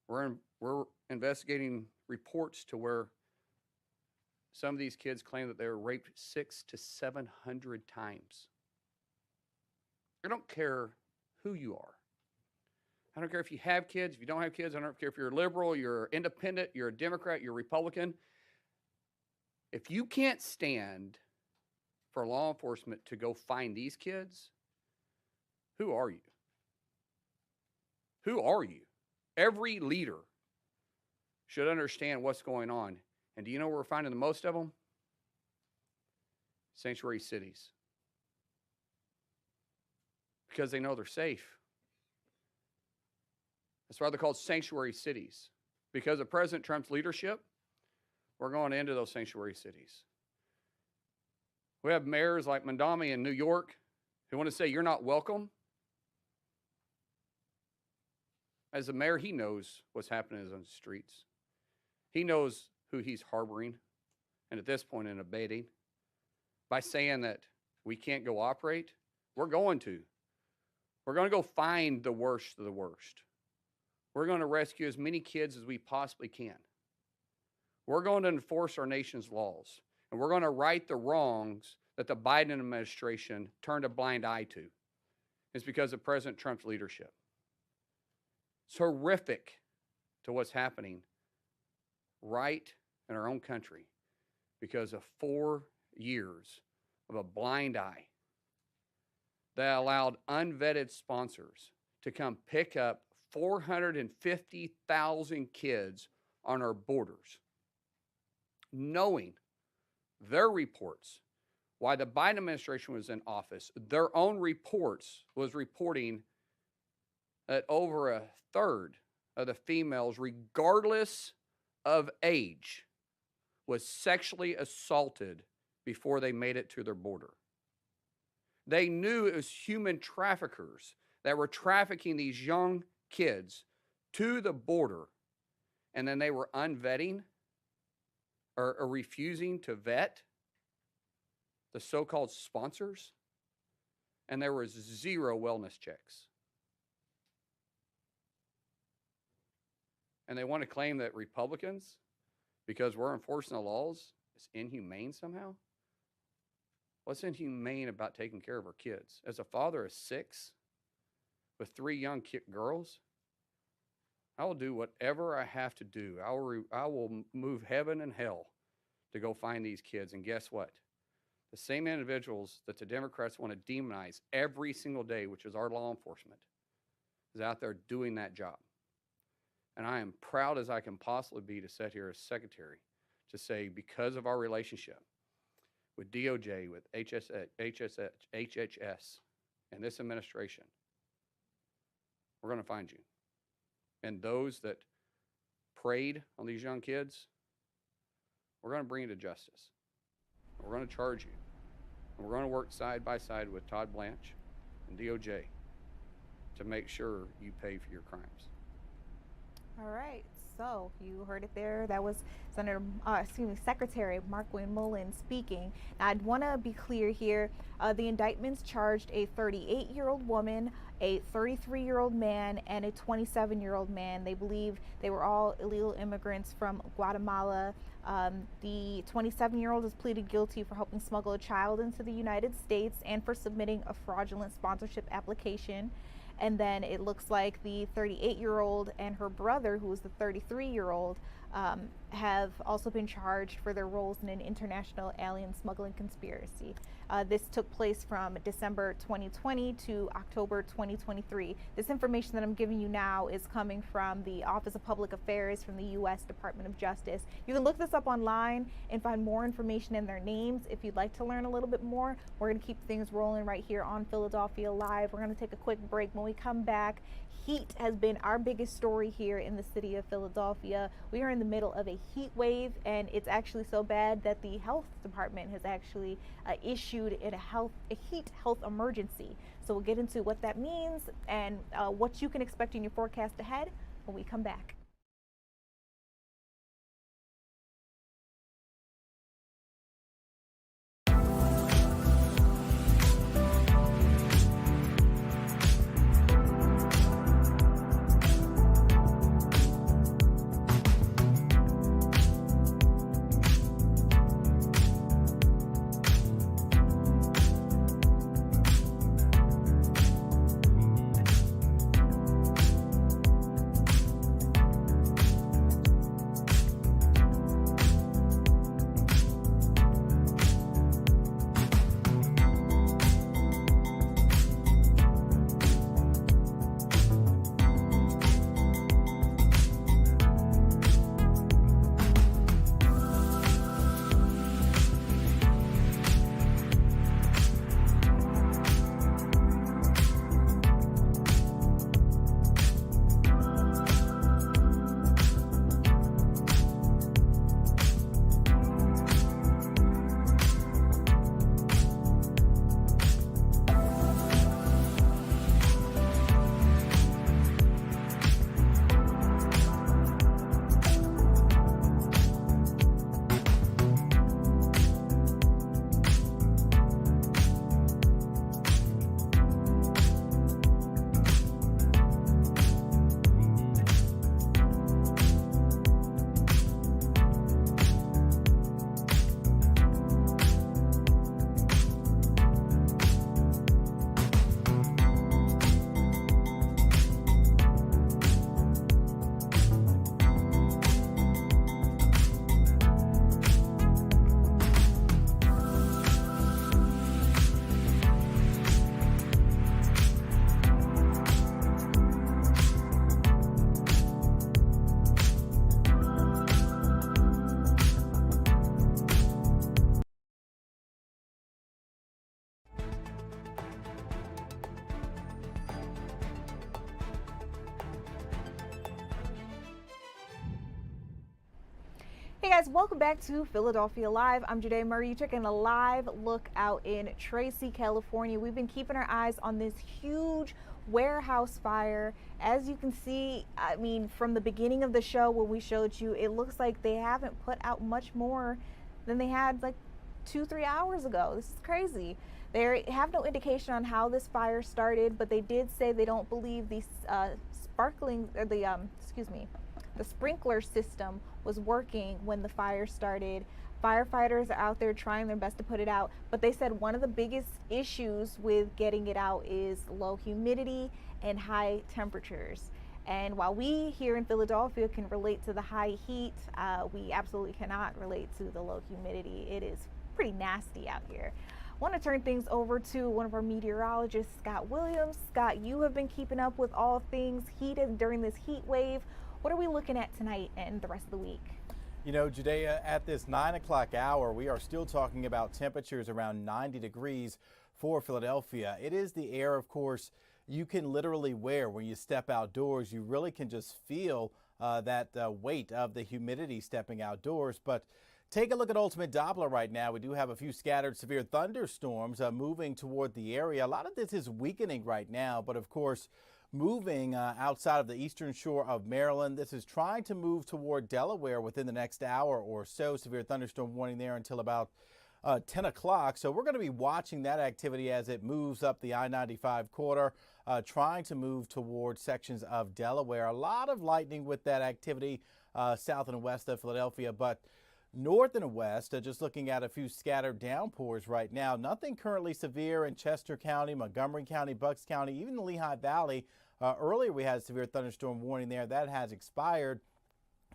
We're investigating reports to where some of these kids claim that they were raped 600 to 700 times. I don't care who you are. I don't care if you have kids, if you don't have kids. I don't care if you're a liberal, you're independent, you're a Democrat, you're a Republican. If you can't stand for law enforcement to go find these kids, who are you? Who are you? Every leader should understand what's going on. And do you know where we're finding the most of them? Sanctuary cities. Because they know they're safe. That's why they're called sanctuary cities. Because of President Trump's leadership, we're going into those sanctuary cities. We have mayors like Mandami in New York who want to say you're not welcome. As a mayor, he knows what's happening on the streets. He knows who he's harboring, and at this point in abating. By saying that we can't go operate, we're going to. We're going to go find the worst of the worst. We're going to rescue as many kids as we possibly can. We're going to enforce our nation's laws, and we're going to right the wrongs that the Biden administration turned a blind eye to. It's because of President Trump's leadership. It's horrific to what's happening right in our own country because of 4 years of a blind eye that allowed unvetted sponsors to come pick up 450,000 kids on our borders, knowing their reports, while the Biden administration was in office, their own reports was reporting that over a third of the females, regardless of age, was sexually assaulted before they made it to their border. They knew it was human traffickers that were trafficking these young kids to the border, and then they were unvetting or refusing to vet the so-called sponsors, and there was zero wellness checks. And they want to claim that Republicans, because we're enforcing the laws, is inhumane somehow? What's inhumane about taking care of our kids? As a father of 6 with 3 young girls, I will do whatever I have to do. I will move heaven and hell to go find these kids. And guess what? the same individuals that the Democrats want to demonize every single day, which is our law enforcement, is out there doing that job. And I am proud as I can possibly be to sit here as secretary to say, because of our relationship with DOJ, with HHS, and this administration, we're going to find you. And those that preyed on these young kids, we're going to bring you to justice. We're going to charge you. And we're going to work side by side with Todd Blanche and DOJ to make sure you pay for your crimes. All right, so you heard it there. That was Secretary Markwayne Mullin speaking. Now, I'd want to be clear here. The indictments charged a 38-year-old woman, a 33-year-old man, and a 27-year-old man. They believe they were all illegal immigrants from Guatemala. The 27-year-old has pleaded guilty for helping smuggle a child into the United States and for submitting a fraudulent sponsorship application. And then it looks like the 38-year-old and her brother, who is the 33-year-old, have also been charged for their roles in an international alien smuggling conspiracy. This took place from December 2020 to October 2023. This information that I'm giving you now is coming from the Office of Public Affairs from the U.S. Department of Justice. You can look this up online and find more information in their names if you'd like to learn a little bit more. We're going to keep things rolling right here on Philadelphia Live. We're going to take a quick break. When we come back, heat has been our biggest story here in the city of Philadelphia. We are in the middle of a heat wave, and it's actually so bad that the health department has actually issued a heat health emergency. So we'll get into what that means and what you can expect in your forecast ahead when we come back. Hey guys, welcome back to Philadelphia Live. I'm Jade Murray. You're taking a live look out in Tracy, California. We've been keeping our eyes on this huge warehouse fire. As you can see, I mean, from the beginning of the show when we showed you, it looks like they haven't put out much more than they had like 2-3 hours ago. This is crazy. They have no indication on how this fire started, but they did say they don't believe the the sprinkler system was working when the fire started. Firefighters are out there trying their best to put it out, but they said one of the biggest issues with getting it out is low humidity and high temperatures. And while we here in Philadelphia can relate to the high heat, we absolutely cannot relate to the low humidity. It is pretty nasty out here. I want to turn things over to one of our meteorologists, Scott Williams. Scott, you have been keeping up with all things heated during this heat wave. What are we looking at tonight and the rest of the week? You know, Judea, at this 9 o'clock hour, we are still talking about temperatures around 90 degrees for Philadelphia. It is the air, of course, you can literally wear when you step outdoors. You really can just feel that weight of the humidity stepping outdoors. But take a look at Ultimate Doppler right now. We do have a few scattered severe thunderstorms moving toward the area. A lot of this is weakening right now, but of course, moving outside of the eastern shore of Maryland. This is trying to move toward Delaware within the next hour or so. Severe thunderstorm warning there until about 10 o'clock. So we're going to be watching that activity as it moves up the I-95 corridor, trying to move towards sections of Delaware. A lot of lightning with that activity south and west of Philadelphia, but north and west, just looking at a few scattered downpours right now. Nothing currently severe in Chester County, Montgomery County, Bucks County, even the Lehigh Valley. Earlier we had a severe thunderstorm warning there. That has expired.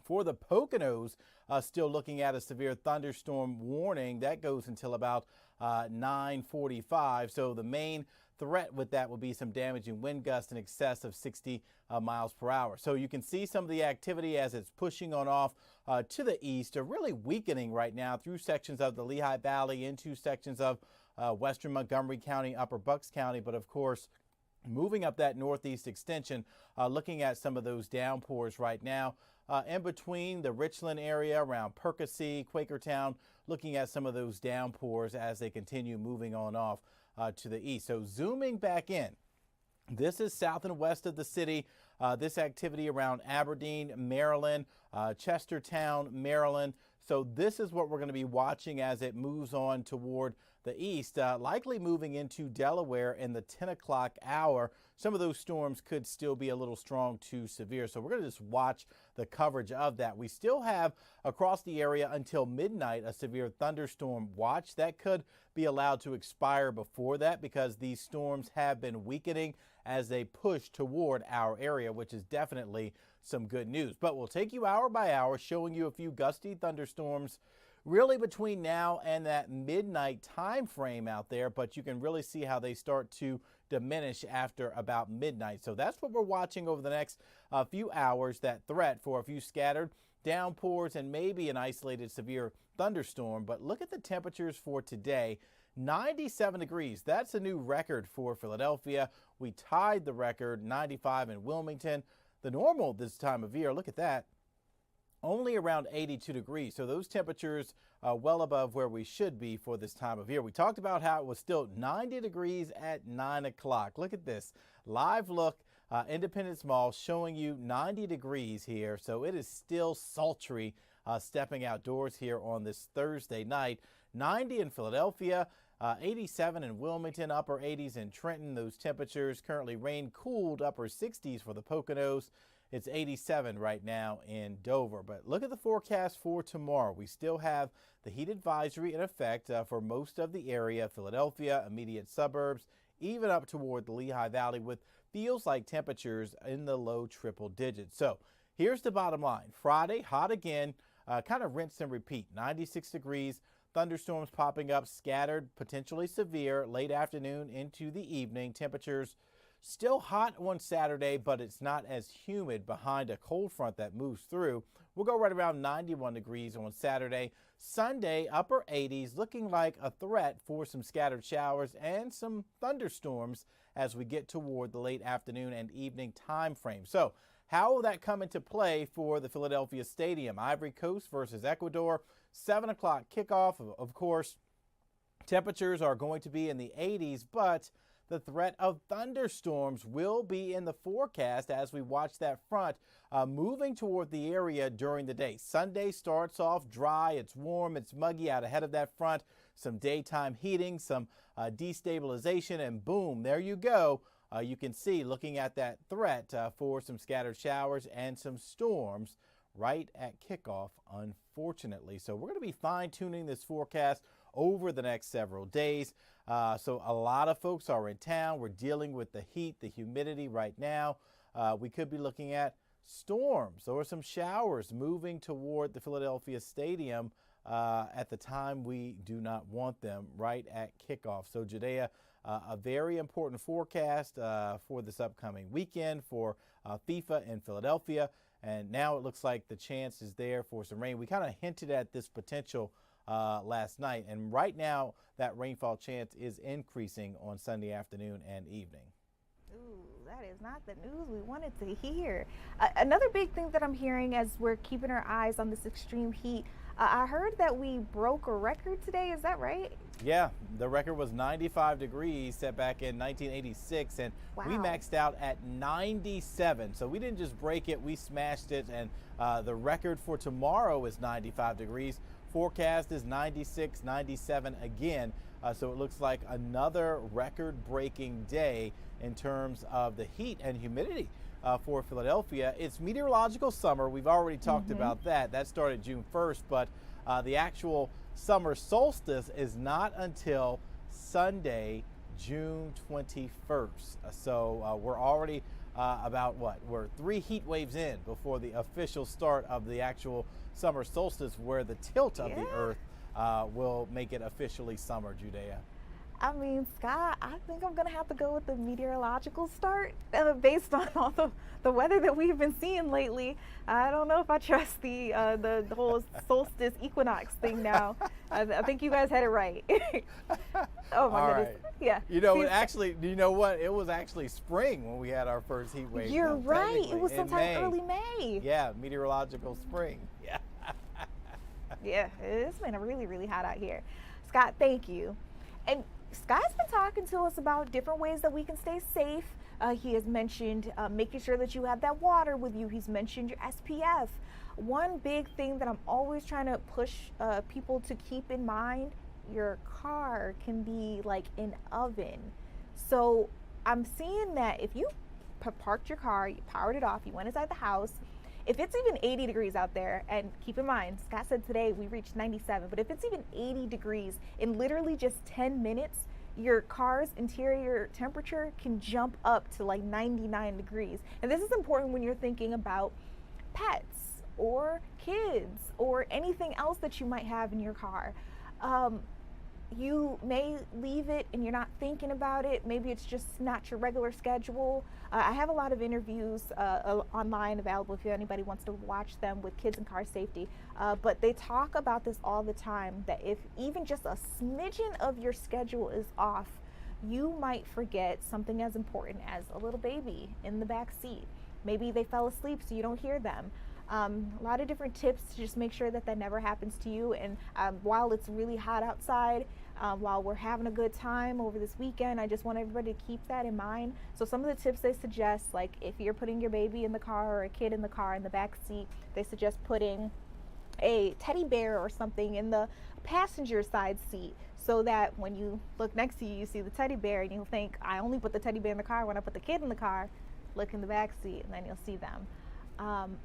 For the Poconos, still looking at a severe thunderstorm warning. That goes until about 9:45. So the main threat with that will be some damaging wind gusts in excess of 60 miles per hour. So you can see some of the activity as it's pushing on off to the east, really weakening right now through sections of the Lehigh Valley into sections of western Montgomery County, upper Bucks County, but of course, moving up that northeast extension, looking at some of those downpours right now. In between the Richland area around Percy, Quakertown, looking at some of those downpours as they continue moving on off to the east. So zooming back in, this is south and west of the city. This activity around Aberdeen, Maryland, Chestertown, Maryland. So this is what we're going to be watching as it moves on toward the east, likely moving into Delaware in the 10 o'clock hour. Some of those storms could still be a little strong to severe. So we're going to just watch the coverage of that. We still have across the area until midnight a severe thunderstorm watch that could be allowed to expire before that because these storms have been weakening as they push toward our area, which is definitely some good news. But we'll take you hour by hour, showing you a few gusty thunderstorms really between now and that midnight time frame out there, but you can really see how they start to diminish after about midnight. So that's what we're watching over the next few hours, that threat for a few scattered downpours and maybe an isolated severe thunderstorm. But look at the temperatures for today. 97 degrees. That's a new record for Philadelphia. We tied the record, 95 in Wilmington. The normal this time of year, look at that, only around 82 degrees. So those temperatures well above where we should be for this time of year. We talked about how it was still 90 degrees at 9 o'clock. Look at this live look, Independence Mall showing you 90 degrees here. So it is still sultry stepping outdoors here on this Thursday night. 90 in Philadelphia, 87 in Wilmington, upper 80s in Trenton. Those temperatures currently rain cooled upper 60s for the Poconos. It's 87 right now in Dover. But look at the forecast for tomorrow. We still have the heat advisory in effect for most of the area, Philadelphia, immediate suburbs, even up toward the Lehigh Valley with feels like temperatures in the low triple digits. So here's the bottom line. Friday, hot again, kind of rinse and repeat. 96 degrees, thunderstorms popping up, scattered, potentially severe, late afternoon into the evening. Temperatures still hot on Saturday, but it's not as humid behind a cold front that moves through. We'll go right around 91 degrees on Saturday. Sunday, upper 80s, looking like a threat for some scattered showers and some thunderstorms as we get toward the late afternoon and evening time frame. So how will that come into play for the Philadelphia Stadium? Ivory Coast versus Ecuador, 7 o'clock kickoff. Of course, temperatures are going to be in the 80s, but the threat of thunderstorms will be in the forecast as we watch that front moving toward the area during the day. Sunday starts off dry, it's warm, it's muggy out ahead of that front. Some daytime heating, some destabilization, and boom, there you go. You can see, looking at that threat for some scattered showers and some storms right at kickoff, unfortunately. So we're going to be fine-tuning this forecast over the next several days. So a lot of folks are in town. We're dealing with the heat, the humidity right now. We could be looking at storms or some showers moving toward the Philadelphia Stadium at the time we do not want them, right at kickoff. So Judea, a very important forecast for this upcoming weekend for FIFA in Philadelphia. And now it looks like the chance is there for some rain. We kind of hinted at this potential last night. And right now that rainfall chance is increasing on Sunday afternoon and evening. Ooh, that is not the news we wanted to hear. Another big thing that I'm hearing as we're keeping our eyes on this extreme heat, I heard that we broke a record today. Is that right? Yeah, the record was 95 degrees set back in 1986, and we maxed out at 97. So we didn't just break it, we smashed it, and the record for tomorrow is 95 degrees. Forecast is 96, 97 again. So it looks like another record-breaking day in terms of the heat and humidity for Philadelphia. It's meteorological summer. We've already talked about that. That started June 1st, but the actual summer solstice is not until Sunday, June 21st. So we're already we're 3 heat waves in before the official start of the actual summer solstice, where the tilt of the earth will make it officially summer, Judea. I mean, Scott, I think I'm going to have to go with the meteorological start based on all the weather that we've been seeing lately. I don't know if I trust the whole solstice equinox thing now. I think you guys had it right. Oh, my goodness. Right. Yeah. You know, actually, you know what? It was actually spring when we had our first heat wave. You're right. It was sometime early May. Yeah, meteorological spring. Yeah. Yeah, it's been really, really hot out here. Scott, thank you. And Scott's been talking to us about different ways that we can stay safe. He has mentioned making sure that you have that water with you. He's mentioned your SPF. One big thing that I'm always trying to push people to keep in mind, your car can be like an oven. So I'm seeing that if you parked your car, you powered it off, you went inside the house, if it's even 80 degrees out there, and keep in mind, Scott said today we reached 97, but if it's even 80 degrees in literally just 10 minutes, your car's interior temperature can jump up to like 99 degrees. And this is important when you're thinking about pets or kids or anything else that you might have in your car. You may leave it and you're not thinking about it. Maybe it's just not your regular schedule. I have a lot of interviews online available if anybody wants to watch them with kids and car safety. But they talk about this all the time, that if even just a smidgen of your schedule is off, you might forget something as important as a little baby in the back seat. Maybe they fell asleep so you don't hear them. A lot of different tips to just make sure that that never happens to you. And while it's really hot outside, while we're having a good time over this weekend, I just want everybody to keep that in mind. So some of the tips they suggest, like if you're putting your baby in the car or a kid in the car in the back seat, they suggest putting a teddy bear or something in the passenger side seat, so that when you look next to you, you see the teddy bear and you'll think, I only put the teddy bear in the car. When I put the kid in the car, look in the back seat and then you'll see them.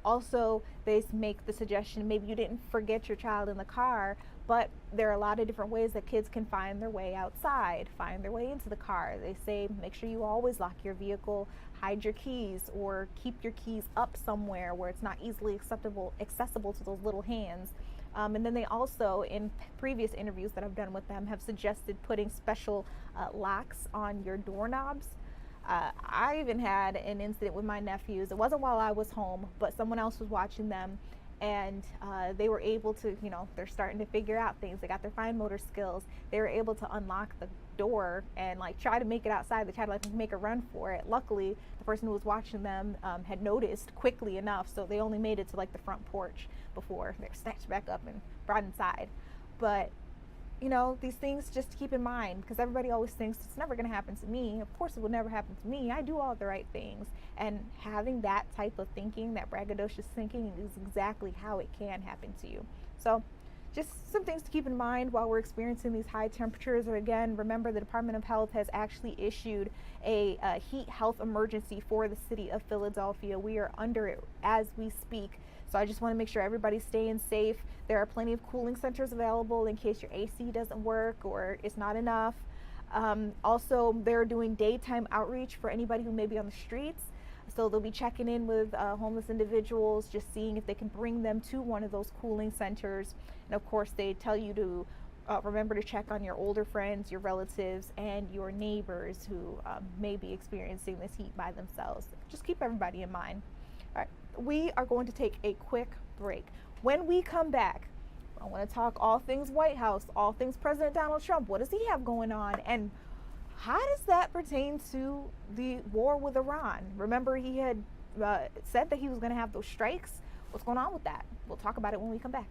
Also, they make the suggestion, maybe you didn't forget your child in the car, but there are a lot of different ways that kids can find their way outside, find their way into the car. They say make sure you always lock your vehicle, hide your keys, or keep your keys up somewhere where it's not easily accessible to those little hands. And then they also, in previous interviews that I've done with them, have suggested putting special locks on your doorknobs. I even had an incident with my nephews. It wasn't while I was home, but someone else was watching them, and they were able to, you know, they're starting to figure out things. They got their fine motor skills. They were able to unlock the door and like try to make it outside. They tried to like make a run for it. Luckily, the person who was watching them had noticed quickly enough, so they only made it to like the front porch before they're snatched back up and brought inside. But you know, these things just to keep in mind, because everybody always thinks it's never going to happen to me. Of course it will never happen to me. I do all the right things. And having that type of thinking, that braggadocious thinking, is exactly how it can happen to you. So just some things to keep in mind while we're experiencing these high temperatures. Or again, remember the Department of Health has actually issued a heat health emergency for the city of Philadelphia. We are under it as we speak. So I just want to make sure everybody's staying safe. There are plenty of cooling centers available in case your AC doesn't work or it's not enough. Also, they're doing daytime outreach for anybody who may be on the streets. So they'll be checking in with homeless individuals, just seeing if they can bring them to one of those cooling centers. And of course, they tell you to remember to check on your older friends, your relatives, and your neighbors who may be experiencing this heat by themselves. Just keep everybody in mind. All right, we are going to take a quick break. When we come back, I want to talk all things White House, all things President Donald Trump. What does he have going on? And how does that pertain to the war with Iran? Remember, he had said that he was going to have those strikes. What's going on with that? We'll talk about it when we come back.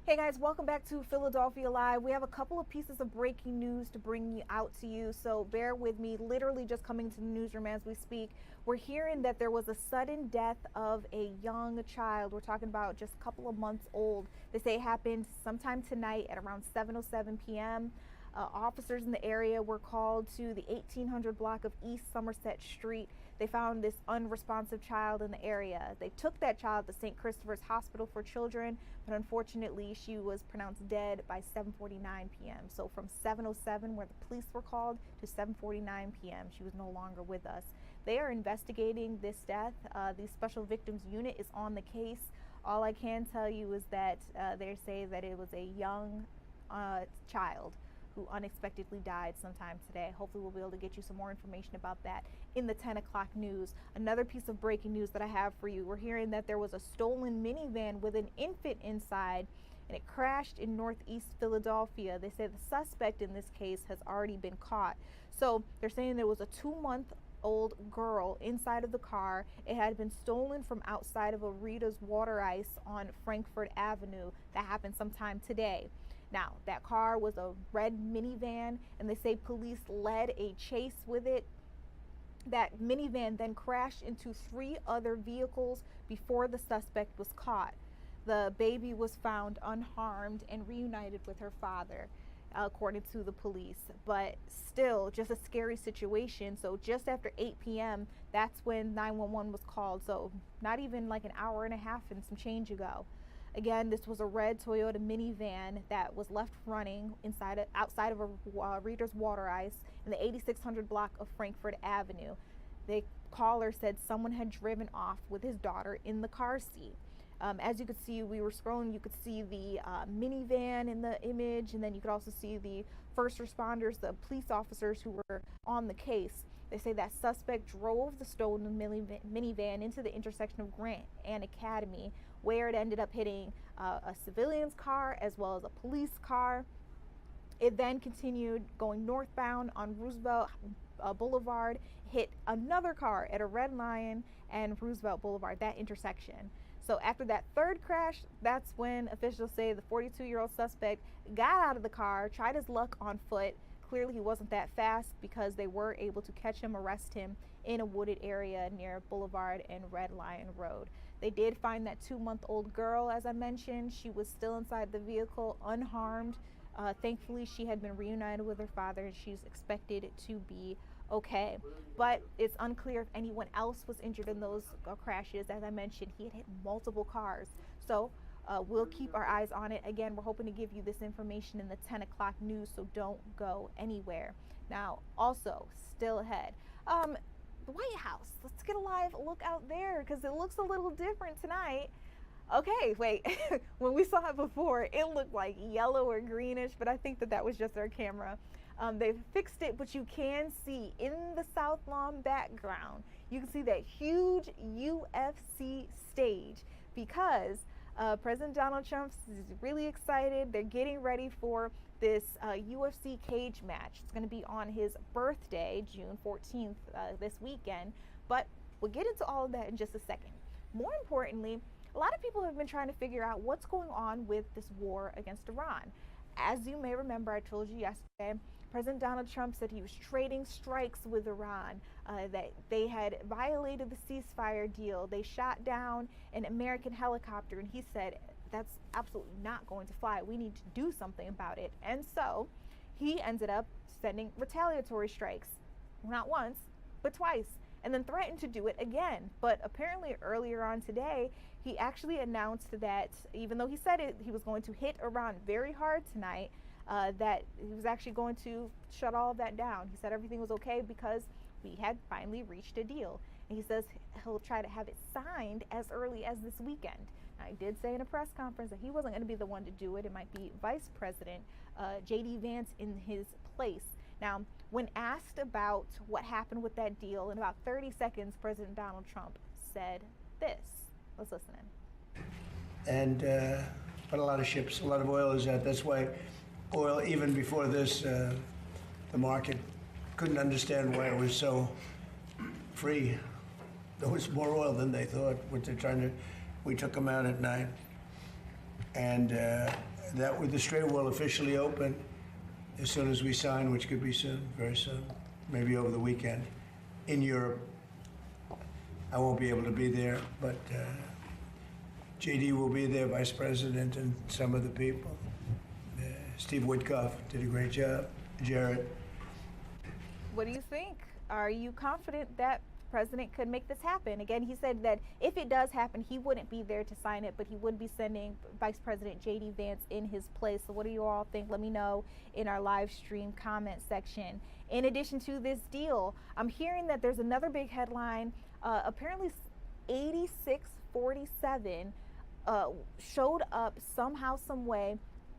Hey guys, welcome back to Philadelphia Live. We have a couple of pieces of breaking news to bring out to you, so bear with me. Literally just coming to the newsroom as we speak. We're hearing that there was a sudden death of a young child. We're talking about just a couple of months old. They say it happened sometime tonight at around 7:07 p.m. Officers in the area were called to the 1800 block of East Somerset Street. They found this unresponsive child in the area. They took that child to St. Christopher's Hospital for Children, but unfortunately she was pronounced dead by 7:49 p.m. So from 7:07, where the police were called, to 7:49 p.m., she was no longer with us. They are investigating this death. The Special Victims Unit is on the case. All I can tell you is that they say that it was a young child who unexpectedly died sometime today. Hopefully we'll be able to get you some more information about that in the 10 o'clock news. Another piece of breaking news that I have for you, we're hearing that there was a stolen minivan with an infant inside and it crashed in northeast Philadelphia. They say the suspect in this case has already been caught. So they're saying there was a 2-month-old girl inside of the car. It had been stolen from outside of a Rita's Water Ice on Frankfurt Avenue. That happened sometime today. Now, that car was a red minivan, and they say police led a chase with it. That minivan then crashed into 3 other vehicles before the suspect was caught. The baby was found unharmed and reunited with her father, according to the police. But still, just a scary situation. So just after 8 p.m., that's when 911 was called. So not even like an hour and a half and some change ago. Again, this was a red Toyota minivan that was left running outside of a Reader's Water Ice in the 8600 block of Frankfurt Avenue. The caller said someone had driven off with his daughter in the car seat. As you could see, we were scrolling, you could see the minivan in the image, and then you could also see the first responders, the police officers who were on the case, they say that suspect drove the stolen minivan into the intersection of Grant and Academy, where it ended up hitting a civilian's car as well as a police car. It then continued going northbound on Roosevelt Boulevard, hit another car at a Red Lion and Roosevelt Boulevard, that intersection. So after that third crash, that's when officials say the 42-year-old suspect got out of the car, tried his luck on foot. Clearly he wasn't that fast because they were able to catch him, arrest him in a wooded area near Boulevard and Red Lion Road. They did find that 2-month-old girl, as I mentioned. She was still inside the vehicle, unharmed. Thankfully, she had been reunited with her father, and she's expected to be okay. But it's unclear if anyone else was injured in those crashes. As I mentioned, he had hit multiple cars. So we'll keep our eyes on it. Again, we're hoping to give you this information in the 10 o'clock news, so don't go anywhere. Now, also, still ahead, the White House. Let's get a live look out there because it looks a little different tonight. Okay, wait, when we saw it before, it looked like yellow or greenish, but I think that was just our camera. They've fixed it, but you can see in the South Lawn background, you can see that huge UFC stage because President Donald Trump is really excited. They're getting ready for this UFC cage match. It's going to be on his birthday, June 14th, this weekend, but we'll get into all of that in just a second. More importantly, a lot of people have been trying to figure out what's going on with this war against Iran. As you may remember, I told you yesterday, President Donald Trump said he was trading strikes with Iran, that they had violated the ceasefire deal. They shot down an American helicopter, and he said, that's absolutely not going to fly. We need to do something about it. And so he ended up sending retaliatory strikes, not once, but twice, and then threatened to do it again. But apparently earlier on today, he actually announced that even though he said he was going to hit Iran very hard tonight, that he was actually going to shut all of that down. He said everything was okay because we had finally reached a deal. And he says he'll try to have it signed as early as this weekend. Now, he did say in a press conference that he wasn't going to be the one to do it. It might be Vice President J.D. Vance in his place. Now, when asked about what happened with that deal, in about 30 seconds, President Donald Trump said this. Let's listen in. And but a lot of ships, a lot of oil is out. That's why oil, even before this, the market couldn't understand why it was so free. There was more oil than they thought. What they're trying to, we took them out at night, and that with the Strait will officially open as soon as we sign, which could be soon, very soon, maybe over the weekend. In Europe, I won't be able to be there, but JD will be there, Vice President, and some of the people. Steve Woodcock did a great job. Jared. What do you think? Are you confident that the president could make this happen? Again, he said that if it does happen, he wouldn't be there to sign it, but he would be sending Vice President J.D. Vance in his place. So what do you all think? Let me know in our live stream comment section. In addition to this deal, I'm hearing that there's another big headline. Apparently 8647 showed up somehow, some way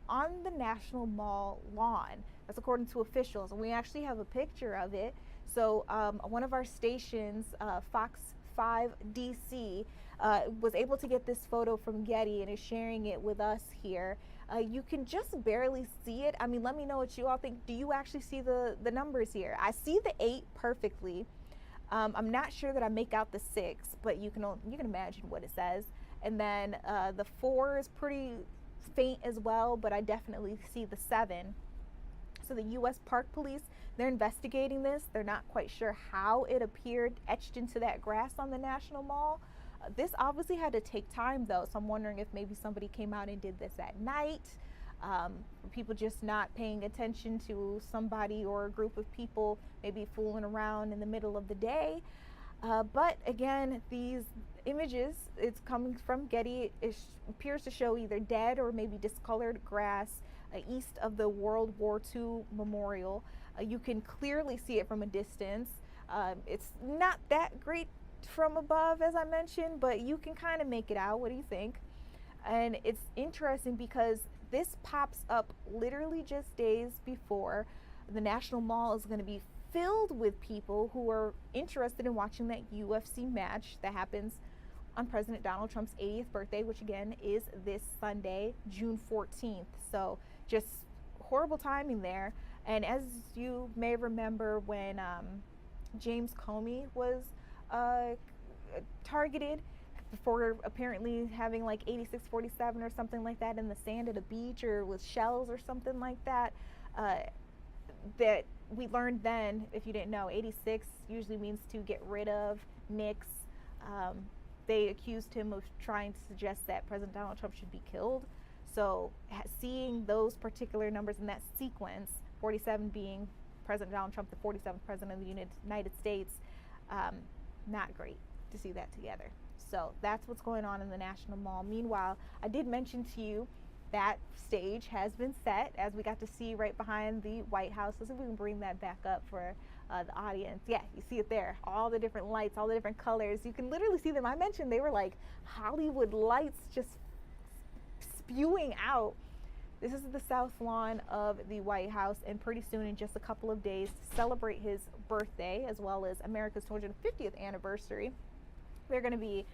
on the National Mall lawn. That's according to officials, and we actually have a picture of it. So one of our stations, Fox 5 DC, was able to get this photo from Getty and is sharing it with us here. You can just barely see it. I mean, let me know what you all think. Do you actually see the numbers here? I see the 8 perfectly. I'm not sure that I make out the 6, but you can imagine what it says. And then the 4 is pretty faint as well, but I definitely see the 7. So the U.S. Park Police, they're investigating this. They're not quite sure how it appeared etched into that grass on the National Mall. This obviously had to take time, though, so I'm wondering if maybe somebody came out and did this at night. People just not paying attention to somebody or a group of people maybe fooling around in the middle of the day. But again, these images, it's coming from Getty. It appears to show either dead or maybe discolored grass east of the World War II memorial. You can clearly see it from a distance. It's not that great from above, as I mentioned, but you can kind of make it out. What do you think? And it's interesting because This pops up literally just days before the National Mall is going to be filled with people who are interested in watching that UFC match that happens on President Donald Trump's 80th birthday, which again is this Sunday, June 14th. So just horrible timing there. And as you may remember, when James Comey was targeted for apparently having like 8647 or something like that in the sand at a beach, or with shells or something like that, that we learned then, if you didn't know, 86 usually means to get rid of, nix. They accused him of trying to suggest that President Donald Trump should be killed. So seeing those particular numbers in that sequence, 47 being President Donald Trump, the 47th President of the United States, not great to see that together. So that's what's going on in the National Mall. Meanwhile, I did mention to you that stage has been set, as we got to see right behind the White House. Let's see if we can bring that back up for the audience. Yeah, you see it there. All the different lights, all the different colors. You can literally see them. I mentioned they were like Hollywood lights just spewing out. This is the south lawn of the White House, and pretty soon, in just a couple of days, to celebrate his birthday as well as America's 250th anniversary, there are going to be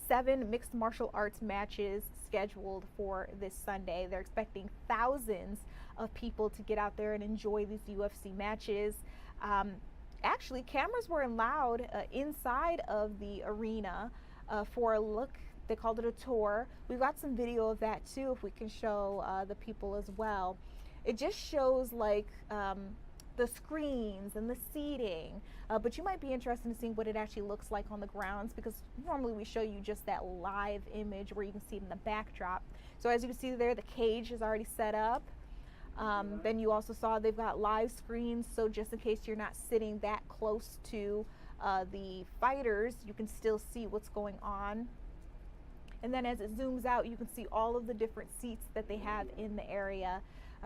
7 mixed martial arts matches scheduled for this Sunday. They're expecting thousands of people to get out there and enjoy these UFC matches. Actually, cameras were allowed inside of the arena for a look. They called it a tour. We've got some video of that too, if we can show the people as well. It just shows like the screens and the seating, but you might be interested in seeing what it actually looks like on the grounds, because normally we show you just that live image where you can see it in the backdrop. So as you can see there, the cage is already set up. Then you also saw they've got live screens, so just in case you're not sitting that close to the fighters, you can still see what's going on. And then as it zooms out, you can see all of the different seats that they have in the area.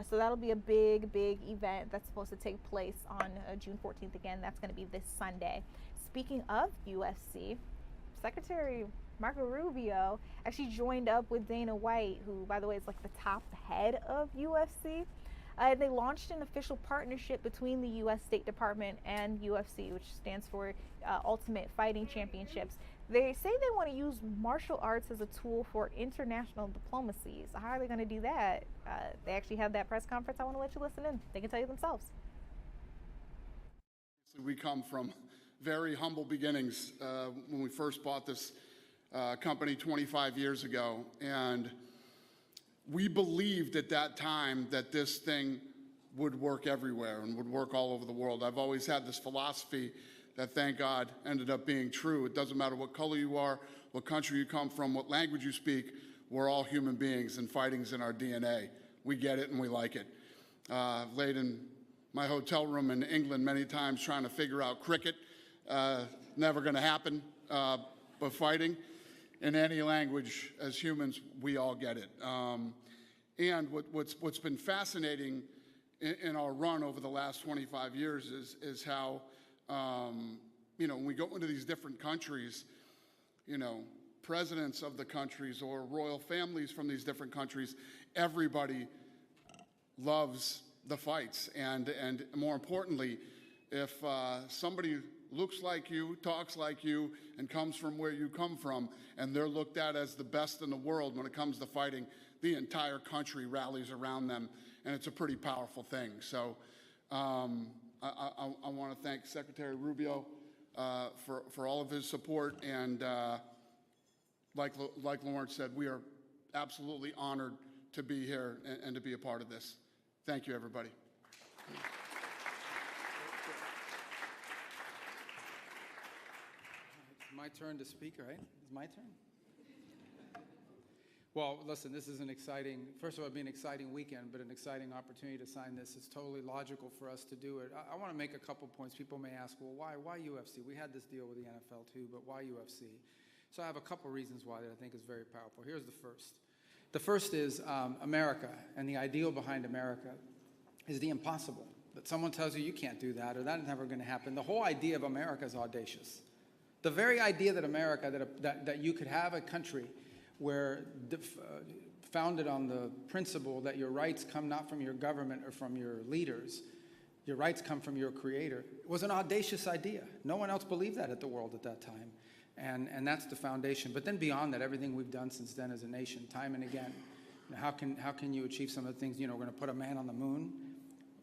So that'll be a big, big event that's supposed to take place on June 14th. Again, that's going to be this Sunday. Speaking of UFC, Secretary Marco Rubio actually joined up with Dana White, who, by the way, is like the top head of UFC. They launched an official partnership between the U.S. State Department and UFC, which stands for Ultimate Fighting Championships. They say they want to use martial arts as a tool for international diplomacy. So how are they going to do that? They actually had that press conference. I want to let you listen in. They can tell you themselves. We come from very humble beginnings when we first bought this company 25 years ago. And we believed at that time that this thing would work everywhere and would work all over the world. I've always had this philosophy that, thank God, ended up being true. It doesn't matter what color you are, what country you come from, what language you speak, we're all human beings, and fighting's in our DNA. We get it and we like it. I've laid in my hotel room in England many times trying to figure out cricket. Never gonna happen, but fighting in any language, as humans, we all get it. And what's been fascinating in our run over the last 25 years is how, you know, when we go into these different countries, you know, presidents of the countries or royal families from these different countries, everybody loves the fights. And more importantly, if somebody looks like you, talks like you, and comes from where you come from, and they're looked at as the best in the world when it comes to fighting, the entire country rallies around them, and it's a pretty powerful thing. So I want to thank Secretary Rubio for all of his support, and like Lawrence said, we are absolutely honored to be here and to be a part of this. Thank you, everybody. It's my turn to speak, right? It's my turn? Well, listen, this is an exciting, first of all, it'll be an exciting weekend, but an exciting opportunity to sign this. It's totally logical for us to do it. I want to make a couple points. People may ask, well, why UFC? We had this deal with the NFL too, but why UFC? So I have a couple reasons why that I think is very powerful. Here's the first. The first is America, and the ideal behind America is the impossible. That someone tells you you can't do that, or that's never going to happen. The whole idea of America is audacious. The very idea that America, that you could have a country where founded on the principle that your rights come not from your government or from your leaders. Your rights come from your creator. It was an audacious idea. No one else believed that at the world at that time. And that's the foundation. But then beyond that, everything we've done since then as a nation, time and again. How can you achieve some of the things? We're going to put a man on the moon.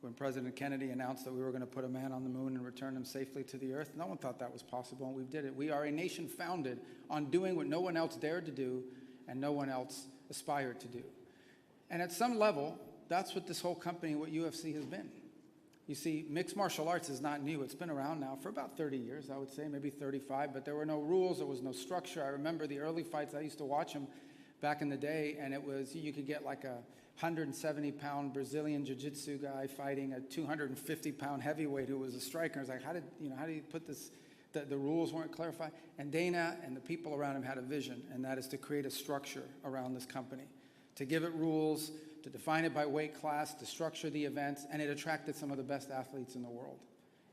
When President Kennedy announced that we were going to put a man on the moon and return him safely to the earth, no one thought that was possible, and we did it. We are a nation founded on doing what no one else dared to do and no one else aspired to do. And at some level, that's what this whole company, what UFC has been. You see, mixed martial arts is not new. It's been around now for about 30 years, I would say, maybe 35, but there were no rules, there was no structure. I remember the early fights, I used to watch them back in the day, and it was, you could get like a 170-pound Brazilian jiu-jitsu guy fighting a 250-pound heavyweight who was a striker. I was like, how do you put this? The rules weren't clarified. And Dana and the people around him had a vision, and that is to create a structure around this company, to give it rules, to define it by weight class, to structure the events, and it attracted some of the best athletes in the world.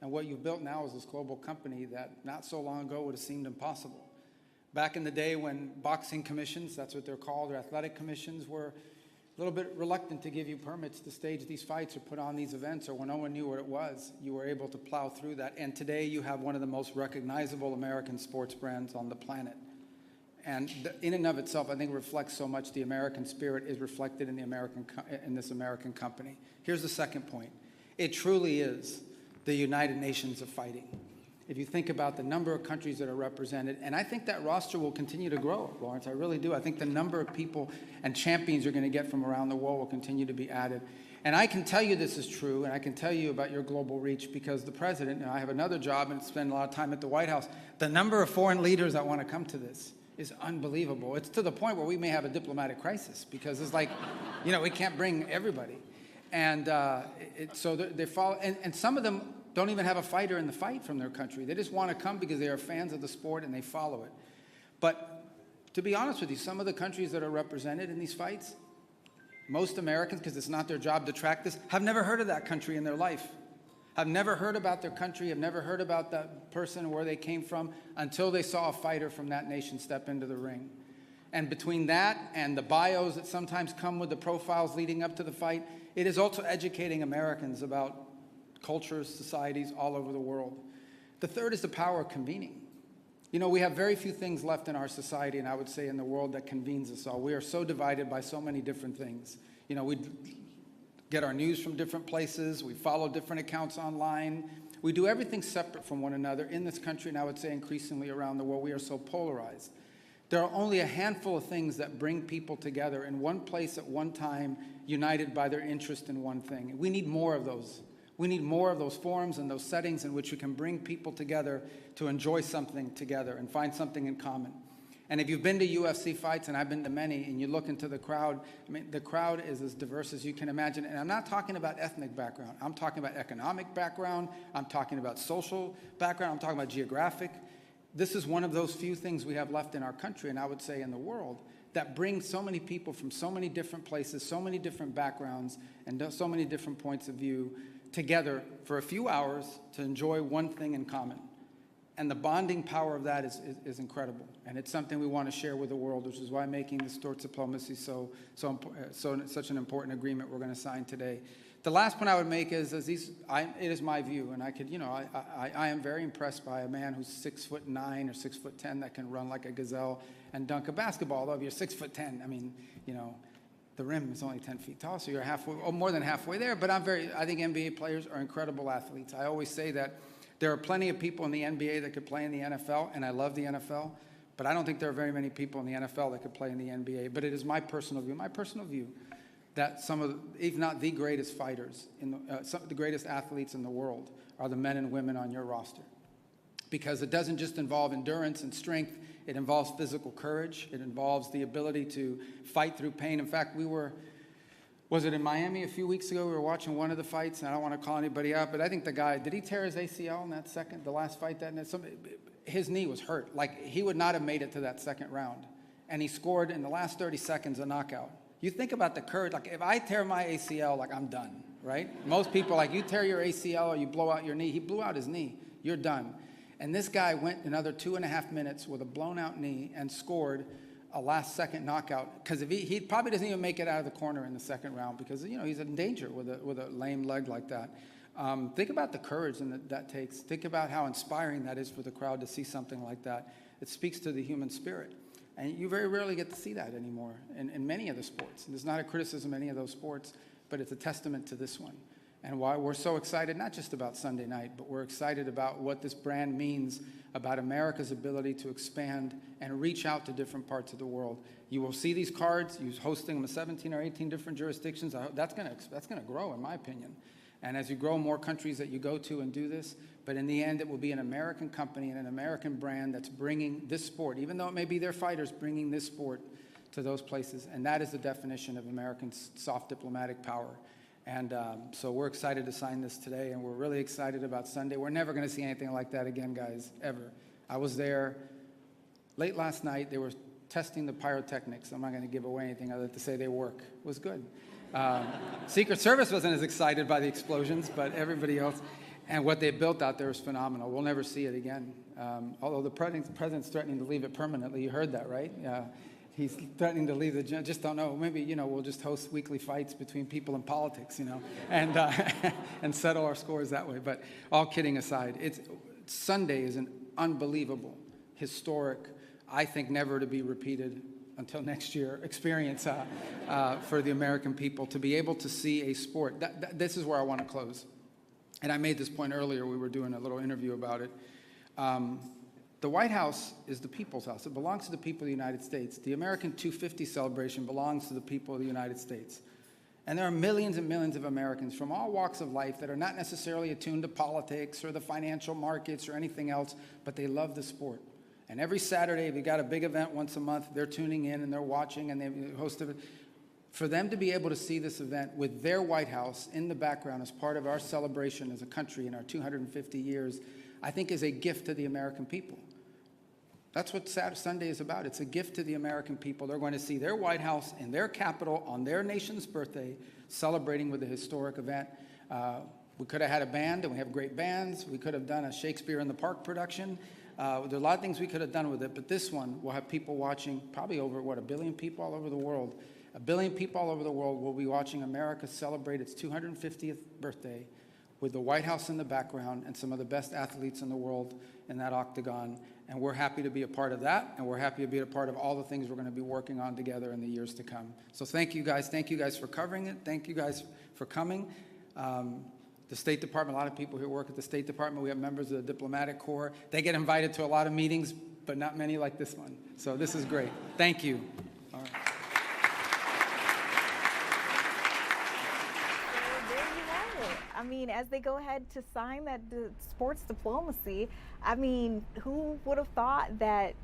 And what you've built now is this global company that not so long ago would have seemed impossible. Back in the day when boxing commissions, that's what they're called, or athletic commissions, were a little bit reluctant to give you permits to stage these fights or put on these events, or when no one knew what it was, you were able to plow through that. And today you have one of the most recognizable American sports brands on the planet. And in and of itself, I think reflects so much the American spirit is reflected in this American company. Here's the second point. It truly is the United Nations of fighting. If you think about the number of countries that are represented, and I think that roster will continue to grow, Lawrence, I really do. I think the number of people and champions you're going to get from around the world will continue to be added. And I can tell you this is true, and I can tell you about your global reach because the president, and I have another job and spend a lot of time at the White House, the number of foreign leaders that want to come to this is unbelievable. It's to the point where we may have a diplomatic crisis because it's like, we can't bring everybody. And so they follow, and some of them don't even have a fighter in the fight from their country. They just want to come because they are fans of the sport and they follow it. But to be honest with you, some of the countries that are represented in these fights, most Americans, because it's not their job to track this, have never heard of that country in their life. Have never heard about their country, have never heard about that person or where they came from until they saw a fighter from that nation step into the ring. And between that and the bios that sometimes come with the profiles leading up to the fight, it is also educating Americans about cultures, societies all over the world. The third is the power of convening. We have very few things left in our society, and I would say in the world, that convenes us all. We are so divided by so many different things. We get our news from different places. We follow different accounts online. We do everything separate from one another in this country, and I would say increasingly around the world. We are so polarized. There are only a handful of things that bring people together in one place at one time, united by their interest in one thing. We need more of those. We need more of those forums and those settings in which we can bring people together to enjoy something together and find something in common. And if you've been to UFC fights, and I've been to many, and you look into the crowd, the crowd is as diverse as you can imagine. And I'm not talking about ethnic background. I'm talking about economic background. I'm talking about social background. I'm talking about geographic. This is one of those few things we have left in our country, and I would say in the world, that brings so many people from so many different places, so many different backgrounds, and so many different points of view together for a few hours to enjoy one thing in common. And the bonding power of that is incredible. And it's something we want to share with the world, which is why making this sports diplomacy such an important agreement we're going to sign today. The last point I would make is it is my view, and I am very impressed by a man who's 6'9" or 6'10" that can run like a gazelle and dunk a basketball. Although if you're 6'10", the rim is only 10 feet tall, so you're halfway, or more than halfway there. But I think NBA players are incredible athletes. I always say that there are plenty of people in the NBA that could play in the NFL, and I love the NFL, but I don't think there are very many people in the NFL that could play in the NBA. But it is my personal view, that some of, if not the greatest fighters, some of the greatest athletes in the world are the men and women on your roster. Because it doesn't just involve endurance and strength, it involves physical courage, it involves the ability to fight through pain. In fact, was it in Miami a few weeks ago? We were watching one of the fights, and I don't want to call anybody out, but I think the guy, did he tear his ACL in the last fight? His knee was hurt. Like, he would not have made it to that second round. And he scored in the last 30 seconds a knockout. You think about the courage, like if I tear my ACL, like I'm done, right? Most people, like you tear your ACL or you blow out your knee. He blew out his knee, you're done. And this guy went another 2.5 minutes with a blown out knee and scored a last-second knockout, because if he probably doesn't even make it out of the corner in the second round because, you know, he's in danger with a lame leg like that. Think about the courage that takes. Think about how inspiring that is for the crowd to see something like that. It speaks to the human spirit. And you very rarely get to see that anymore in many of the sports. And there's not a criticism of any of those sports, but it's a testament to this one. And why we're so excited, not just about Sunday night, but we're excited about what this brand means about America's ability to expand and reach out to different parts of the world. You will see these cards, you're hosting them in 17 or 18 different jurisdictions. That's gonna grow, in my opinion. And as you grow more countries that you go to and do this, but in the end, it will be an American company and an American brand that's bringing this sport, even though it may be their fighters, bringing this sport to those places. And that is the definition of American soft diplomatic power. And so we're excited to sign this today, and we're really excited about Sunday. We're never going to see anything like that again, guys, ever. I was there late last night. They were testing the pyrotechnics. I'm not going to give away anything other than to say they work. It was good. Secret Service wasn't as excited by the explosions, but everybody else. And what they built out there is phenomenal. We'll never see it again. Although the president's threatening to leave it permanently. You heard that, right? He's threatening to leave the gym. Just don't know. Maybe, you know, we'll just host weekly fights between people in politics, you know, and and settle our scores that way. But all kidding aside, Sunday is an unbelievable, historic, I think never to be repeated until next year experience for the American people to be able to see a sport. This is where I want to close. And I made this point earlier. We were doing a little interview about it. The White House is the people's house. It belongs to the people of the United States. The American 250 celebration belongs to the people of the United States. And there are millions and millions of Americans from all walks of life that are not necessarily attuned to politics or the financial markets or anything else, but they love the sport. And every Saturday, if you got a big event once a month, they're tuning in and they're watching and they host it. For them to be able to see this event with their White House in the background as part of our celebration as a country in our 250 years, I think is a gift to the American people. That's what Sunday is about. It's a gift to the American people. They're going to see their White House in their capital on their nation's birthday, celebrating with a historic event. We could have had a band, and we have great bands. We could have done a Shakespeare in the Park production. There are a lot of things we could have done with it, but this one will have people watching, probably over, 1 billion people all over the world. 1 billion people all over the world will be watching America celebrate its 250th birthday with the White House in the background and some of the best athletes in the world in that octagon. And we're happy to be a part of that, and we're happy to be a part of all the things we're going to be working on together in the years to come. So thank you guys. Thank you guys for covering it. Thank you guys for coming. The State Department, a lot of people here work at the State Department. We have members of the Diplomatic Corps. They get invited to a lot of meetings, but not many like this one. So this is great. Thank you. All right. I mean, as they go ahead to sign that sports diplomacy, I mean, who would have thought that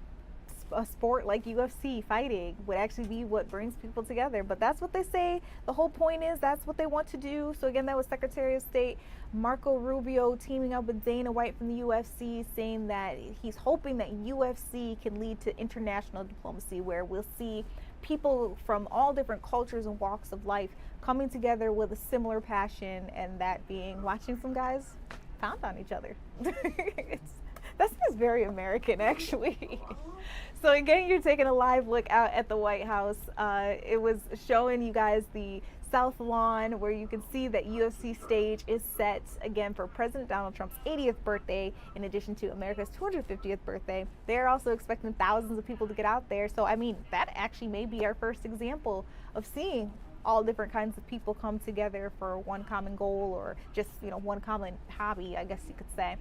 a sport like UFC fighting would actually be what brings people together? But that's what they say. The whole point is that's what they want to do. So again, that was Secretary of State Marco Rubio teaming up with Dana White from the UFC, saying that he's hoping that UFC can lead to international diplomacy, where we'll see people from all different cultures and walks of life coming together with a similar passion, and that being watching some guys pound on each other. That's just very American, actually. So again, you're taking a live look out at the White House. It was showing you guys the South Lawn, where you can see that UFC stage is set again for President Donald Trump's 80th birthday, in addition to America's 250th birthday. They're also expecting thousands of people to get out there. So I mean, that actually may be our first example of seeing all different kinds of people come together for one common goal, or just, you know, one common hobby, I guess you could say.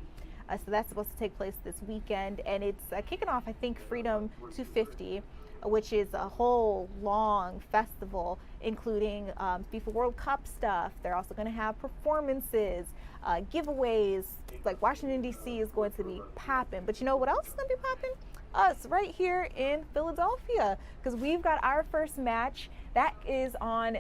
So that's supposed to take place this weekend, and it's kicking off, I think, Freedom 250, which is a whole long festival, including FIFA World Cup stuff. They're also going to have performances, giveaways. Like Washington, D.C. is going to be popping. But you know what else is going to be popping? Us right here in Philadelphia, because we've got our first match. That is on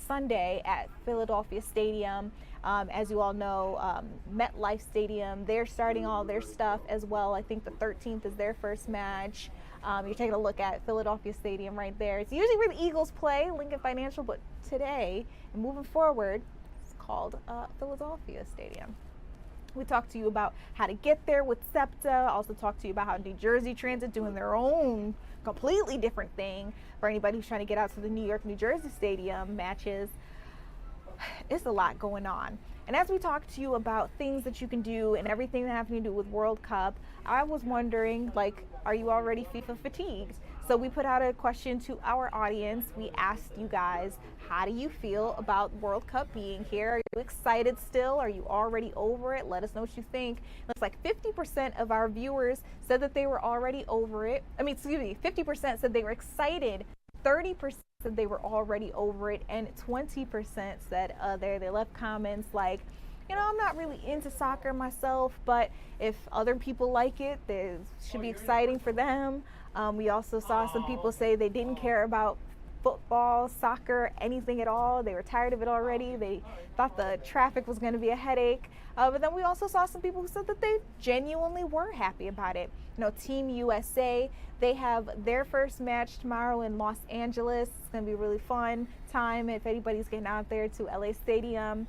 Sunday at Philadelphia Stadium. As you all know, MetLife Stadium, they're starting all their stuff as well. I think the 13th is their first match. You're taking a look at Philadelphia Stadium right there. It's usually where the Eagles play, Lincoln Financial, but today, and moving forward, it's called Philadelphia Stadium. We talked to you about how to get there with SEPTA. Also talked to you about how New Jersey Transit doing their own completely different thing for anybody who's trying to get out to the New York, New Jersey Stadium matches. It's a lot going on. And as we talk to you about things that you can do and everything that having to do with World Cup, I was wondering, like, are you already FIFA fatigued? So we put out a question to our audience. We asked you guys, how do you feel about World Cup being here? Are you excited still? Are you already over it? Let us know what you think. Looks like 50% of our viewers said that they were already over it. 50% said they were excited. 30% said they were already over it, and 20% said they left comments like, you know, I'm not really into soccer myself, but if other people like it, it should be exciting for them. We also saw some people say they didn't care about football, soccer, anything at all. They were tired of it already. They thought the traffic was going to be a headache. But then we also saw some people who said that they genuinely were happy about it. You know, Team USA, they have their first match tomorrow in Los Angeles. It's going to be a really fun time if anybody's getting out there to LA Stadium.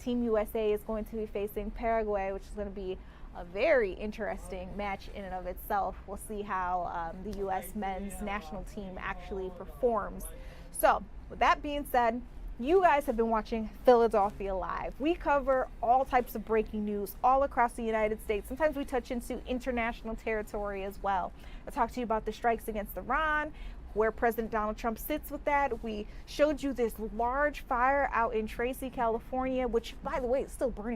Team USA is going to be facing Paraguay, which is going to be a very interesting match in and of itself. We'll see how the U.S. men's national team actually performs. So with that being said, you guys have been watching Philadelphia Live. We cover all types of breaking news all across the United States. Sometimes we touch into international territory as well. I talked to you about the strikes against Iran, where President Donald Trump sits with that. We showed you this large fire out in Tracy, California, which, by the way, is still burning